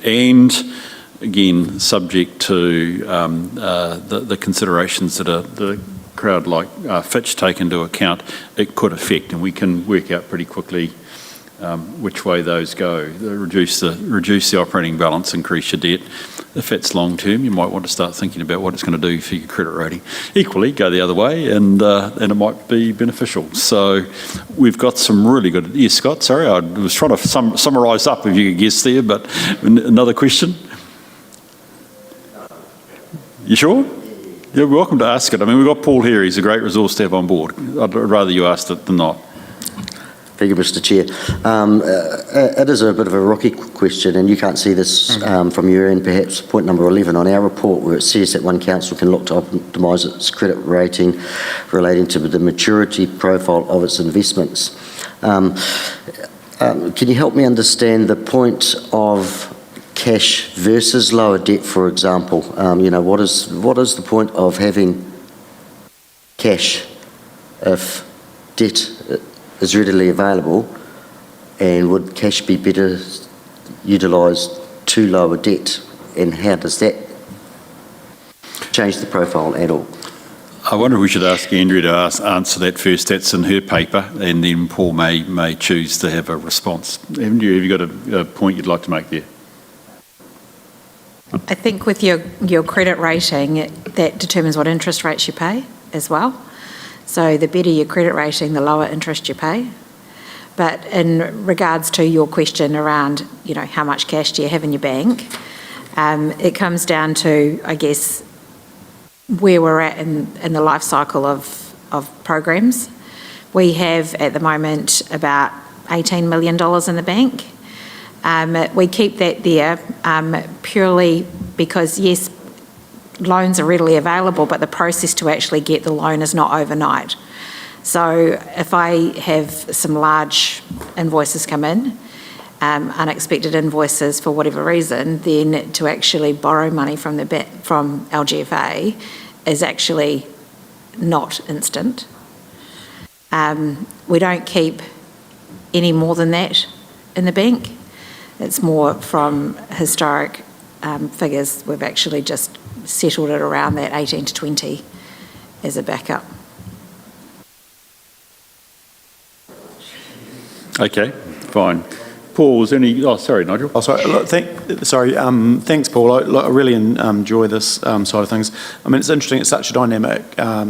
again, subject to the considerations that the crowd like Fitch take into account, it could affect, and we can work out pretty quickly which way those go. Reduce the operating balance, increase your debt. If it's long term, you might want to start thinking about what it's going to do for your credit rating. Equally, go the other way, and it might be beneficial. So we've got some really good. Yes, Scott. Sorry, I was trying to summarise up if you could guess there, but another question. You sure? You're welcome to ask it. I mean, we've got Paul here. He's a great resource to have on board. I'd rather you asked it than not.
Thank you, Mr. Chair. It is a bit of a rocky question, and you can't see this from your end, perhaps. Point number 11 on our report, where it says that one council can look to optimise its credit rating relating to the maturity profile of its investments. Can you help me understand the point of cash versus lower debt, for example? What is the point of having cash if debt is readily available, and would cash be better utilised to lower debt, and how does that change the profile at all?
I wonder if we should ask Andrea to answer that first. That's in her paper, and then Paul may choose to have a response. Andrea, have you got a point you'd like to make there?
I think with your credit rating, that determines what interest rates you pay as well. So the better your credit rating, the lower interest you pay. But in regards to your question around, how much cash do you have in your bank, it comes down to, I guess, where we're at in the life cycle of programs. We have at the moment about $18 million in the bank. We keep that there purely because, yes, loans are readily available, but the process to actually get the loan is not overnight. So if I have some large invoices come in, unexpected invoices for whatever reason, then to actually borrow money from LGFA is actually not instant. We don't keep any more than that in the bank. It's more from historic figures. We've actually just settled it around that 18 to 20 as a backup.
Okay, fine. Paul, was there any... Oh, sorry, Nigel.
Oh, sorry. Look, thanks, Paul. I really enjoy this side of things. I mean, it's interesting. It's such a dynamic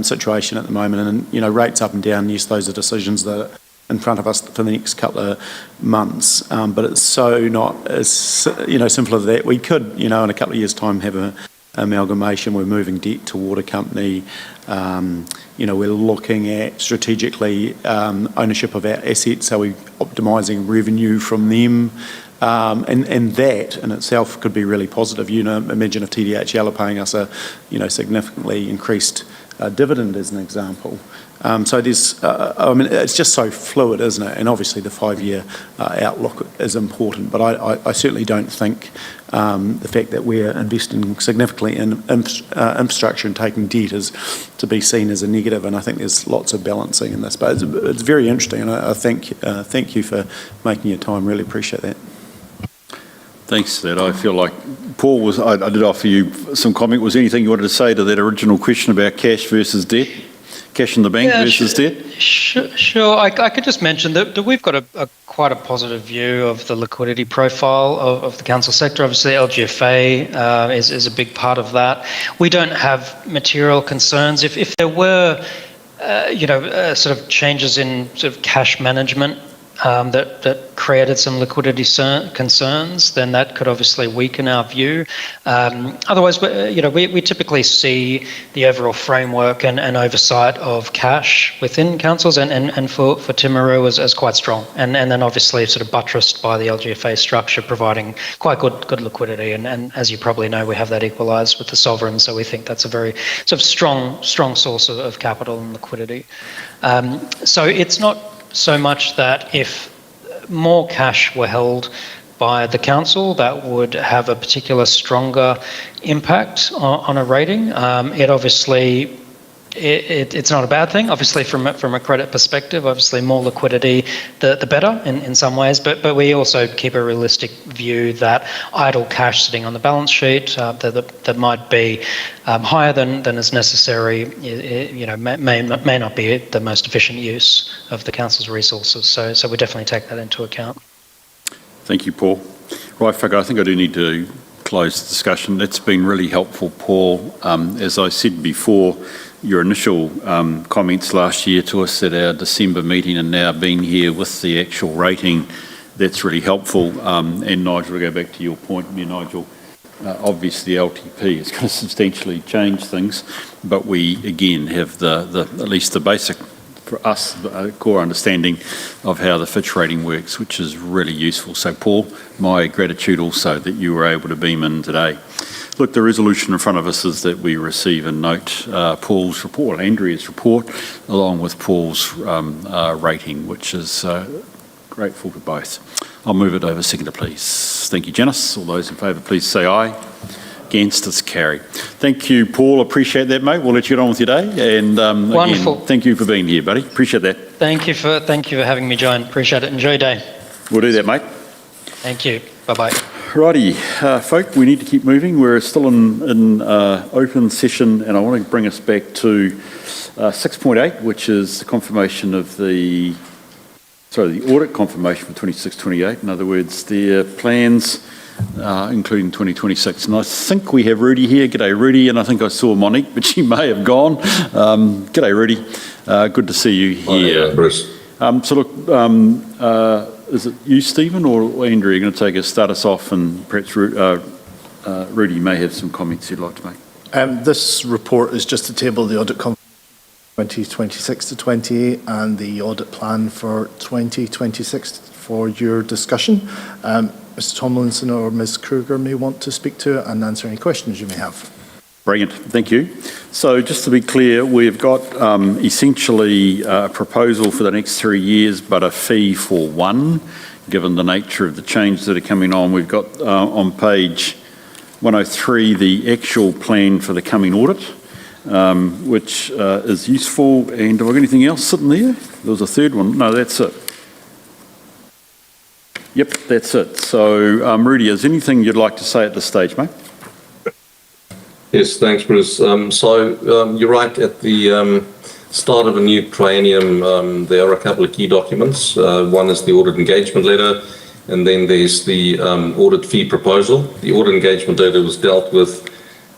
situation at the moment, and, rates up and down, yes, those are decisions that are in front of us for the next couple of months, but it's so not as, simple as that. We could, in a couple of years' time, have a amalgamation. We're moving debt to water company. We're looking at strategically ownership of our assets. Are we optimising revenue from them? And that in itself could be really positive. Imagine if TDHL are paying us a, significantly increased dividend as an example. So there's, it's just so fluid, isn't it? And obviously the 5-year outlook is important, but I certainly don't think the fact that we're investing significantly in infrastructure and taking debt is to be seen as a negative, and I think there's lots of balancing in this. But it's very interesting, and I thank you for making your time. Really appreciate that.
Thanks for that. I feel like, Paul, I did offer you some comment. Was there anything you wanted to say to that original question about cash versus debt? cash in the bank versus debt?
Sure. I could just mention that we've got quite a positive view of the liquidity profile of the council sector. Obviously, LGFA is a big part of that. We don't have material concerns. If there were, sort of changes in sort of cash management that created some liquidity concerns, then that could obviously weaken our view. Otherwise, we typically see the overall framework and oversight of cash within councils and for Timaru as quite strong. And then obviously sort of buttressed by the LGFA structure, providing quite good liquidity. And as you probably know, we have that equalised with the sovereign, so we think that's a very sort of strong source of capital and liquidity. So it's not so much that if more cash were held by the council, that would have a particular stronger impact on a rating. It obviously, it's not a bad thing, obviously from a credit perspective. Obviously more liquidity, the better in some ways, but we also keep a realistic view that idle cash sitting on the balance sheet that might be higher than is necessary, may not be the most efficient use of the council's resources. So we definitely take that into account.
Thank you, Paul. Right, folk, I think I do need to close the discussion. It's been really helpful, Paul. As I said before, your initial comments last year to us at our December meeting and now being here with the actual rating, that's really helpful. And Nigel, to go back to your point, Nigel, obviously LTP is going to substantially change things, but we again have at least the basic, for us, core understanding of how the Fitch rating works, which is really useful. So Paul, my gratitude also that you were able to beam in today. Look, the resolution in front of us is that we receive and note Paul's report, Andrea's report, along with Paul's rating, which is grateful to both. I'll move it over. Seconder, please. Thank you, Janice. All those in favour, please say aye. Against, it's carried. Thank you, Paul. Appreciate that, mate. We'll let you get on with your day. And
wonderful.
Again, thank you for being here, buddy. Appreciate that.
Thank you for having me join. Appreciate it. Enjoy your day.
We'll do that, mate.
Thank you. Bye-bye.
Righty, folk, we need to keep moving. We're still in open session, and I want to bring us back to 6.8, which is the confirmation of the audit confirmation for 26-28. In other words, their plans, including 2026. And I think we have Rudy here. G'day, Rudy. And I think I saw Monique, but she may have gone. G'day, Rudy. Good to see you here.
Hi, Bruce.
So look, is it you, Stephen, or Andrew? You're going to start us off, and perhaps Rudy may have some comments you'd like to make.
This report is just to table the audit 2026 to 28 and the audit plan for 2026 for your discussion. Mr. Tomlinson or Ms. Kruger may want to speak to it and answer any questions you may have.
Brilliant, thank you. So just to be clear, we've got essentially a proposal for the next 3 years, but a fee for one, given the nature of the changes that are coming on. We've got on page 103 the actual plan for the coming audit, which is useful. And have I got anything else sitting there? There was a third one. No, that's it. Yep, that's it. So, Rudy, is there anything you'd like to say at this stage, mate?
Yes, thanks, Bruce. You're right, at the start of a new triennium, there are a couple of key documents. One is the audit engagement letter, and then there's the audit fee proposal. The audit engagement letter was dealt with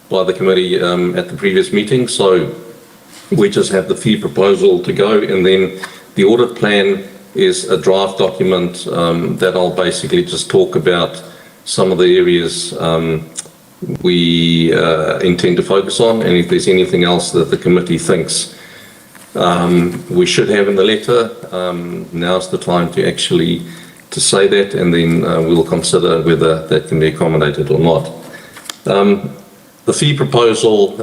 by the committee at the previous meeting, so we just have the fee proposal to go, and then the audit plan is a draft document that I'll basically just talk about some of the areas we intend to focus on, and if there's anything else that the committee thinks we should have in the letter, now's the time to actually say that, and then we'll consider whether that can be accommodated or not. The fee proposal,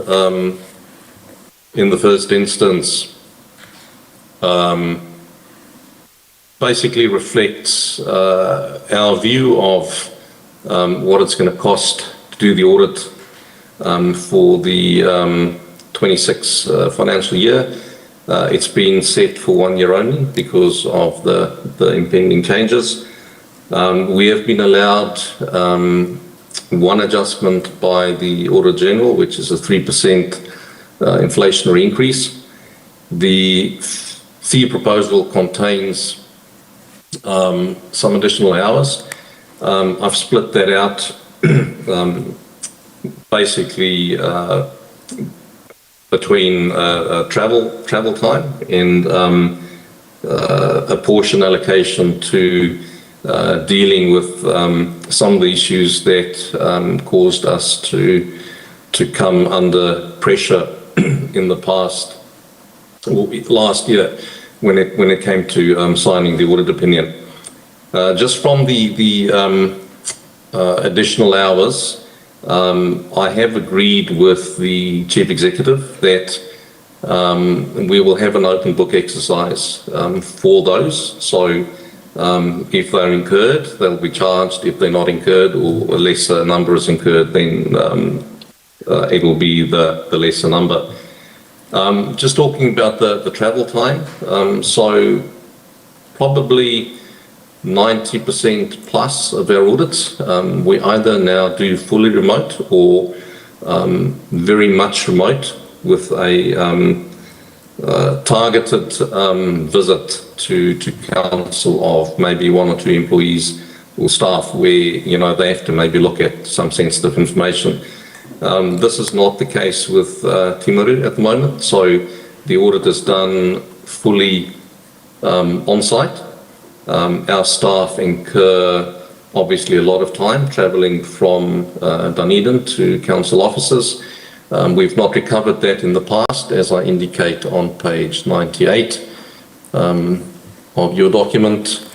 in the first instance, basically reflects our view of what it's going to cost to do the audit for the 26 financial year. It's been set for 1 year only because of the impending changes. We have been allowed one adjustment by the Auditor General, which is a 3% inflationary increase. The fee proposal contains some additional hours. I've split that out basically between travel time and a portion allocation to dealing with some of the issues that caused us to come under pressure in the past, or last year, when it came to signing the audit opinion. Just from the additional hours, I have agreed with the Chief Executive that we will have an open book exercise for those. So if they're incurred, they'll be charged. If they're not incurred, or a lesser number is incurred, then it will be the lesser number. Just talking about the travel time, so probably 90% plus of our audits, we either now do fully remote or very much remote, with a targeted visit to council of maybe 1 or 2 employees or staff, where they have to maybe look at some sensitive information. This is not the case with Timaru at the moment, so the audit is done fully on site. Our staff incur obviously a lot of time travelling from Dunedin to council offices. We've not recovered that in the past, as I indicate on page 98 of your document.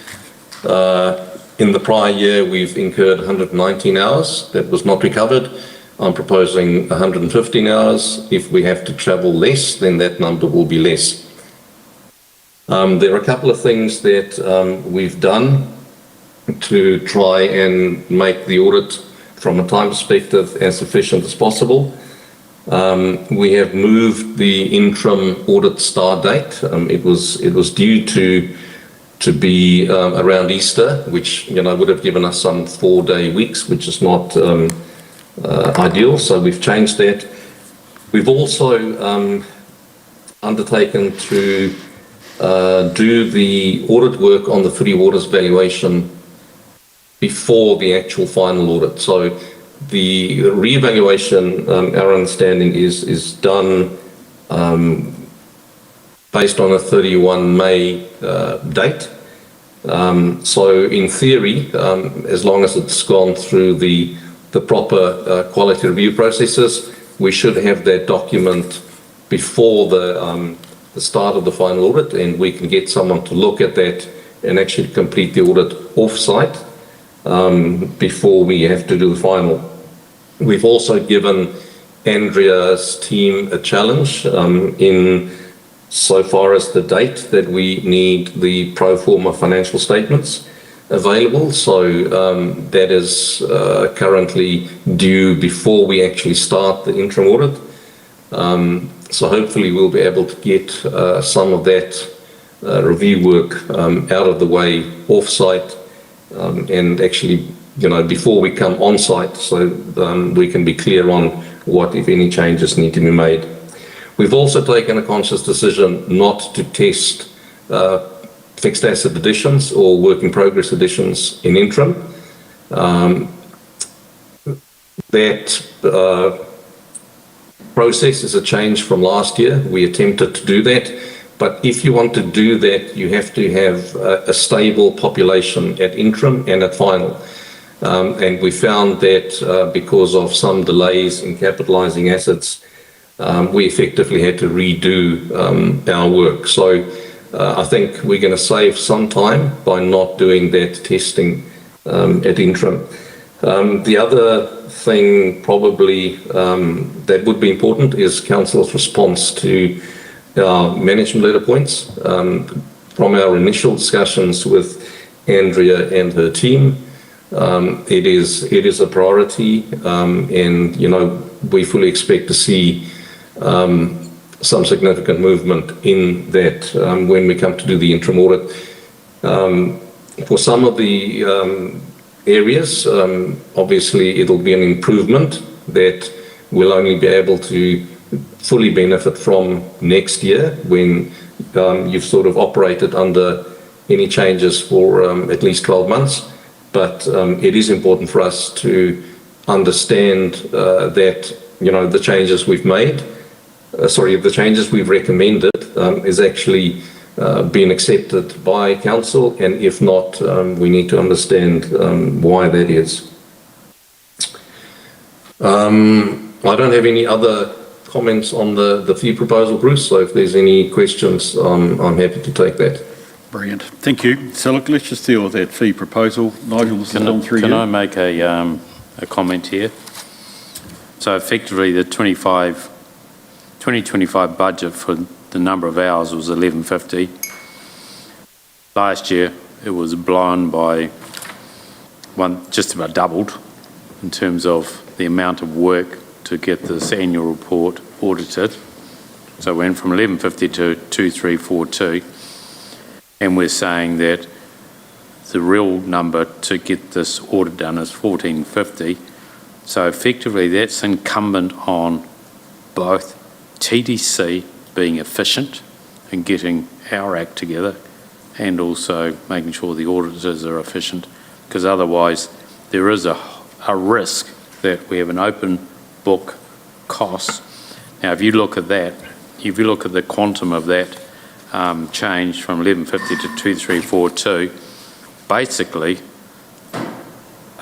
In the prior year, we've incurred 119 hours. That was not recovered. I'm proposing 115 hours. If we have to travel less, then that number will be less. There are a couple of things that we've done to try and make the audit, from a time perspective, as efficient as possible. We have moved the interim audit start date. It was due to be around Easter, which would have given us some 4-day weeks, which is not ideal. So we've changed that. We've also undertaken to do the audit work on the 3 waters valuation before the actual final audit. So the re-evaluation, our understanding is done based on a 31 May date. So in theory, as long as it's gone through the proper quality review processes, we should have that document before the start of the final audit, and we can get someone to look at that and actually complete the audit off-site before we have to do the final. We've also given Andrea's team a challenge in so far as the date that we need the pro forma financial statements available. So that is currently due before we actually start the interim audit. So hopefully we'll be able to get some of that review work out of the way off-site and actually, before we come on-site, so we can be clear on what, if any, changes need to be made. We've also taken a conscious decision not to test fixed asset additions or work in progress additions in interim. That process is a change from last year. We attempted to do that, but if you want to do that, you have to have a stable population at interim and at final. And we found that because of some delays in capitalising assets, we effectively had to redo our work. So I think we're going to save some time by not doing that testing at interim. The other thing probably that would be important is Council's response to our management letter points. From our initial discussions with Andrea and her team, it is a priority, and we fully expect to see some significant movement in that when we come to do the interim audit. For some of the areas, obviously it'll be an improvement that we'll only be able to fully benefit from next year when you've sort of operated under any changes for at least 12 months. But it is important for us to understand that, the changes we've made, the changes we've recommended is actually been accepted by council, and if not, we need to understand why that is. I don't have any other comments on the fee proposal, Bruce, so if there's any questions, I'm happy to take that.
Brilliant. Thank you. So look, let's just deal with that fee proposal. Nigel, this is on through you.
Can I make a comment here? So effectively, the 2025 budget for the number of hours was 1150. Last year, it was blown by just about doubled in terms of the amount of work to get this annual report audited. So it went from 1150 to 2342. And we're saying that the real number to get this audit done is 1450. So effectively, that's incumbent on both TDC being efficient and getting our act together, and also making sure the auditors are efficient, because otherwise there is a risk that we have an open book cost. Now, if you look at that, if you look at the quantum of that change from 1150 to 2342, basically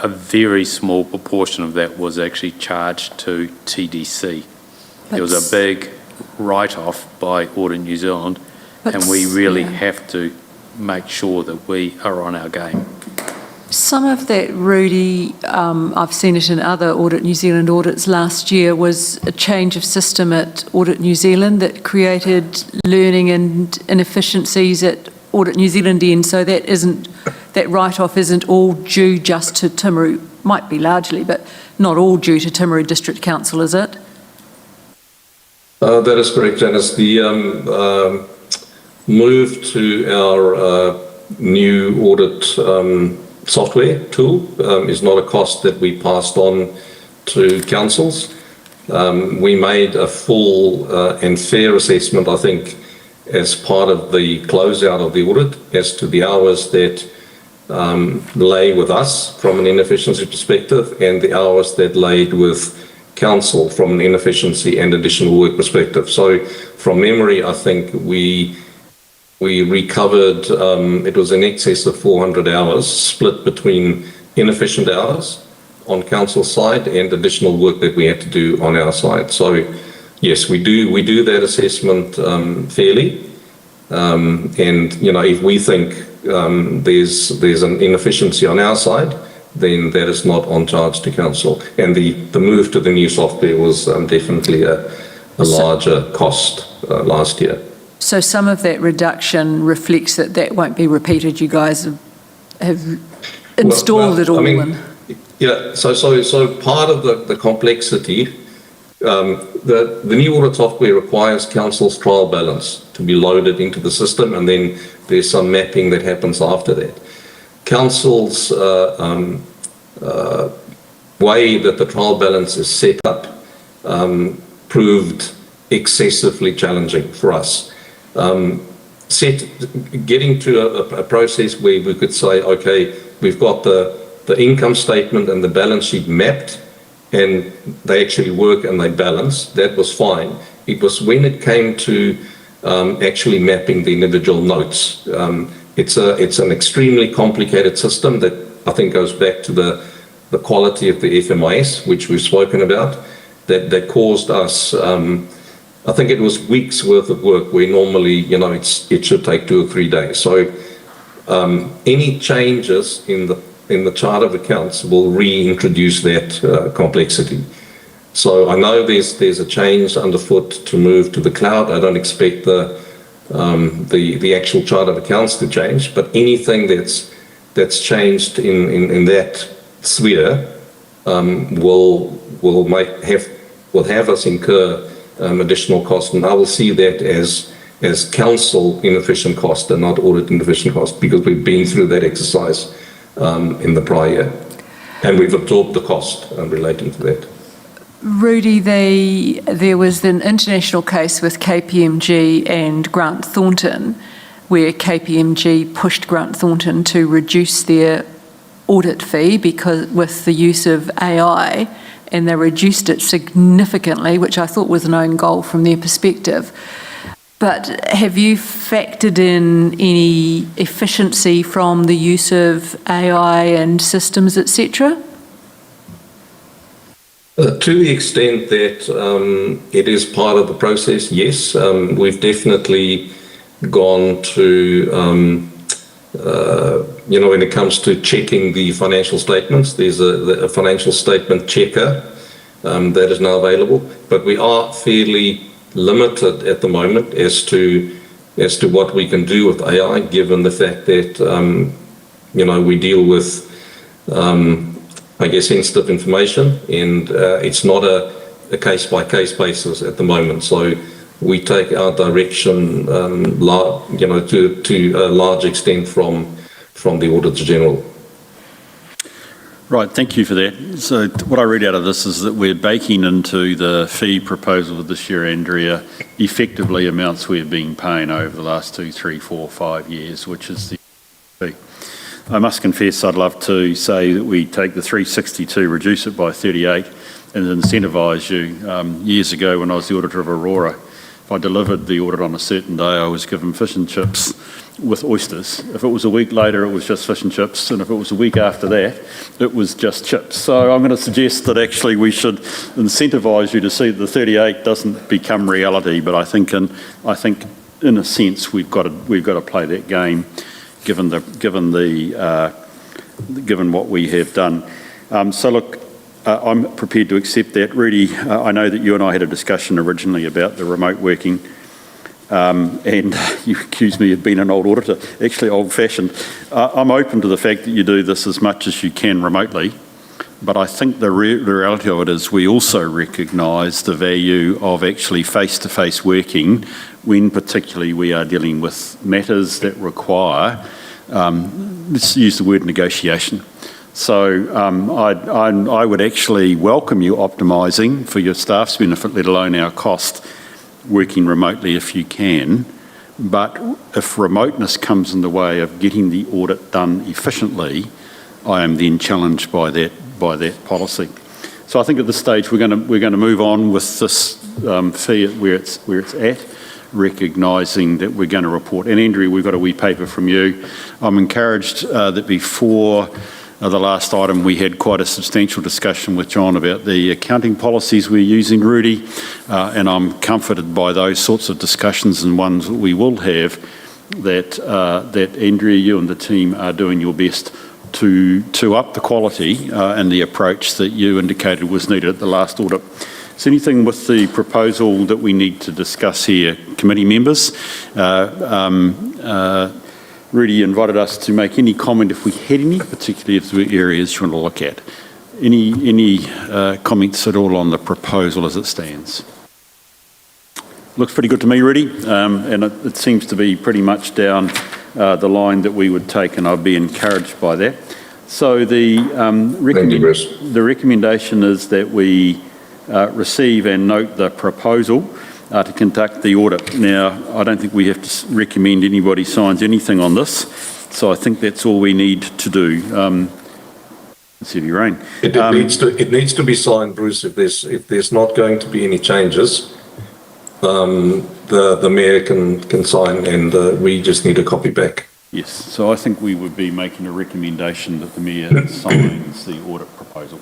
a very small proportion of that was actually charged to TDC. There was a big write-off by Audit New Zealand, and we really have to make sure that we are on our game.
Some of that, Rudy, I've seen it in other Audit New Zealand audits last year, was a change of system at Audit New Zealand that created learning and inefficiencies at Audit New Zealand end, so that write-off isn't all due just to Timaru, might be largely, but not all due to Timaru District Council, is it?
That is correct, Janice. The move to our new audit software tool is not a cost that we passed on to councils. We made a full and fair assessment, I think, as part of the closeout of the audit as to the hours that lay with us from an inefficiency perspective and the hours that laid with council from an inefficiency and additional work perspective. So from memory, I think we recovered, it was in excess of 400 hours split between inefficient hours on council side and additional work that we had to do on our side. So yes, we do that assessment fairly. And, if we think there's an inefficiency on our side, then that is not on charge to council. And the move to the new software was definitely a larger cost last year.
So some of that reduction reflects that won't be repeated. You guys have installed it all in.
Yeah, so part of the complexity, the new audit software requires council's trial balance to be loaded into the system, and then there's some mapping that happens after that. Council's way that the trial balance is set up proved excessively challenging for us. Getting to a process where we could say, okay, we've got the income statement and the balance sheet mapped, and they actually work and they balance, that was fine. It was when it came to actually mapping the individual notes. It's an extremely complicated system that I think goes back to the quality of the FMIS, which we've spoken about, that caused us, I think it was weeks worth of work where normally, it should take 2 or 3 days. So any changes in the chart of accounts will reintroduce that complexity. So I know there's a change underfoot to move to the cloud. I don't expect the actual chart of accounts to change, but anything that's changed in that sphere will have us incur additional cost, and I will see that as council inefficient cost and not audit inefficient cost, because we've been through that exercise in the prior year, and we've absorbed the cost relating to that.
Rudy, there was an international case with KPMG and Grant Thornton where KPMG pushed Grant Thornton to reduce their audit fee because with the use of AI, and they reduced it significantly, which I thought was an own goal from their perspective. But have you factored in any efficiency from the use of AI and systems, etc.?
To the extent that it is part of the process, yes. We've definitely gone to, when it comes to checking the financial statements, there's a financial statement checker that is now available. But we are fairly limited at the moment as to what we can do with AI, given the fact that, we deal with sensitive information, and it's not a case-by-case basis at the moment. So we take our direction, to a large extent from the Auditor General.
Right, thank you for that. So what I read out of this is that we're baking into the fee proposal this year, Andrea, effectively amounts we've been paying over the last 2, 3, 4, 5 years, which is the fee. I must confess I'd love to say that we take the 362, reduce it by 38 and incentivise you. Years ago when I was the auditor of Aurora, if I delivered the audit on a certain day, I was given fish and chips with oysters. If it was a week later, it was just fish and chips, and if it was a week after that, it was just chips. So I'm going to suggest that actually we should incentivise you to see that the 38 doesn't become reality, but I think in a sense we've got to play that game. Given what we have done. So look, I'm prepared to accept that. Rudy, I know that you and I had a discussion originally about the remote working, and you accused me of being an old auditor, actually old-fashioned. I'm open to the fact that you do this as much as you can remotely, but I think the reality of it is we also recognise the value of actually face-to-face working when particularly we are dealing with matters that require, let's use the word negotiation. So I would actually welcome you optimising for your staff's benefit, let alone our cost, working remotely if you can. But if remoteness comes in the way of getting the audit done efficiently, I am then challenged by that policy. So I think at this stage we're going to move on with this fee where it's at, recognising that we're going to report. And Andrea, we've got a wee paper from you. I'm encouraged that before the last item we had quite a substantial discussion with John about the accounting policies we're using, Rudy, and I'm comforted by those sorts of discussions and ones that we will have that Andrea, you and the team are doing your best to up the quality and the approach that you indicated was needed at the last audit. Is there anything with the proposal that we need to discuss here, committee members? Rudy invited us to make any comment if we had any, particularly if there were areas you want to look at. Any comments at all on the proposal as it stands? Looks pretty good to me, Rudy, and it seems to be pretty much down the line that we would take, and I'd be encouraged by that. So the recommendation is that we receive and note the proposal to conduct the audit. Now, I don't think we have to recommend anybody signs anything on this, so I think that's all we need to do. Let's see if you rain.
It needs to be signed, Bruce. If there's not going to be any changes, the mayor can sign, and we just need a copy back.
Yes, so I think we would be making a recommendation that the mayor signs the audit proposal.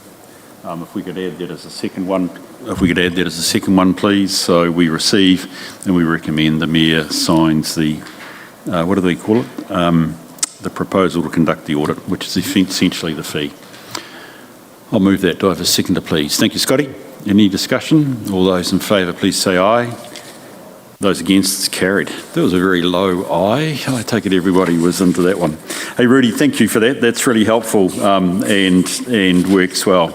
If we could add that as a second one, please. So we receive and we recommend the mayor signs the, what do they call it? The proposal to conduct the audit, which is essentially the fee. I'll move that. Do I have a seconder, please? Thank you, Scotty. Any discussion? All those in favour, please say aye. Those against, it's carried. That was a very low aye. I take it everybody was into that one. Hey, Rudy, thank you for that. That's really helpful and works well.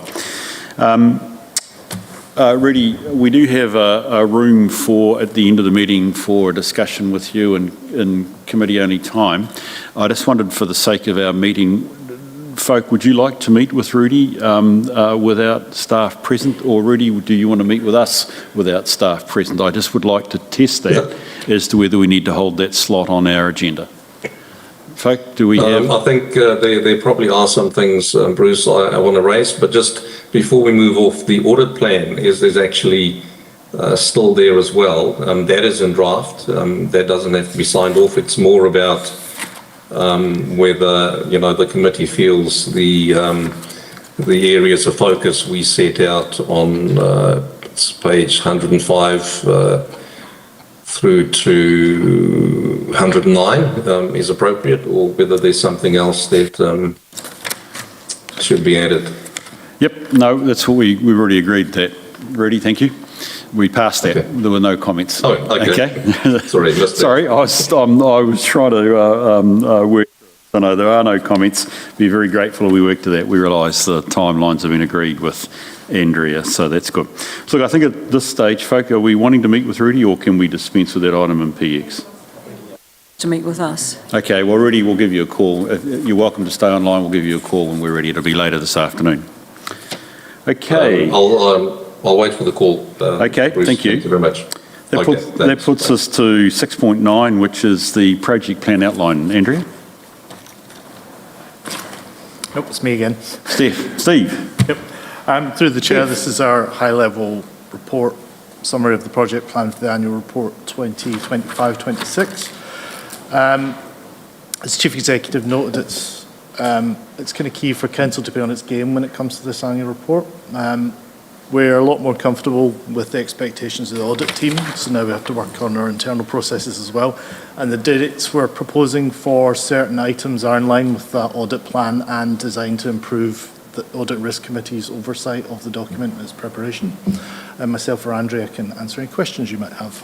Rudy, we do have a room at the end of the meeting for a discussion with you in committee only time. I just wondered, for the sake of our meeting, folk, would you like to meet with Rudy without staff present? Or Rudy, do you want to meet with us without staff present? I just would like to test that as to whether we need to hold that slot on our agenda. Folk, do we have...
I think there probably are some things, Bruce, I want to raise, but just before we move off, the audit plan is actually still there as well. That is in draft. That doesn't have to be signed off. It's more about whether, the committee feels the areas of focus we set out on page 105 through to 109 is appropriate, or whether there's something else that should be added.
Yep, no, that's what we've already agreed that. Rudy, thank you. We passed that. Okay. There were no comments.
Oh, okay. Sorry, missed
Sorry, I was trying to work. I know there are no comments. Be very grateful we worked to that. We realise the timelines have been agreed with Andrea, so that's good. So look, I think at this stage, folk, are we wanting to meet with Rudy, or can we dispense with that item in PX?
To meet with us.
Okay, well, Rudy, we'll give you a call. You're welcome to stay online. We'll give you a call when we're ready. It'll be later this afternoon. Okay.
I'll wait for the call.
Okay,
Bruce.
Thank you.
Thank you very much.
That puts us to 6.9, which is the project plan outline. Andrea?
Nope, it's me again.
Steve?
Yep. Through the chair, this is our high-level report, summary of the project plan for the annual report 2025-26. As Chief Executive noted, it's kind of key for Council to be on its game when it comes to this annual report. We're a lot more comfortable with the expectations of the audit team, so now we have to work on our internal processes as well. And the dates we're proposing for certain items are in line with that audit plan and designed to improve the Audit Risk Committee's oversight of the document and its preparation. And myself or Andrea can answer any questions you might have.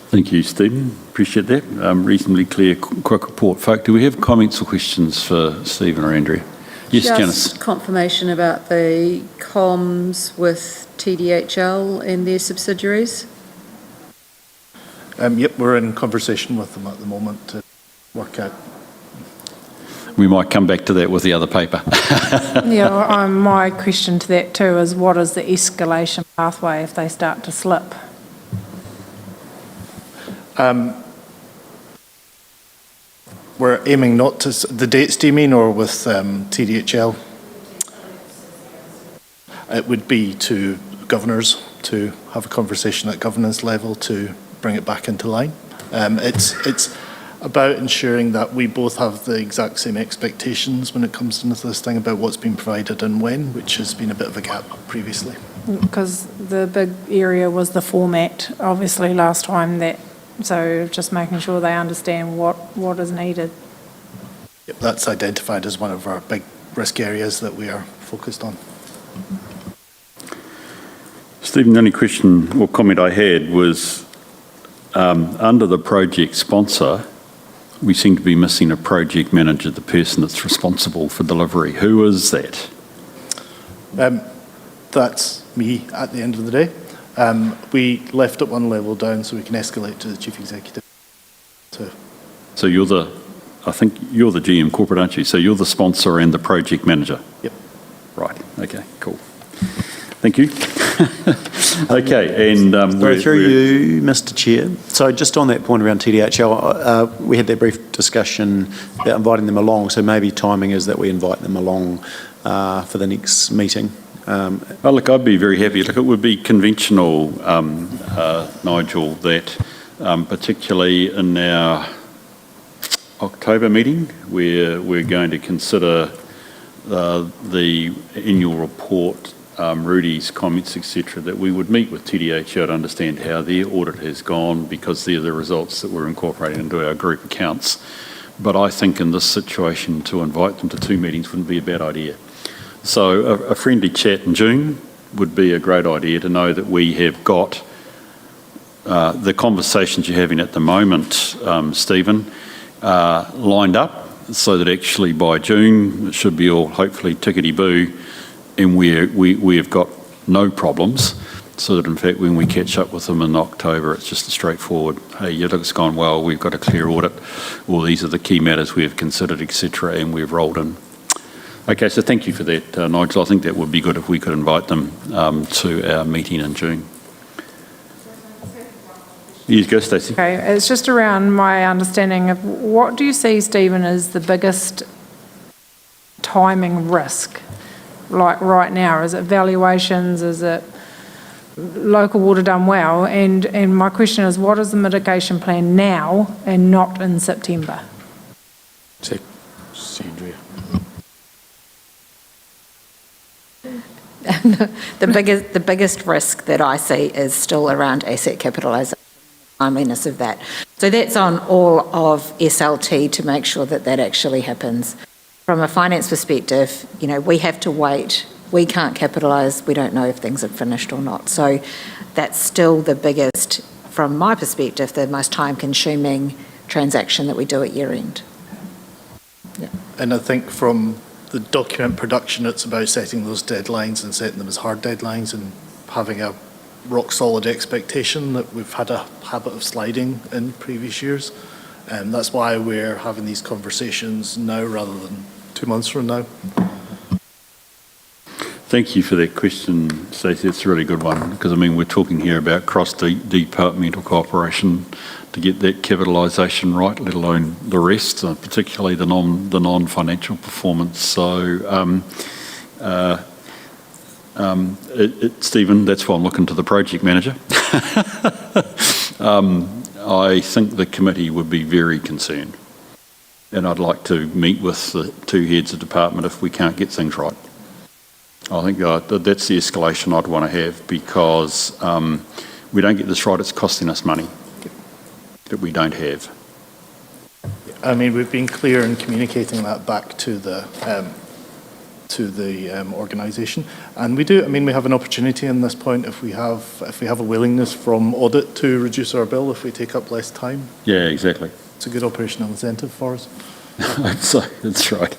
Thank you, Stephen. Appreciate that. Reasonably clear, quick report. Folk, do we have comments or questions for Stephen or Andrea? Yes, Janice.
Just confirmation about the comms with TDHL and their subsidiaries.
Yep, we're in conversation with them at the moment to work out.
We might come back to that with the other paper.
Yeah, my question to that too is what is the escalation pathway if they start to slip?
We're aiming not to, the dates do you mean, or with TDHL? It would be to governors to have a conversation at governance level to bring it back into line. It's about ensuring that we both have the exact same expectations when it comes to this thing about what's been provided and when, which has been a bit of a gap previously.
Because the big area was the format, obviously, last time that. So just making sure they understand what is needed.
Yep, that's identified as one of our big risk areas that we are focused on.
Stephen, the only question or comment I had was under the project sponsor, we seem to be missing a project manager, the person that's responsible for delivery. Who is that?
That's me at the end of the day. We left it one level down so we can escalate to the Chief Executive.
So you're I think you're the GM corporate, aren't you? So you're the sponsor and the project manager?
Yep.
Right, okay, cool. Thank you. Okay, and...
through you, Mr Chair. So just on that point around TDHL, we had that brief discussion about inviting them along, so maybe timing is that we invite them along for the next meeting.
Well, look, I'd be very happy. Look, it would be conventional, Nigel, that particularly in our October meeting, where we're going to consider the annual report, Rudy's comments, etc., that we would meet with TDHL to understand how their audit has gone, because they're the results that we're incorporating into our group accounts. But I think in this situation, to invite them to 2 meetings wouldn't be a bad idea. So a friendly chat in June would be a great idea, to know that we have got the conversations you're having at the moment, Stephen, lined up, so that actually by June it should be all hopefully tickety-boo, and we have got no problems. so that in fact when we catch up with them in October, it's just a straightforward, hey, yeah, look, it's gone well, we've got a clear audit, or these are the key matters we have considered, etc., and we've rolled in. Okay, so thank you for that, Nigel. I think that would be good if we could invite them to our meeting in June. You go, Stacey.
Okay, it's just around my understanding of what do you see, Stephen, as the biggest timing risk, like right now? Is it valuations? Is it local water done well? And my question is, what is the mitigation plan now and not in September?
Sandria.
The biggest risk that I see is still around asset capitalisation, timeliness of that. So that's on all of SLT to make sure that that actually happens. From a finance perspective, you know, we have to wait. We can't capitalise. We don't know if things are finished or not. So that's still the biggest, from my perspective, the most time-consuming transaction that we do at year end. Yeah.
And I think from the document production, it's about setting those deadlines and setting them as hard deadlines and having a rock-solid expectation that we've had a habit of sliding in previous years. And that's why we're having these conversations now rather than 2 months from now.
Thank you for that question, Stacey. It's a really good one because, I mean, we're talking here about cross-departmental cooperation to get that capitalisation right, let alone the rest, particularly the non-financial performance. So, Stephen, that's why I'm looking to the project manager. I think the committee would be very concerned, and I'd like to meet with the two heads of department if we can't get things right. I think that's the escalation I'd want to have because we don't get this right, it's costing us money that we don't have.
I mean, we've been clear in communicating that back to the organisation, and we do. I mean, we have an opportunity in this point if we have a willingness from Audit to reduce our bill if we take up less time.
Yeah, exactly.
It's a good operational incentive for us.
So that's right.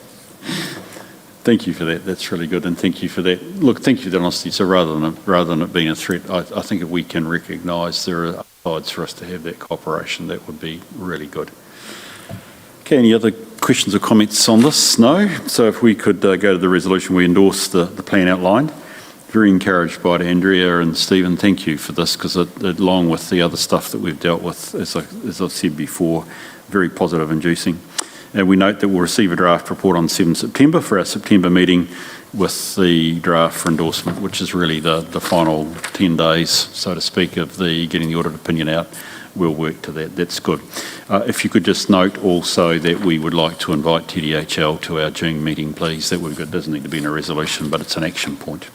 Thank you for that. That's really good, and thank you for that. Look, thank you for the honesty. So rather than it being a threat, I think if we can recognise there are sides for us to have that cooperation, that would be really good. Okay, any other questions or comments on this? No? So if we could go to the resolution, we endorse the plan outlined. Very encouraged by it, Andrea and Stephen. Thank you for this because along with the other stuff that we've dealt with, as I've said before, very positive inducing. And we note that we'll receive a draft report on 7 September for our September meeting with the draft for endorsement, which is really the final 10 days, so to speak, of getting the audit opinion out. We'll work to that. That's good. If you could just note also that we would like to invite TDHL to our June meeting, please. That would be good. It doesn't need to be in a resolution, but it's an action point.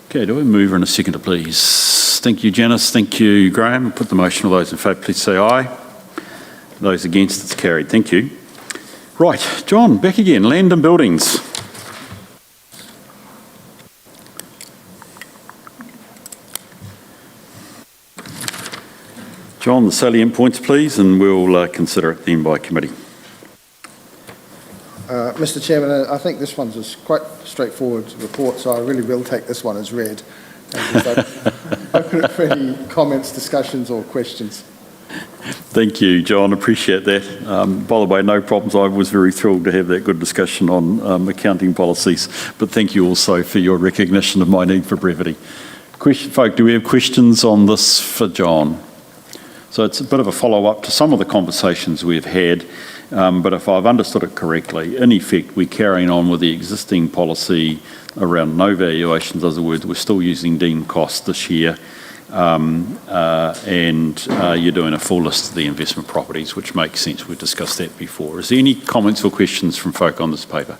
Okay, do we move in a second, please? Thank you, Janice. Thank you, Graham. Put the motion. All those in favour, please say aye. Those against, it's carried. Thank you. Right, John, back again. Land and buildings. John, the salient points, please, and we'll consider it then by committee.
Mr. Chairman, I think this one's a quite straightforward report, so I really will take this one as read. And open it for any comments, discussions or questions.
Thank you, John. Appreciate that. By the way, no problems. I was very thrilled to have that good discussion on accounting policies, but thank you also for your recognition of my need for brevity. Folk, do we have questions on this for John? So it's a bit of a follow-up to some of the conversations we've had, but if I've understood it correctly, in effect, we're carrying on with the existing policy around no valuations. In other words, we're still using deemed cost this year, and you're doing a full list of the investment properties, which makes sense. We've discussed that before. Is there any comments or questions from folk on this paper?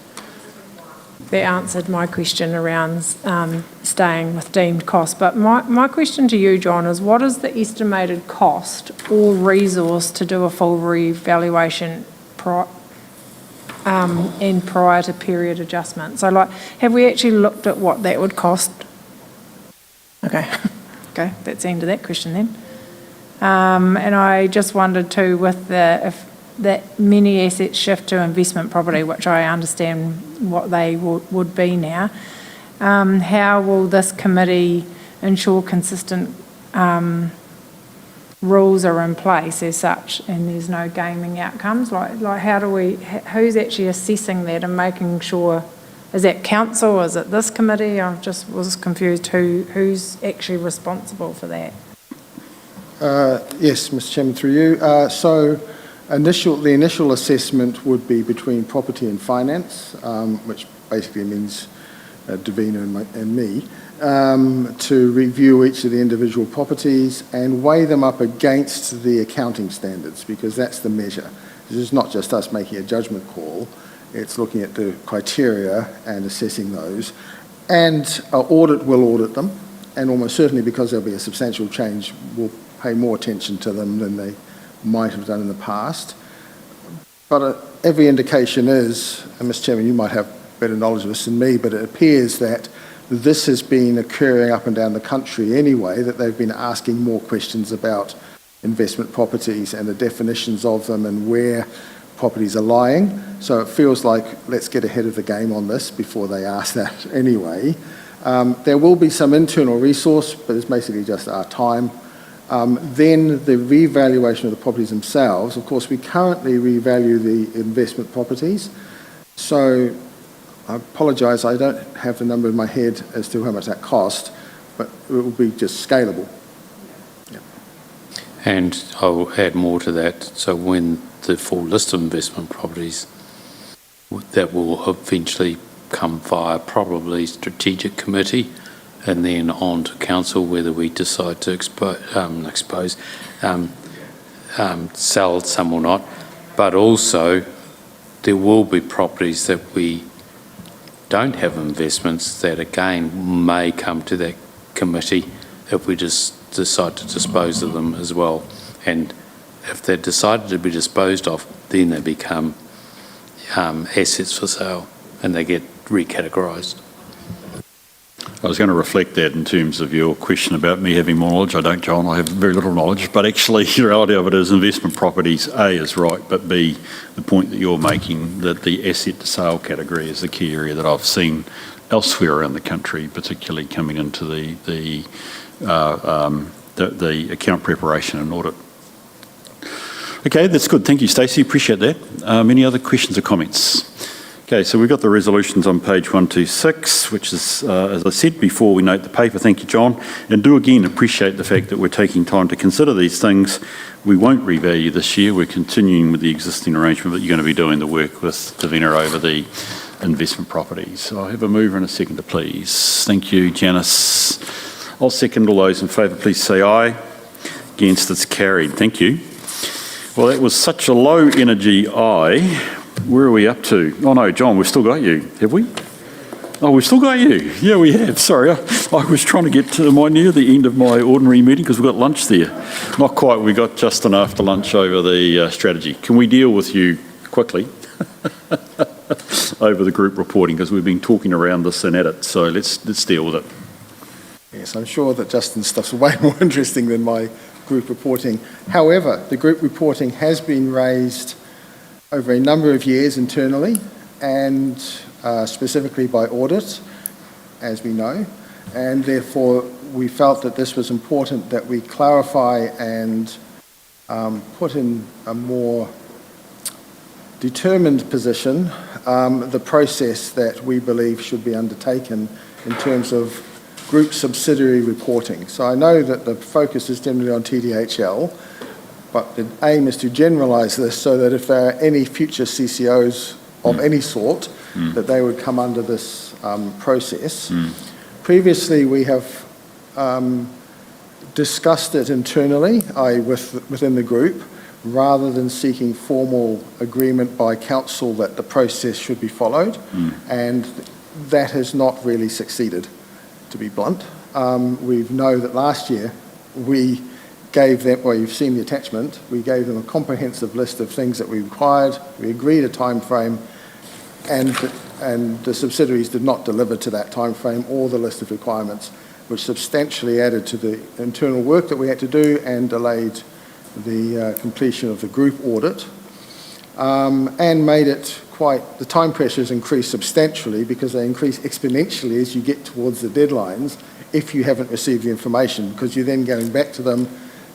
That answered my question around staying with deemed cost. But my question to you, John, is what is the estimated cost or resource to do a full revaluation and prior to period adjustment? So, like, have we actually looked at what that would cost? Okay, that's the end of that question then. And I just wondered too, with if that many assets shift to investment property, which I understand what they would be now, how will this committee ensure consistent rules are in place as such, and there's no gaming outcomes? Like how do we, who's actually assessing that and making sure, is that council, is it this committee? I just was confused who's actually responsible for that.
Yes, Mr. Chairman, through you. So the initial assessment would be between property and finance, which basically means Davina and me, to review each of the individual properties and weigh them up against the accounting standards, because that's the measure. This is not just us making a judgment call, it's looking at the criteria and assessing those. And Audit will audit them, and almost certainly, because there'll be a substantial change, we'll pay more attention to them than they might have done in the past. But every indication is, and Mr. Chairman, you might have better knowledge of this than me, but it appears that this has been occurring up and down the country anyway, that they've been asking more questions about investment properties and the definitions of them and where properties are lying. So it feels like let's get ahead of the game on this before they ask that anyway. There will be some internal resource, but it's basically just our time. Then the revaluation of the properties themselves. Of course, we currently revalue the investment properties. So I apologise, I don't have the number in my head as to how much that cost, but it will be just scalable. Yeah.
And I'll add more to that. So when the full list of investment properties, that will eventually come via probably strategic committee and then on to council, whether we decide to sell some or not. But also there will be properties that we don't have investments that again may come to that committee if we just decide to dispose of them as well. And if they're decided to be disposed of, then they become assets for sale and they get recategorised.
I was going to reflect that in terms of your question about me having more knowledge. I don't, John. I have very little knowledge. But actually, the reality of it is investment properties, A, is right, but B, the point that you're making, that the asset to sale category is the key area that I've seen elsewhere around the country, particularly coming into the account preparation and audit. Okay, that's good. Thank you, Stacey. Appreciate that. Any other questions or comments? Okay, so we've got the resolutions on page 126, which is, as I said before, we note the paper. Thank you, John. And do again appreciate the fact that we're taking time to consider these things. We won't revalue this year. We're continuing with the existing arrangement, but you're going to be doing the work with Davina over the investment properties. So I have a mover and a seconder, please. Thank you, Janice. I'll second. All those in favour, please say aye. Against, it's carried. Thank you. Well, that was such a low energy aye. Where are we up to? Oh no, John, we've still got you, have we? Oh, we've still got you. Yeah, we have. Sorry, I was trying to get to near the end of my ordinary meeting because we've got lunch there. Not quite, we got just enough to lunch over the strategy. Can we deal with you quickly over the group reporting, because we've been talking around this and at it, so let's deal with it.
Yes, I'm sure that Justin's stuff's way more interesting than my group reporting. However, the group reporting has been raised over a number of years internally and specifically by Audit, as we know, and therefore we felt that this was important that we clarify and put in a more determined position the process that we believe should be undertaken in terms of group subsidiary reporting. So I know that the focus is generally on TDHL, but the aim is to generalise this so that if there are any future CCOs of any sort, that they would come under this process. Previously, we have discussed it internally, within the group, rather than seeking formal agreement by council that the process should be followed, and that has not really succeeded, to be blunt. We know that last year we gave them, well, you've seen the attachment, we gave them a comprehensive list of things that we required, we agreed a time frame, and the subsidiaries did not deliver to that time frame or the list of requirements, which substantially added to the internal work that we had to do and delayed the completion of the group audit, and made it the time pressures increased substantially because they increase exponentially as you get towards the deadlines if you haven't received the information, because you're then going back to them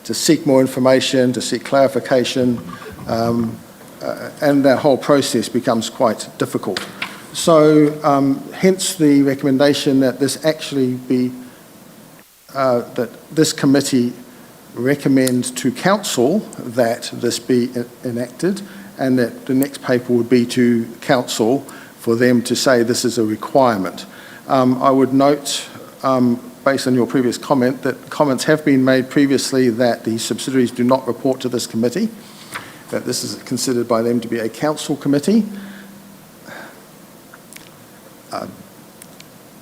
to seek more information, to seek clarification, and that whole process becomes quite difficult. So hence the recommendation that this actually be, that this committee recommend to council that this be enacted, and that the next paper would be to council for them to say this is a requirement. I would note, based on your previous comment, that comments have been made previously that the subsidiaries do not report to this committee, that this is considered by them to be a council committee.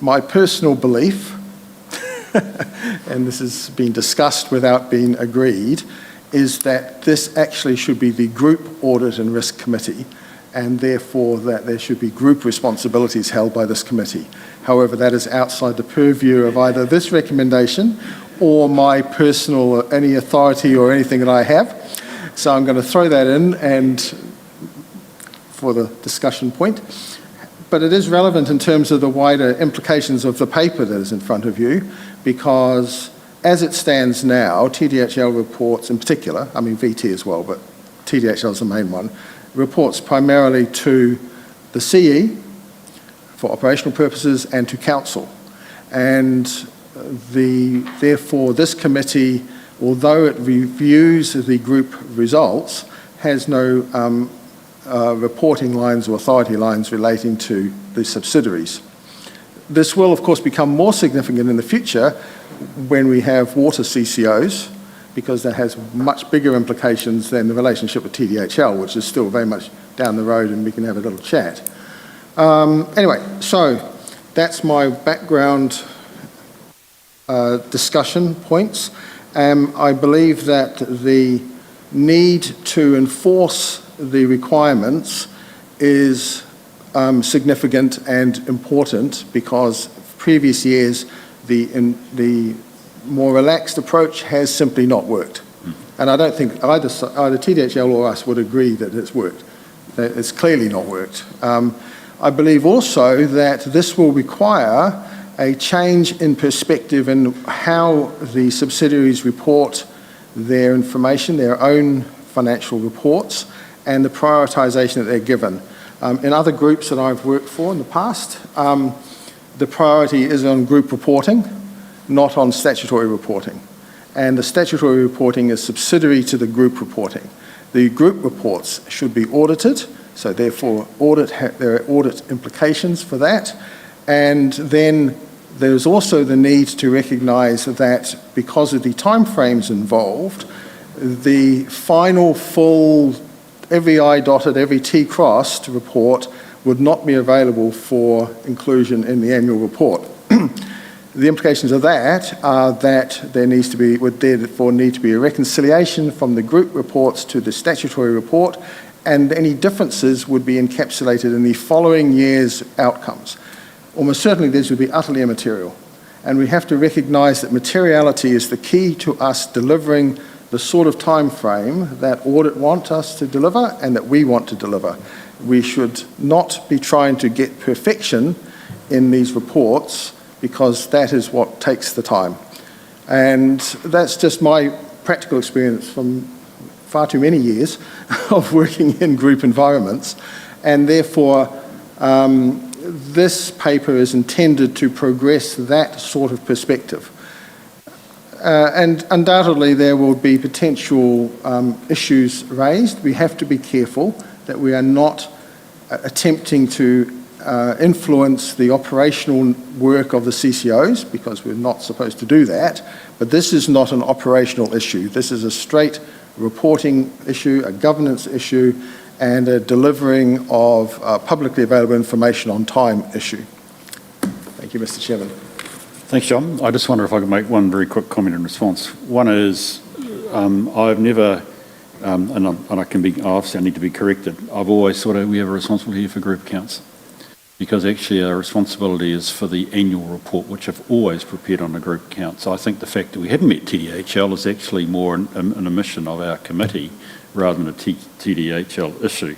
My personal belief, and this has been discussed without being agreed, is that this actually should be the Group Audit and Risk Committee, and therefore that there should be group responsibilities held by this committee. However, that is outside the purview of either this recommendation or my personal, any authority or anything that I have. So I'm going to throw that in and for the discussion point. But it is relevant in terms of the wider implications of the paper that is in front of you, because as it stands now, TDHL reports in particular, I mean VT as well, but TDHL is the main one, reports primarily to the CE for operational purposes and to council. And therefore this committee, although it reviews the group results, has no reporting lines or authority lines relating to the subsidiaries. This will of course become more significant in the future when we have water CCOs, because that has much bigger implications than the relationship with TDHL, which is still very much down the road and we can have a little chat. Anyway, so that's my background discussion points. I believe that the need to enforce the requirements is significant and important, because previous years the more relaxed approach has simply not worked. And I don't think either TDHL or us would agree that it's worked. That it's clearly not worked. I believe also that this will require a change in perspective in how the subsidiaries report their information, their own financial reports, and the prioritisation that they're given. In other groups that I've worked for in the past, the priority is on group reporting, not on statutory reporting. And the statutory reporting is subsidiary to the group reporting. The group reports should be audited, so therefore there are audit implications for that. And then there's also the need to recognise that because of the timeframes involved, the final full, every I dotted, every T crossed report would not be available for inclusion in the annual report. The implications of that are that there needs to be, would therefore need to be a reconciliation from the group reports to the statutory report, and any differences would be encapsulated in the following year's outcomes. Almost certainly these would be utterly immaterial. And we have to recognise that materiality is the key to us delivering the sort of time frame that audit want us to deliver and that we want to deliver. We should not be trying to get perfection in these reports, because that is what takes the time. And that's just my practical experience from far too many years of working in group environments. And therefore, this paper is intended to progress that sort of perspective. And undoubtedly there will be potential issues raised. We have to be careful that we are not attempting to influence the operational work of the CCOs, because we're not supposed to do that. But this is not an operational issue. This is a straight reporting issue, a governance issue, and a delivering of publicly available information on time issue. Thank you, Mr. Chairman.
Thanks, John. I just wonder if I could make one very quick comment in response. One is, I've never, and I can be, obviously I need to be corrected, I've always thought we have a responsibility for group accounts, because actually our responsibility is for the annual report, which I've always prepared on a group account. So I think the fact that we haven't met TDHL is actually more an omission of our committee rather than a TDHL issue.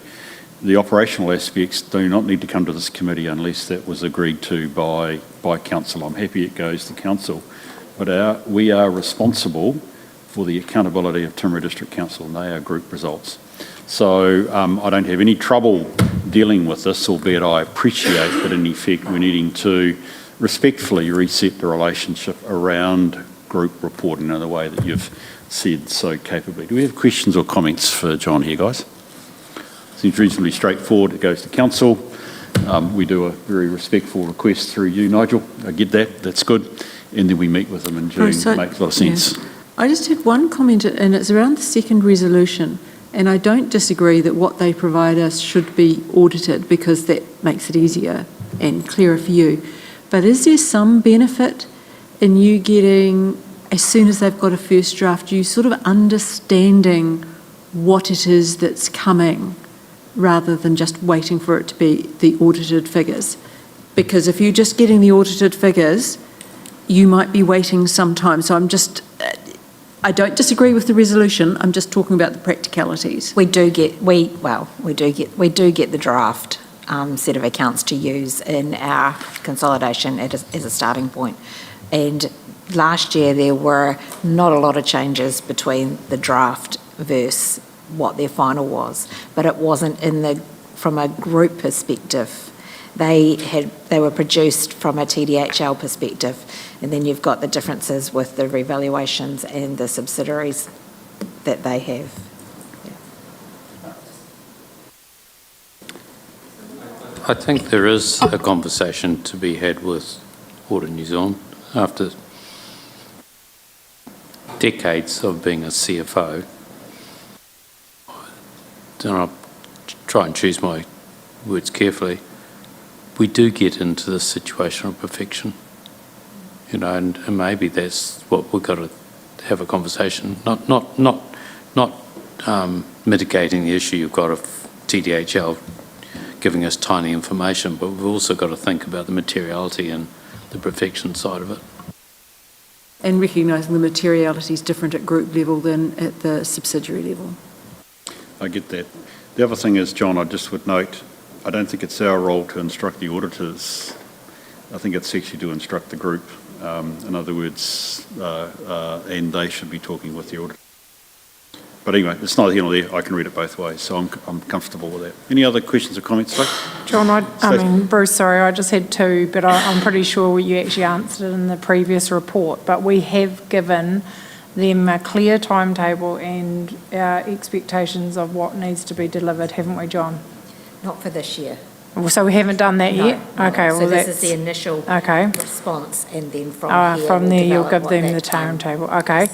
the operational aspects do not need to come to this committee unless that was agreed to by council. I'm happy it goes to council, but we are responsible for the accountability of Timaru District Council, and they are group results. So I don't have any trouble dealing with this, albeit I appreciate that in effect we're needing to respectfully reset the relationship around group reporting in the way that you've said so capably. Do we have questions or comments for John here, guys? Seems reasonably straightforward. It goes to council. We do a very respectful request through you, Nigel. I get that. That's good. And then we meet with them in June. Makes a lot of sense.
Yeah. I just had one comment, and it's around the second resolution. And I don't disagree that what they provide us should be audited, because that makes it easier and clearer for you. But is there some benefit in you getting, as soon as they've got a first draft, you sort of understanding what it is that's coming, rather than just waiting for it to be the audited figures? Because if you're just getting the audited figures, you might be waiting some time. So I don't disagree with the resolution. I'm just talking about the practicalities.
We do get the draft set of accounts to use in our consolidation as a starting point. And last year there were not a lot of changes between the draft versus what their final was, but it wasn't from a group perspective. They were produced from a TDHL perspective, and then you've got the differences with the revaluations and the subsidiaries that they have.
I think there is a conversation to be had with Audit New Zealand after decades of being a CFO. And I'll try and choose my words carefully. We do get into this situation of perfection, and maybe that's what we've got to have a conversation. Not mitigating the issue you've got of TDHL giving us tiny information, but we've also got to think about the materiality and the perfection side of it.
And recognising the materiality is different at group level than at the subsidiary level.
I get that. The other thing is, John, I just would note, I don't think it's our role to instruct the auditors. I think it's actually to instruct the group. In other words, and they should be talking with the auditor. But anyway, it's neither here nor there. I can read it both ways, so I'm comfortable with that. Any other questions or comments, Stacey?
John, Bruce, sorry, I just had two, but I'm pretty sure you actually answered it in the previous report. But we have given them a clear timetable and our expectations of what needs to be delivered, haven't we, John?
Not for this year.
So we haven't done that yet?
No.
Okay,
So
well
this is the initial response, and then from there
you'll give them the timetable. Okay,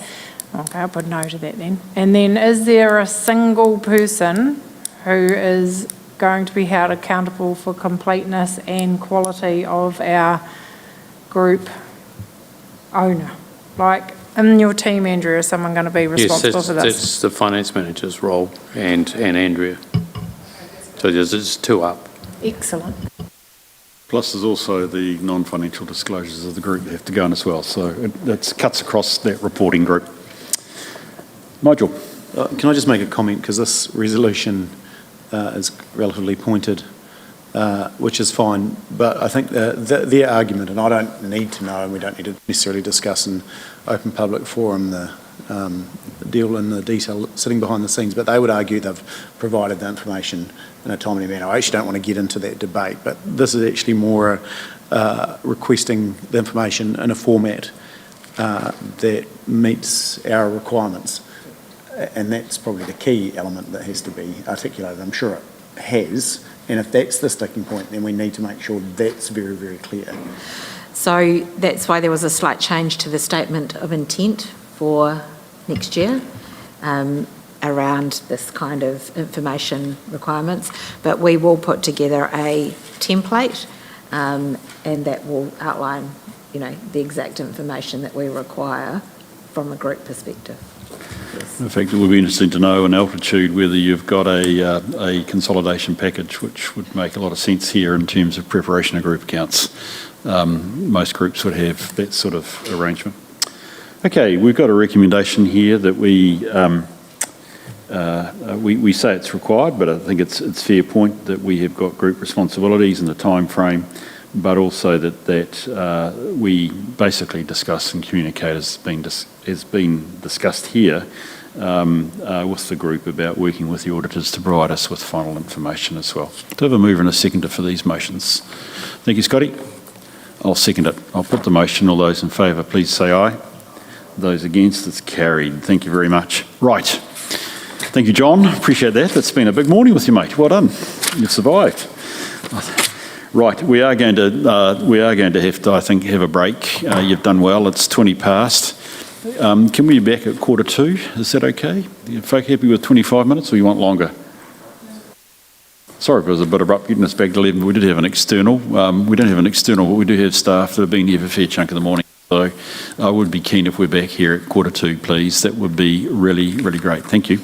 I'll put a note of that then. And then is there a single person who is going to be held accountable for completeness and quality of our group owner? Like in your team, Andrea, is someone going to be responsible for this?
Yes, that's the finance manager's role, and Andrea. So there's two up.
Excellent.
Plus there's also the non-financial disclosures of the group that have to go in as well. So it cuts across that reporting group. Nigel.
Can I just make a comment, because this resolution is relatively pointed, which is fine, but I think their argument, and I don't need to know, and we don't need to necessarily discuss in open public forum the deal in the detail sitting behind the scenes, but they would argue they've provided the information in a timely manner. I actually don't want to get into that debate, but this is actually more requesting the information in a format that meets our requirements. And that's probably the key element that has to be articulated. I'm sure it has, and if that's the sticking point, then we need to make sure that's very, very clear.
So that's why there was a slight change to the statement of intent for next year around this kind of information requirements. But we will put together a template and that will outline, the exact information that we require from a group perspective. Yes.
In fact, it would be interesting to know in altitude whether you've got a consolidation package, which would make a lot of sense here in terms of preparation of group accounts. Most groups would have that sort of arrangement. Okay, we've got a recommendation here that we we say it's required, but I think it's a fair point that we have got group responsibilities and the time frame, but also that we basically discuss and communicate as been discussed here with the group about working with the auditors to provide us with final information as well. Do I have a mover and a seconder for these motions? Thank you, Scotty. I'll second it. I'll put the motion. All those in favour, please say aye. Those against, it's carried. Thank you very much. Right. Thank you, John. Appreciate that. It's been a big morning with you, mate. Well done. You've survived. Right, we are going to have to, I think, have a break. You've done well. It's 20 past. Can we be back at 1:45? Is that okay? Are folk happy with 25 minutes, or you want longer? Sorry if it was a bit abrupt getting us back to 11. We did have an external. We don't have an external, but we do have staff that have been here for a fair chunk of the morning. So I would be keen if we're back here at 1:45, please. That would be really, really great. Thank you.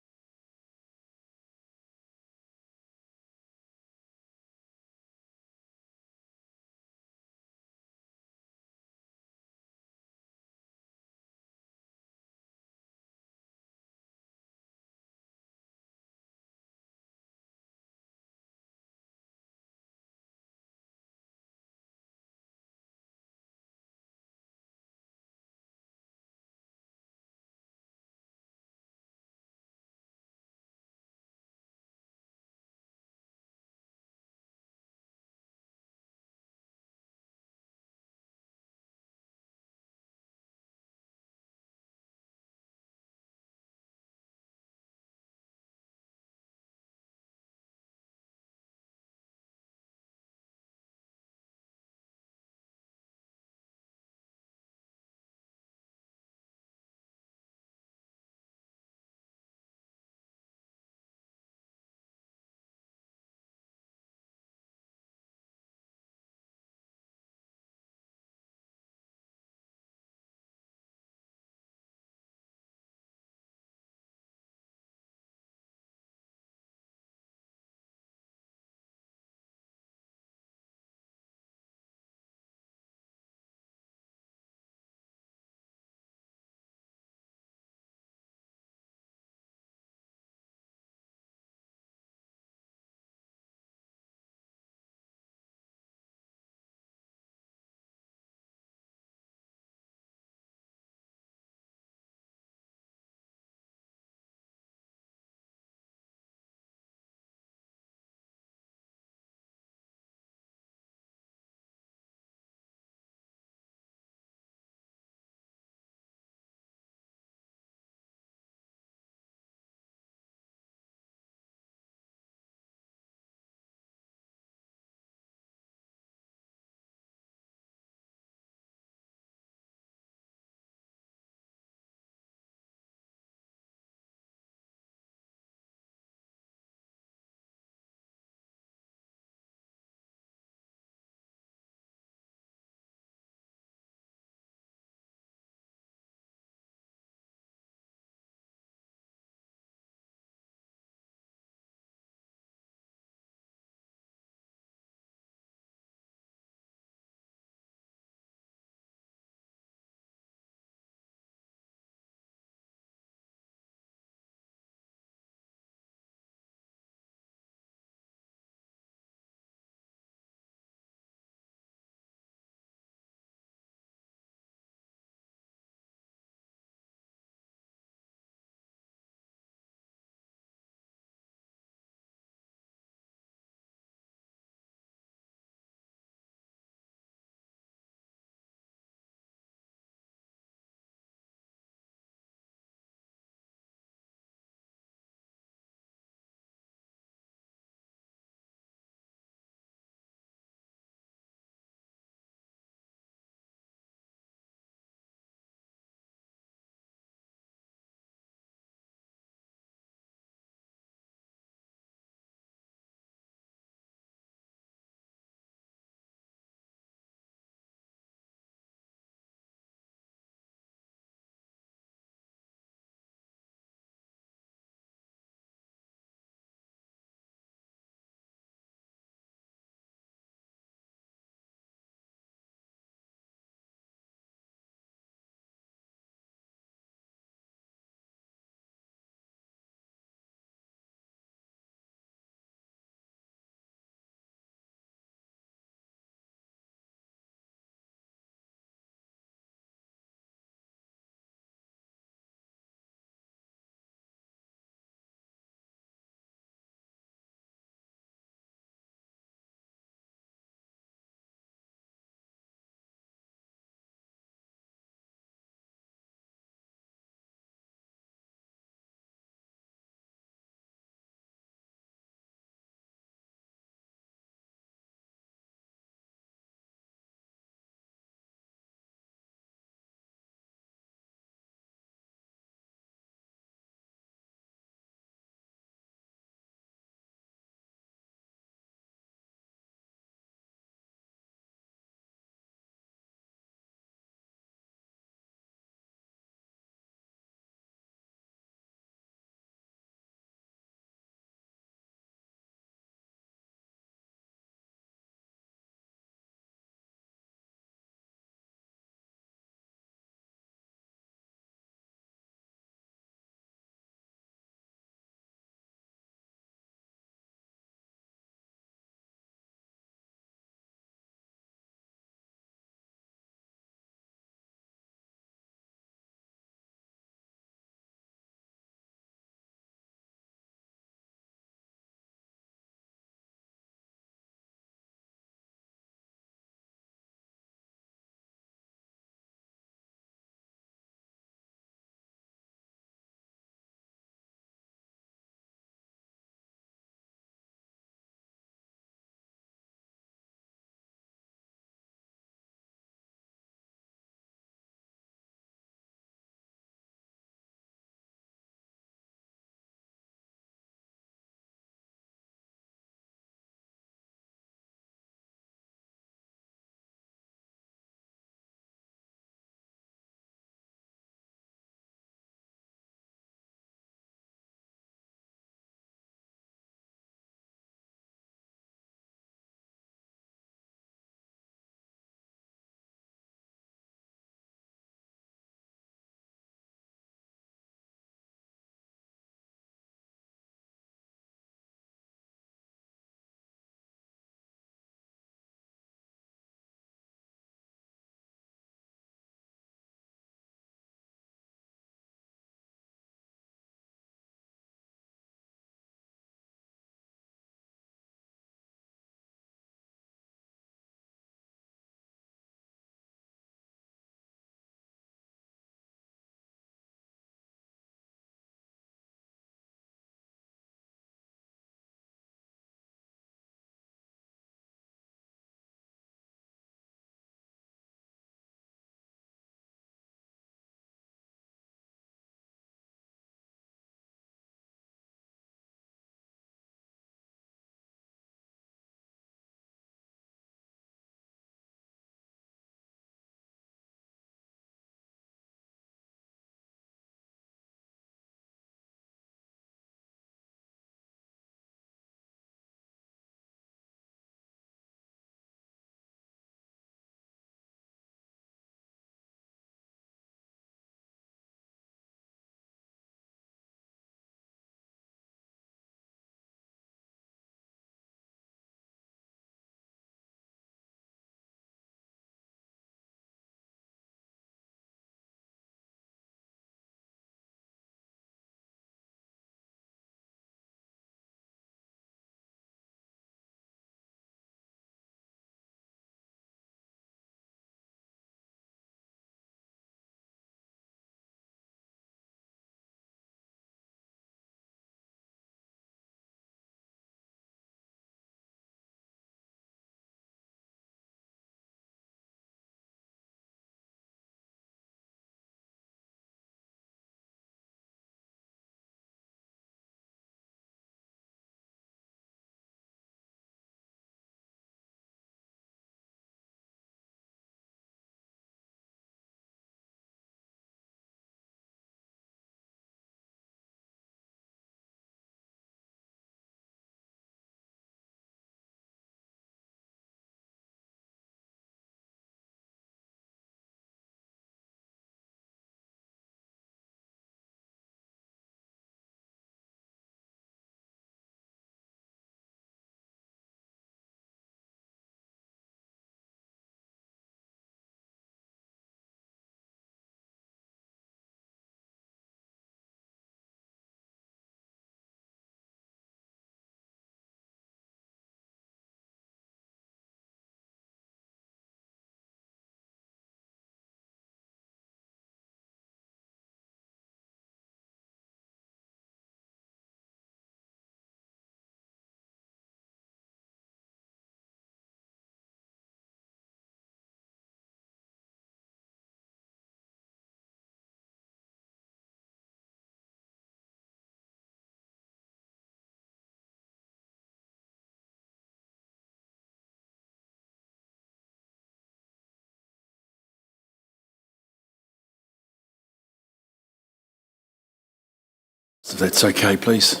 If that's okay, please.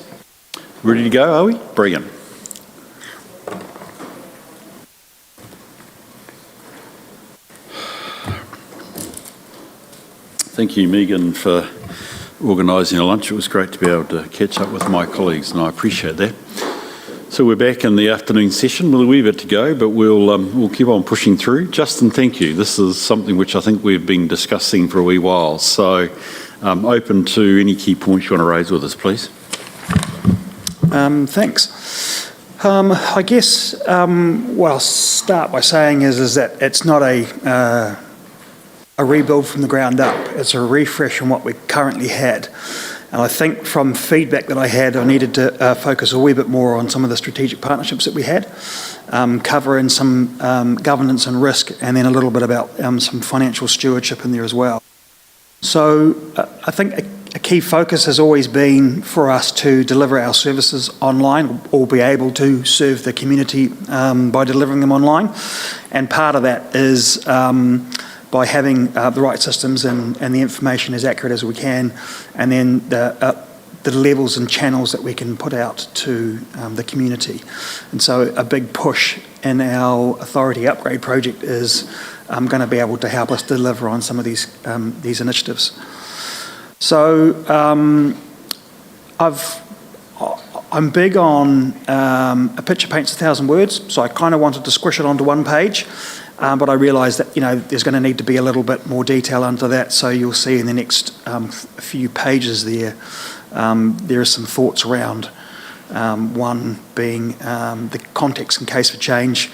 Ready to go, are we? Brilliant. Thank you, Megan, for organising a lunch. It was great to be able to catch up with my colleagues, and I appreciate that. So we're back in the afternoon session with a wee bit to go, but we'll keep on pushing through. Justin, thank you. This is something which I think we've been discussing for a wee while. So open to any key points you want to raise with us, please.
Thanks. I guess what I'll start by saying is that it's not a rebuild from the ground up. It's a refresh on what we currently had. And I think from feedback that I had, I needed to focus a wee bit more on some of the strategic partnerships that we had, covering some governance and risk, and then a little bit about some financial stewardship in there as well. So I think a key focus has always been for us to deliver our services online or be able to serve the community by delivering them online. And part of that is by having the right systems and the information as accurate as we can, and then the levels and channels that we can put out to the community. And so a big push in our authority upgrade project is going to be able to help us deliver on some of these initiatives. So I'm big on a picture paints 1,000 words, so I kind of wanted to squish it onto one page. But I realised that, there's going to need to be a little bit more detail under that. So you'll see in the next few pages there are some thoughts around one being the context and case for change,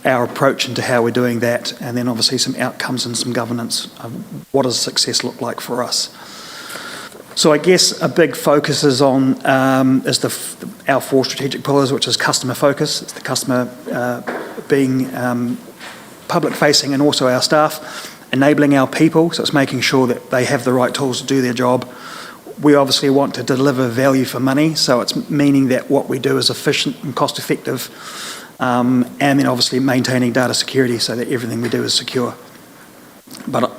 our approach into how we're doing that, and then obviously some outcomes and some governance. What does success look like for us? So I guess a big focus is on our 4 strategic pillars, which is customer focus. It's the customer being public-facing, and also our staff, enabling our people, so it's making sure that they have the right tools to do their job. We obviously want to deliver value for money, so it's meaning that what we do is efficient and cost-effective, and then obviously maintaining data security so that everything we do is secure. But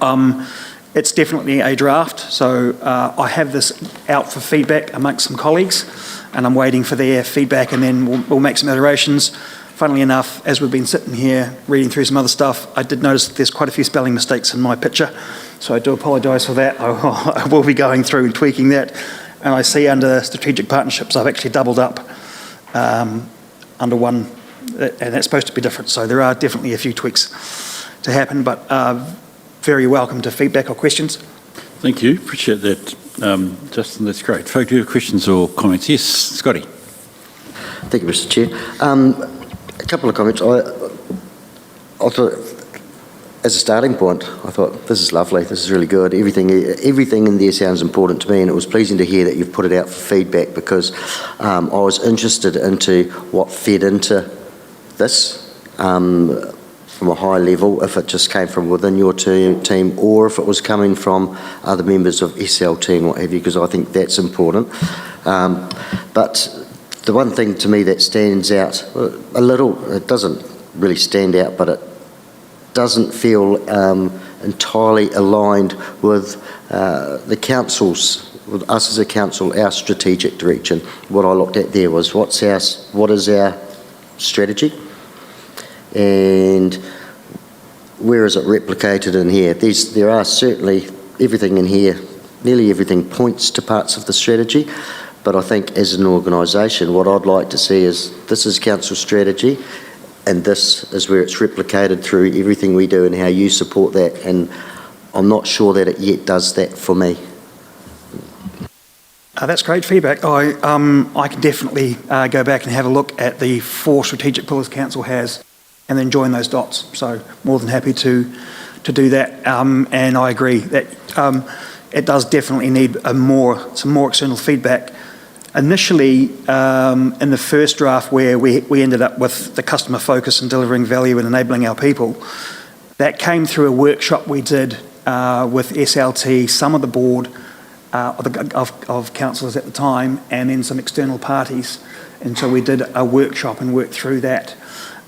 it's definitely a draft, so I have this out for feedback amongst some colleagues, and I'm waiting for their feedback, and then we'll make some iterations. Funnily enough, as we've been sitting here reading through some other stuff, I did notice that there's quite a few spelling mistakes in my picture, so I do apologise for that. I will be going through and tweaking that. And I see under strategic partnerships, I've actually doubled up under one, and that's supposed to be different. So there are definitely a few tweaks to happen, but very welcome to feedback or questions.
Thank you. Appreciate that, Justin. That's great. Folk, do you have questions or comments? Yes, Scotty.
Thank you, Mr. Chair. A couple of comments. I thought, as a starting point, I thought this is lovely. This is really good. Everything in there sounds important to me, and it was pleasing to hear that you've put it out for feedback, because I was interested into what fed into this from a high level, if it just came from within your team, or if it was coming from other members of SLT and what have you, because I think that's important. But the one thing to me that stands out a little, it doesn't really stand out, but it doesn't feel entirely aligned with the council's, with us as a council, our strategic direction. What I looked at there was what is our strategy, and where is it replicated in here? There are certainly everything in here, nearly everything points to parts of the strategy. But I think as an organisation, what I'd like to see is this is council strategy, and this is where it's replicated through everything we do and how you support that. And I'm not sure that it yet does that for me.
That's great feedback. I can definitely go back and have a look at the 4 strategic pillars council has, and then join those dots. So more than happy to do that. And I agree that it does definitely need some more external feedback. Initially, in the first draft where we ended up with the customer focus and delivering value and enabling our people, that came through a workshop we did with SLT, some of the board of councillors at the time, and then some external parties. And so we did a workshop and worked through that.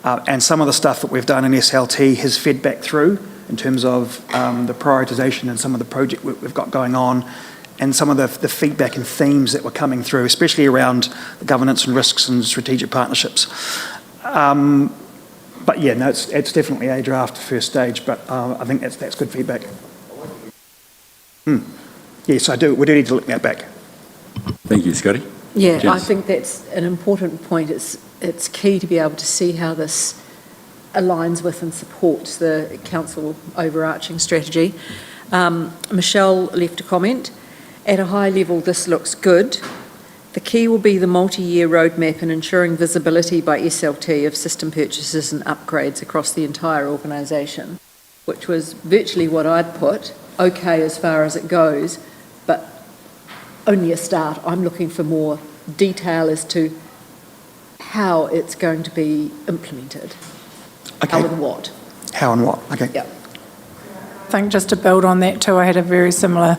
And some of the stuff that we've done in SLT has fed back through in terms of the prioritisation and some of the project work we've got going on. and some of the feedback and themes that were coming through, especially around the governance and risks and strategic partnerships. But yeah, no, it's definitely a draft first stage, but I think that's good feedback. Yes, I do. We do need to look that back.
Thank you, Scotty.
Yeah,
Jess.
I think that's an important point. It's key to be able to see how this aligns with and supports the council overarching strategy. Michelle left a comment. At a high level, this looks good. The key will be the multi-year roadmap and ensuring visibility by SLT of system purchases and upgrades across the entire organisation, which was virtually what I'd put, okay as far as it goes, but only a start. I'm looking for more detail as to how it's going to be implemented.
Okay.
How and what.
How and what, okay.
Yeah.
I think just to build on that too, I had a very similar,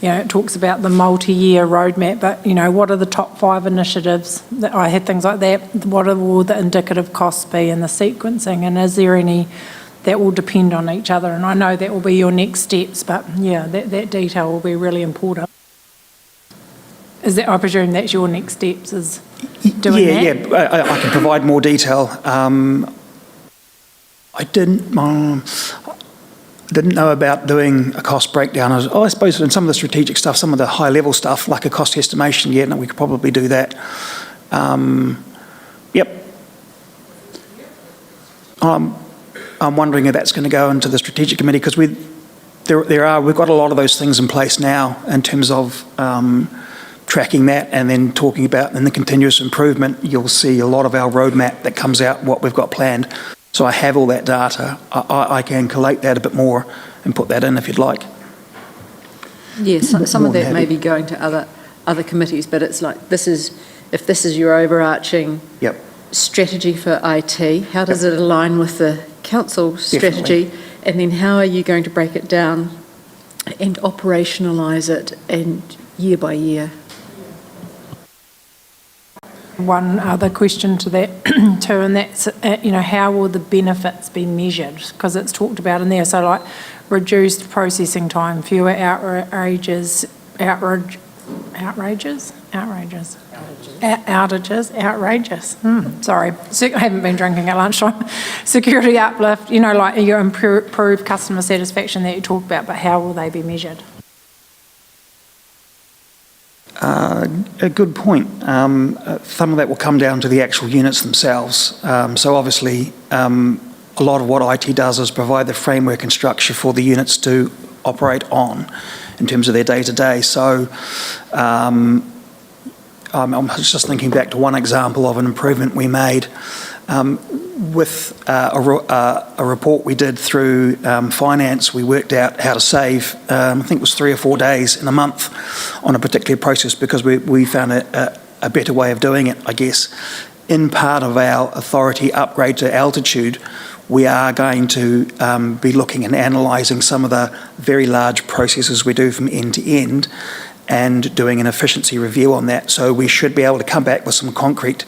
it talks about the multi-year roadmap, but, what are the top 5 initiatives? That I had things like that. What will the indicative costs be and the sequencing? And is there any that will depend on each other? And I know that will be your next steps, but yeah, that detail will be really important. I presume that's your next steps, is doing that?
Yeah, I can provide more detail. I didn't know about doing a cost breakdown. I suppose in some of the strategic stuff, some of the high-level stuff, like a cost estimation, no, we could probably do that. Yep. I'm wondering if that's going to go into the strategic committee, because we've got a lot of those things in place now in terms of tracking that, and then talking about in the continuous improvement, you'll see a lot of our roadmap that comes out, what we've got planned. So I have all that data. I can collate that a bit more and put that in if you'd like.
Yes, some of that may be going to other committees, but it's like if this is your overarching strategy for IT, how does it align with the council strategy?
Definitely.
And then how are you going to break it down and operationalise it and year by year?
One other question to that too, and that's, how will the benefits be measured? Because it's talked about in there, so like reduced processing time, fewer outages, sorry, I haven't been drinking at lunchtime. Security uplift, like you improve customer satisfaction that you talked about, but how will they be measured?
A good point. Some of that will come down to the actual units themselves. So obviously, a lot of what IT does is provide the framework and structure for the units to operate on in terms of their day-to-day. So I'm just thinking back to one example of an improvement we made with a report we did through finance. We worked out how to save, I think it was 3 or 4 days in a month on a particular process, because we found a better way of doing it, I guess. In part of our authority upgrade to altitude, we are going to be looking and analysing some of the very large processes we do from end to end and doing an efficiency review on that. So we should be able to come back with some concrete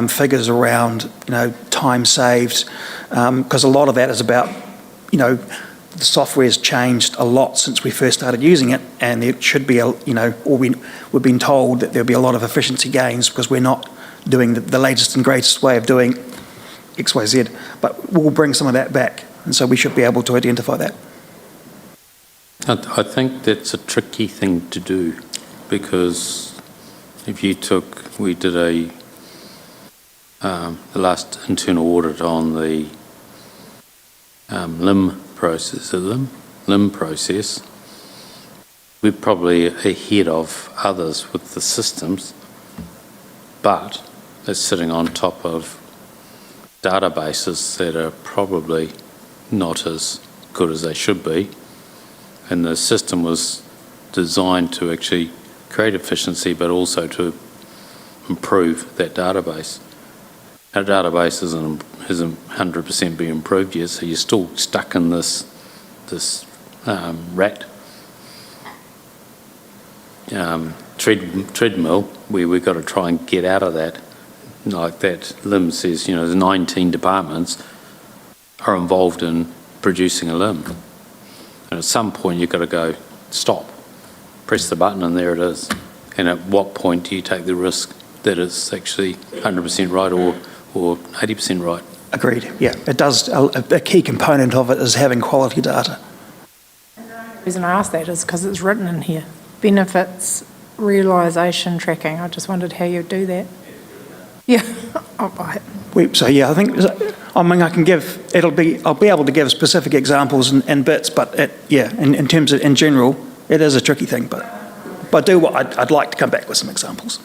figures around, time saved, because a lot of that is about, the software's changed a lot since we first started using it, and it should be, we've been told that there'll be a lot of efficiency gains because we're not doing the latest and greatest way of doing X, Y, Z, but we'll bring some of that back, and so we should be able to identify that.
I think that's a tricky thing to do, because if you we did the last internal audit on the LIM process, LIM process, we're probably ahead of others with the systems, but it's sitting on top of databases that are probably not as good as they should be, and the system was designed to actually create efficiency but also to improve that database. Our database hasn't 100% been improved yet, so you're still stuck in this rat treadmill where we've got to try and get out of that. Like that LIM says, there's 19 departments are involved in producing a LIM. And at some point you've got to go, stop. press the button and there it is. And at what point do you take the risk that it's actually 100% right or 80% right?
Agreed, yeah. It does, a key component of it is having quality data.
The reason I asked that is because it's written in here. Benefits, realisation tracking. I just wondered how you'd do that. Yeah, I'll buy it.
So yeah, I think, I mean, I can give, I'll be able to give specific examples and bits, but in terms of, in general, it is a tricky thing, but I'd like to come back with some examples.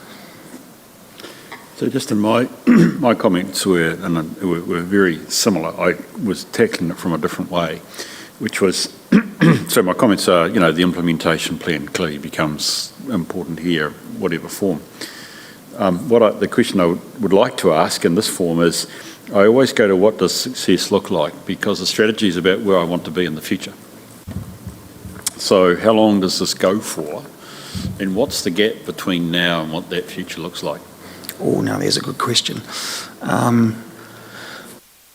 So just in my comments were very similar. I was tackling it from a different way, which was, so my comments are, the implementation plan clearly becomes important here, whatever form. The question I would like to ask in this form is, I always go to what does success look like, because the strategy is about where I want to be in the future. So how long does this go for, and what's the gap between now and what that future looks like?
Oh, now there's a good question.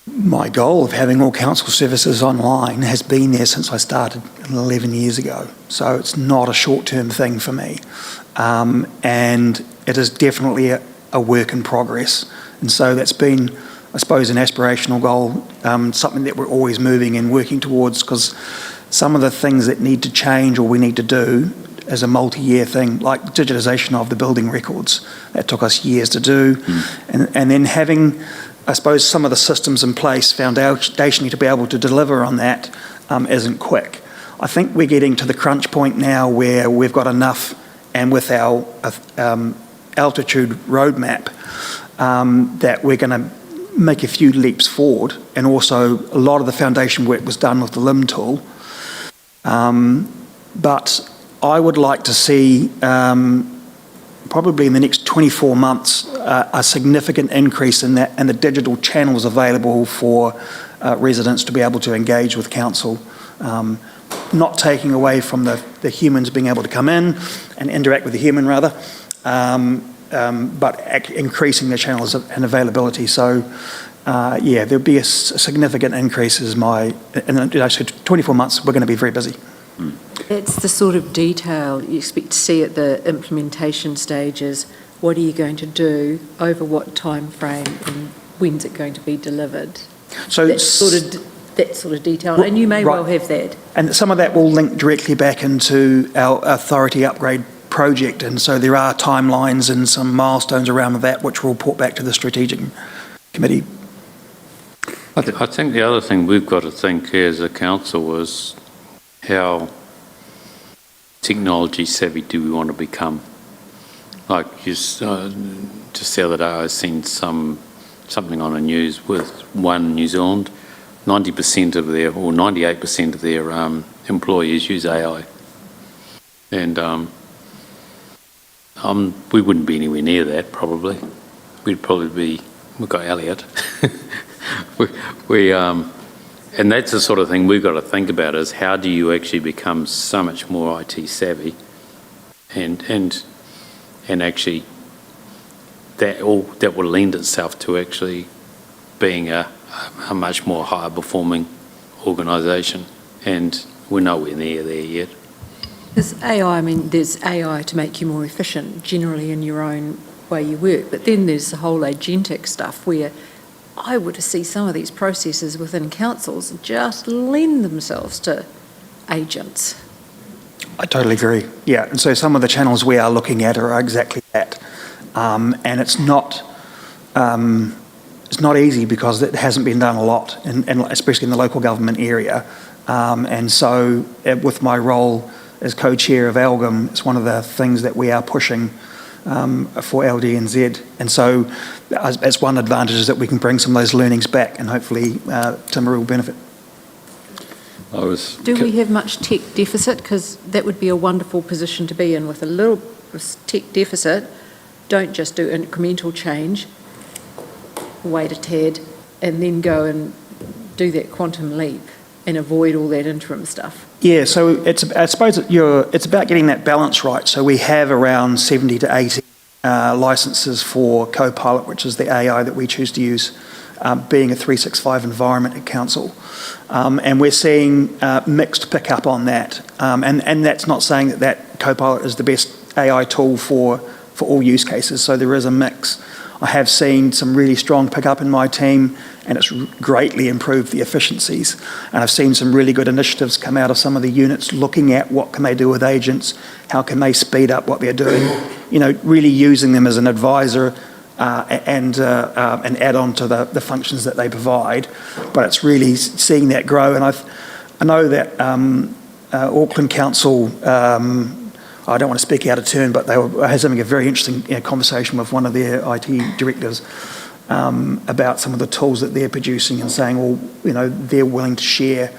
My goal of having all council services online has been there since I started 11 years ago. So it's not a short-term thing for me. And it is definitely a work in progress. And so that's been, I suppose, an aspirational goal, something that we're always moving and working towards, because some of the things that need to change or we need to do as a multi-year thing, like digitisation of the building records. That took us years to do. And then having, I suppose, some of the systems in place foundationally to be able to deliver on that isn't quick. I think we're getting to the crunch point now where we've got enough, and with our altitude roadmap, that we're going to make a few leaps forward. And also a lot of the foundation work was done with the LIM tool. But I would like to see, probably in the next 24 months, a significant increase in that and the digital channels available for residents to be able to engage with council, not taking away from the humans being able to come in and interact with the human rather, but increasing the channels and availability. So there'll be a significant increase in the 24 months, we're going to be very busy.
It's the sort of detail you expect to see at the implementation stages. What are you going to do, over what time frame, and when's it going to be delivered? So that sort of detail, and you may well have that.
And some of that will link directly back into our authority upgrade project, and so there are timelines and some milestones around that which will report back to the strategic committee.
I think the other thing we've got to think as a council is how technology savvy do we want to become? Like just the other day I seen something on the news with One New Zealand, 90% of their, or 98% of their employees use AI. And we wouldn't be anywhere near that probably. We've got Elliot. And that's the sort of thing we've got to think about, is how do you actually become so much more IT savvy, and actually that will lend itself to actually being a much more higher performing organisation, and we're nowhere near there yet.
There's AI, there's AI to make you more efficient generally in your own way you work, but then there's the whole agentic stuff where I would see some of these processes within councils just lend themselves to agents.
I totally agree. Yeah, and so some of the channels we are looking at are exactly that, and it's not easy because it hasn't been done a lot, and especially in the local government area. And so, with my role as co-chair of ALGM, it's one of the things that we are pushing for LDNZ, and so that's one advantage, is that we can bring some of those learnings back, and hopefully Timaru will benefit.
Do we have much tech deficit? Because that would be a wonderful position to be in. With a little tech deficit, don't just do incremental change, wait a tad, and then go and do that quantum leap and avoid all that interim stuff.
Yeah, so I suppose it's about getting that balance right. So we have around 70 to 80 licenses for Copilot, which is the AI that we choose to use, being a 365 environment at council. And we're seeing mixed pickup on that. And that's not saying that Copilot is the best AI tool for all use cases, so there is a mix. I have seen some really strong pickup in my team, and it's greatly improved the efficiencies. And I've seen some really good initiatives come out of some of the units looking at what can they do with agents, how can they speed up what they're doing, really using them as an advisor and an add-on to the functions that they provide. But it's really seeing that grow. And I know that Auckland Council, I don't want to speak out of turn, but they were having a very interesting conversation with one of their IT directors about some of the tools that they're producing and saying, well, they're willing to share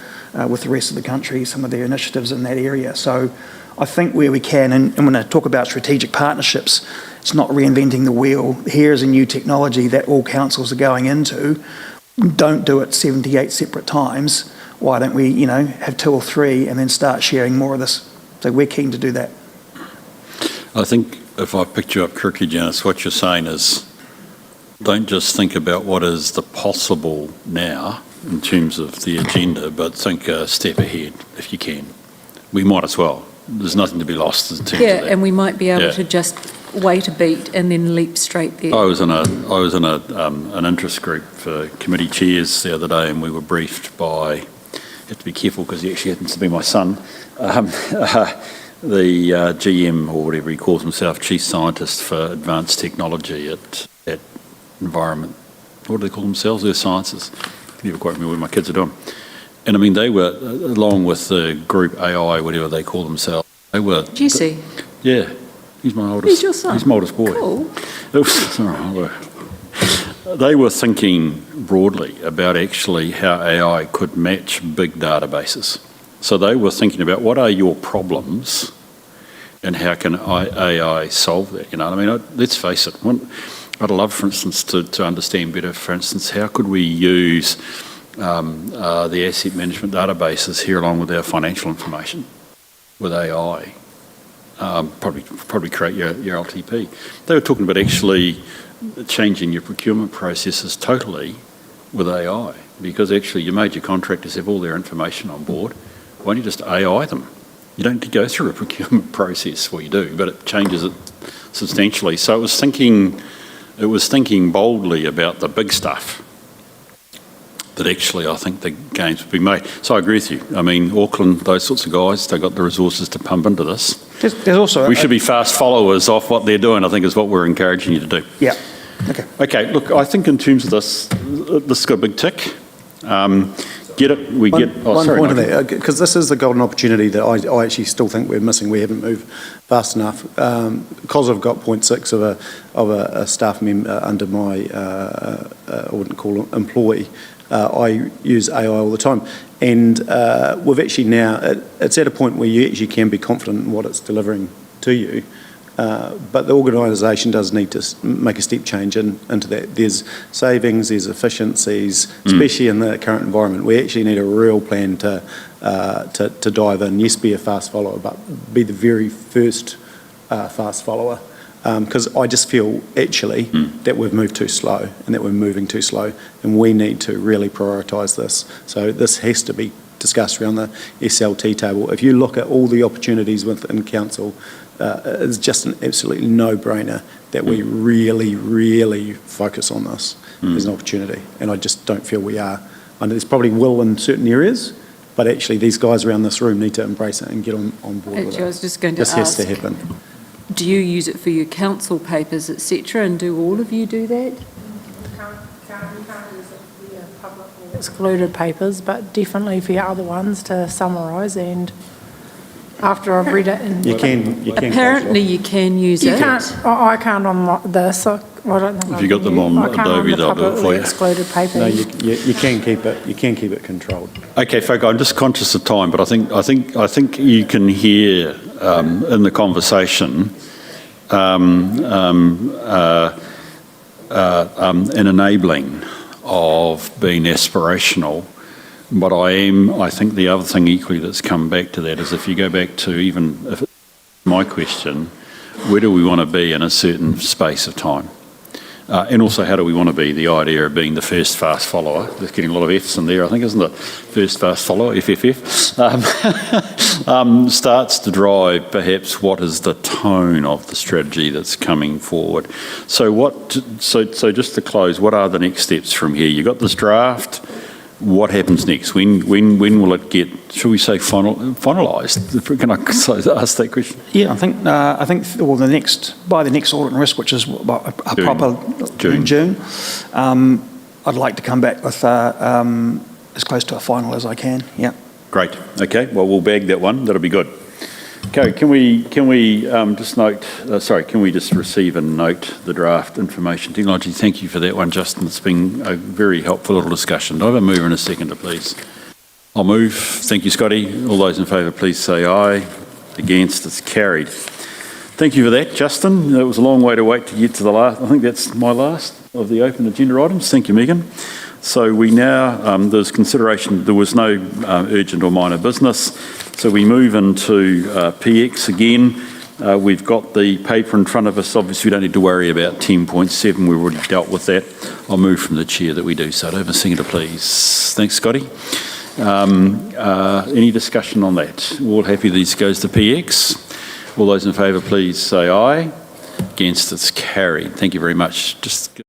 with the rest of the country some of their initiatives in that area. So I think where we can, and when I talk about strategic partnerships, it's not reinventing the wheel. Here's a new technology that all councils are going into. Don't do it 78 separate times. Why don't we, have 2 or 3 and then start sharing more of this? So we're keen to do that.
I think if I picked you up correctly, Janice, what you're saying is don't just think about what is the possible now in terms of the agenda, but think a step ahead if you can. We might as well. There's nothing to be lost in terms of that.
And we might be able to just wait a beat and then leap straight there.
I was in an interest group for committee chairs the other day, and we were briefed by, you have to be careful because he actually happens to be my son, the GM, or whatever he calls himself, Chief Scientist for Advanced Technology at Environment. What do they call themselves? Earth Sciences. I can never quite remember what my kids are doing. And I mean, they were, along with the group AI, whatever they call themselves, they were...
Jesse?
Yeah. He's my oldest.
He's your son?
He's my oldest boy.
Cool.
They were thinking broadly about actually how AI could match big databases. So they were thinking about what are your problems and how can AI solve that? I mean, let's face it. I'd love, for instance, to understand better, for instance, how could we use the asset management databases here along with our financial information with AI? Probably create your LTP. They were talking about actually changing your procurement processes totally with AI, because actually your major contractors have all their information on board. Why don't you just AI them? You don't need to go through a procurement process. Well, you do, but it changes it substantially. So it was thinking boldly about the big stuff that actually I think the gains would be made. So I agree with you. I mean, Auckland, those sorts of guys, they've got the resources to pump into this.
There's also...
We should be fast followers of what they're doing, I think is what we're encouraging you to do.
Yeah. Okay.
Okay, look, I think in terms of this has got a big tick. Get it, we get...
One point of that, because this is the golden opportunity that I actually still think we're missing. We haven't moved fast enough. Because I've got 0.6 of a staff member under my, I wouldn't call it employee, I use AI all the time. And we've actually now, it's at a point where you actually can be confident in what it's delivering to you. But the organisation does need to make a step change into that. There's savings, there's efficiencies, especially in the current environment. We actually need a real plan to dive in. Yes, be a fast follower, but be the very first fast follower. Because I just feel actually that we've moved too slow and that we're moving too slow, and we need to really prioritise this. So this has to be discussed around the SLT table. If you look at all the opportunities within council, it's just an absolutely no-brainer that we really, really focus on this as an opportunity. And I just don't feel we are. And there's probably will in certain areas, but actually these guys around this room need to embrace it and get on board with it.
I was just going to
ask. This has to happen.
Do you use it for your council papers, etc., and do all of you do that?
You can't use it for your publicly excluded papers, but definitely for your other ones to summarise, and after I've read it. And
you can
apparently you can use it.
You can't. I can't on this. I don't think.
If you got them on Adobe, they'll do it for you.
Excluded papers.
No, you can keep it. You can keep it controlled.
Okay, folk. I'm just conscious of time, but I think you can hear in the conversation an enabling of being aspirational. But I think the other thing equally that's come back to that is if you go back to even if my question, where do we want to be in a certain space of time? And also, how do we want to be? The idea of being the first fast follower. There's getting a lot of Fs in there, I think, isn't it? First fast follower, FFF, starts to drive perhaps what is the tone of the strategy that's coming forward. So just to close, what are the next steps from here? You've got this draft. What happens next? When will it get, shall we say, finalised? Can I ask that question?
Yeah, I think well, by the next audit and risk, which is proper June, I'd like to come back with as close to a final as I can. Yeah.
Great. Okay. Well, we'll bag that one. That'll be good. Okay. Can we just note? Can we just receive and note the draft information technology? Thank you for that one, Justin. It's been a very helpful little discussion. Do I have a mover and a seconder, please? I'll move. Thank you, Scotty. All those in favour, please say aye. Against, it's carried. Thank you for that, Justin. It was a long way to wait to get to the last. I think that's my last of the open agenda items. Thank you, Megan. So we now, there's consideration, there was no urgent or minor business. So we move into PX again. We've got the paper in front of us. Obviously, we don't need to worry about 10.7. We've already dealt with that. I'll move from the chair that we do so. Over, seconder, please. Thanks, Scotty. Any discussion on that? All happy this goes to PX? All those in favour, please say aye. Against, it's carried. Thank you very much. Just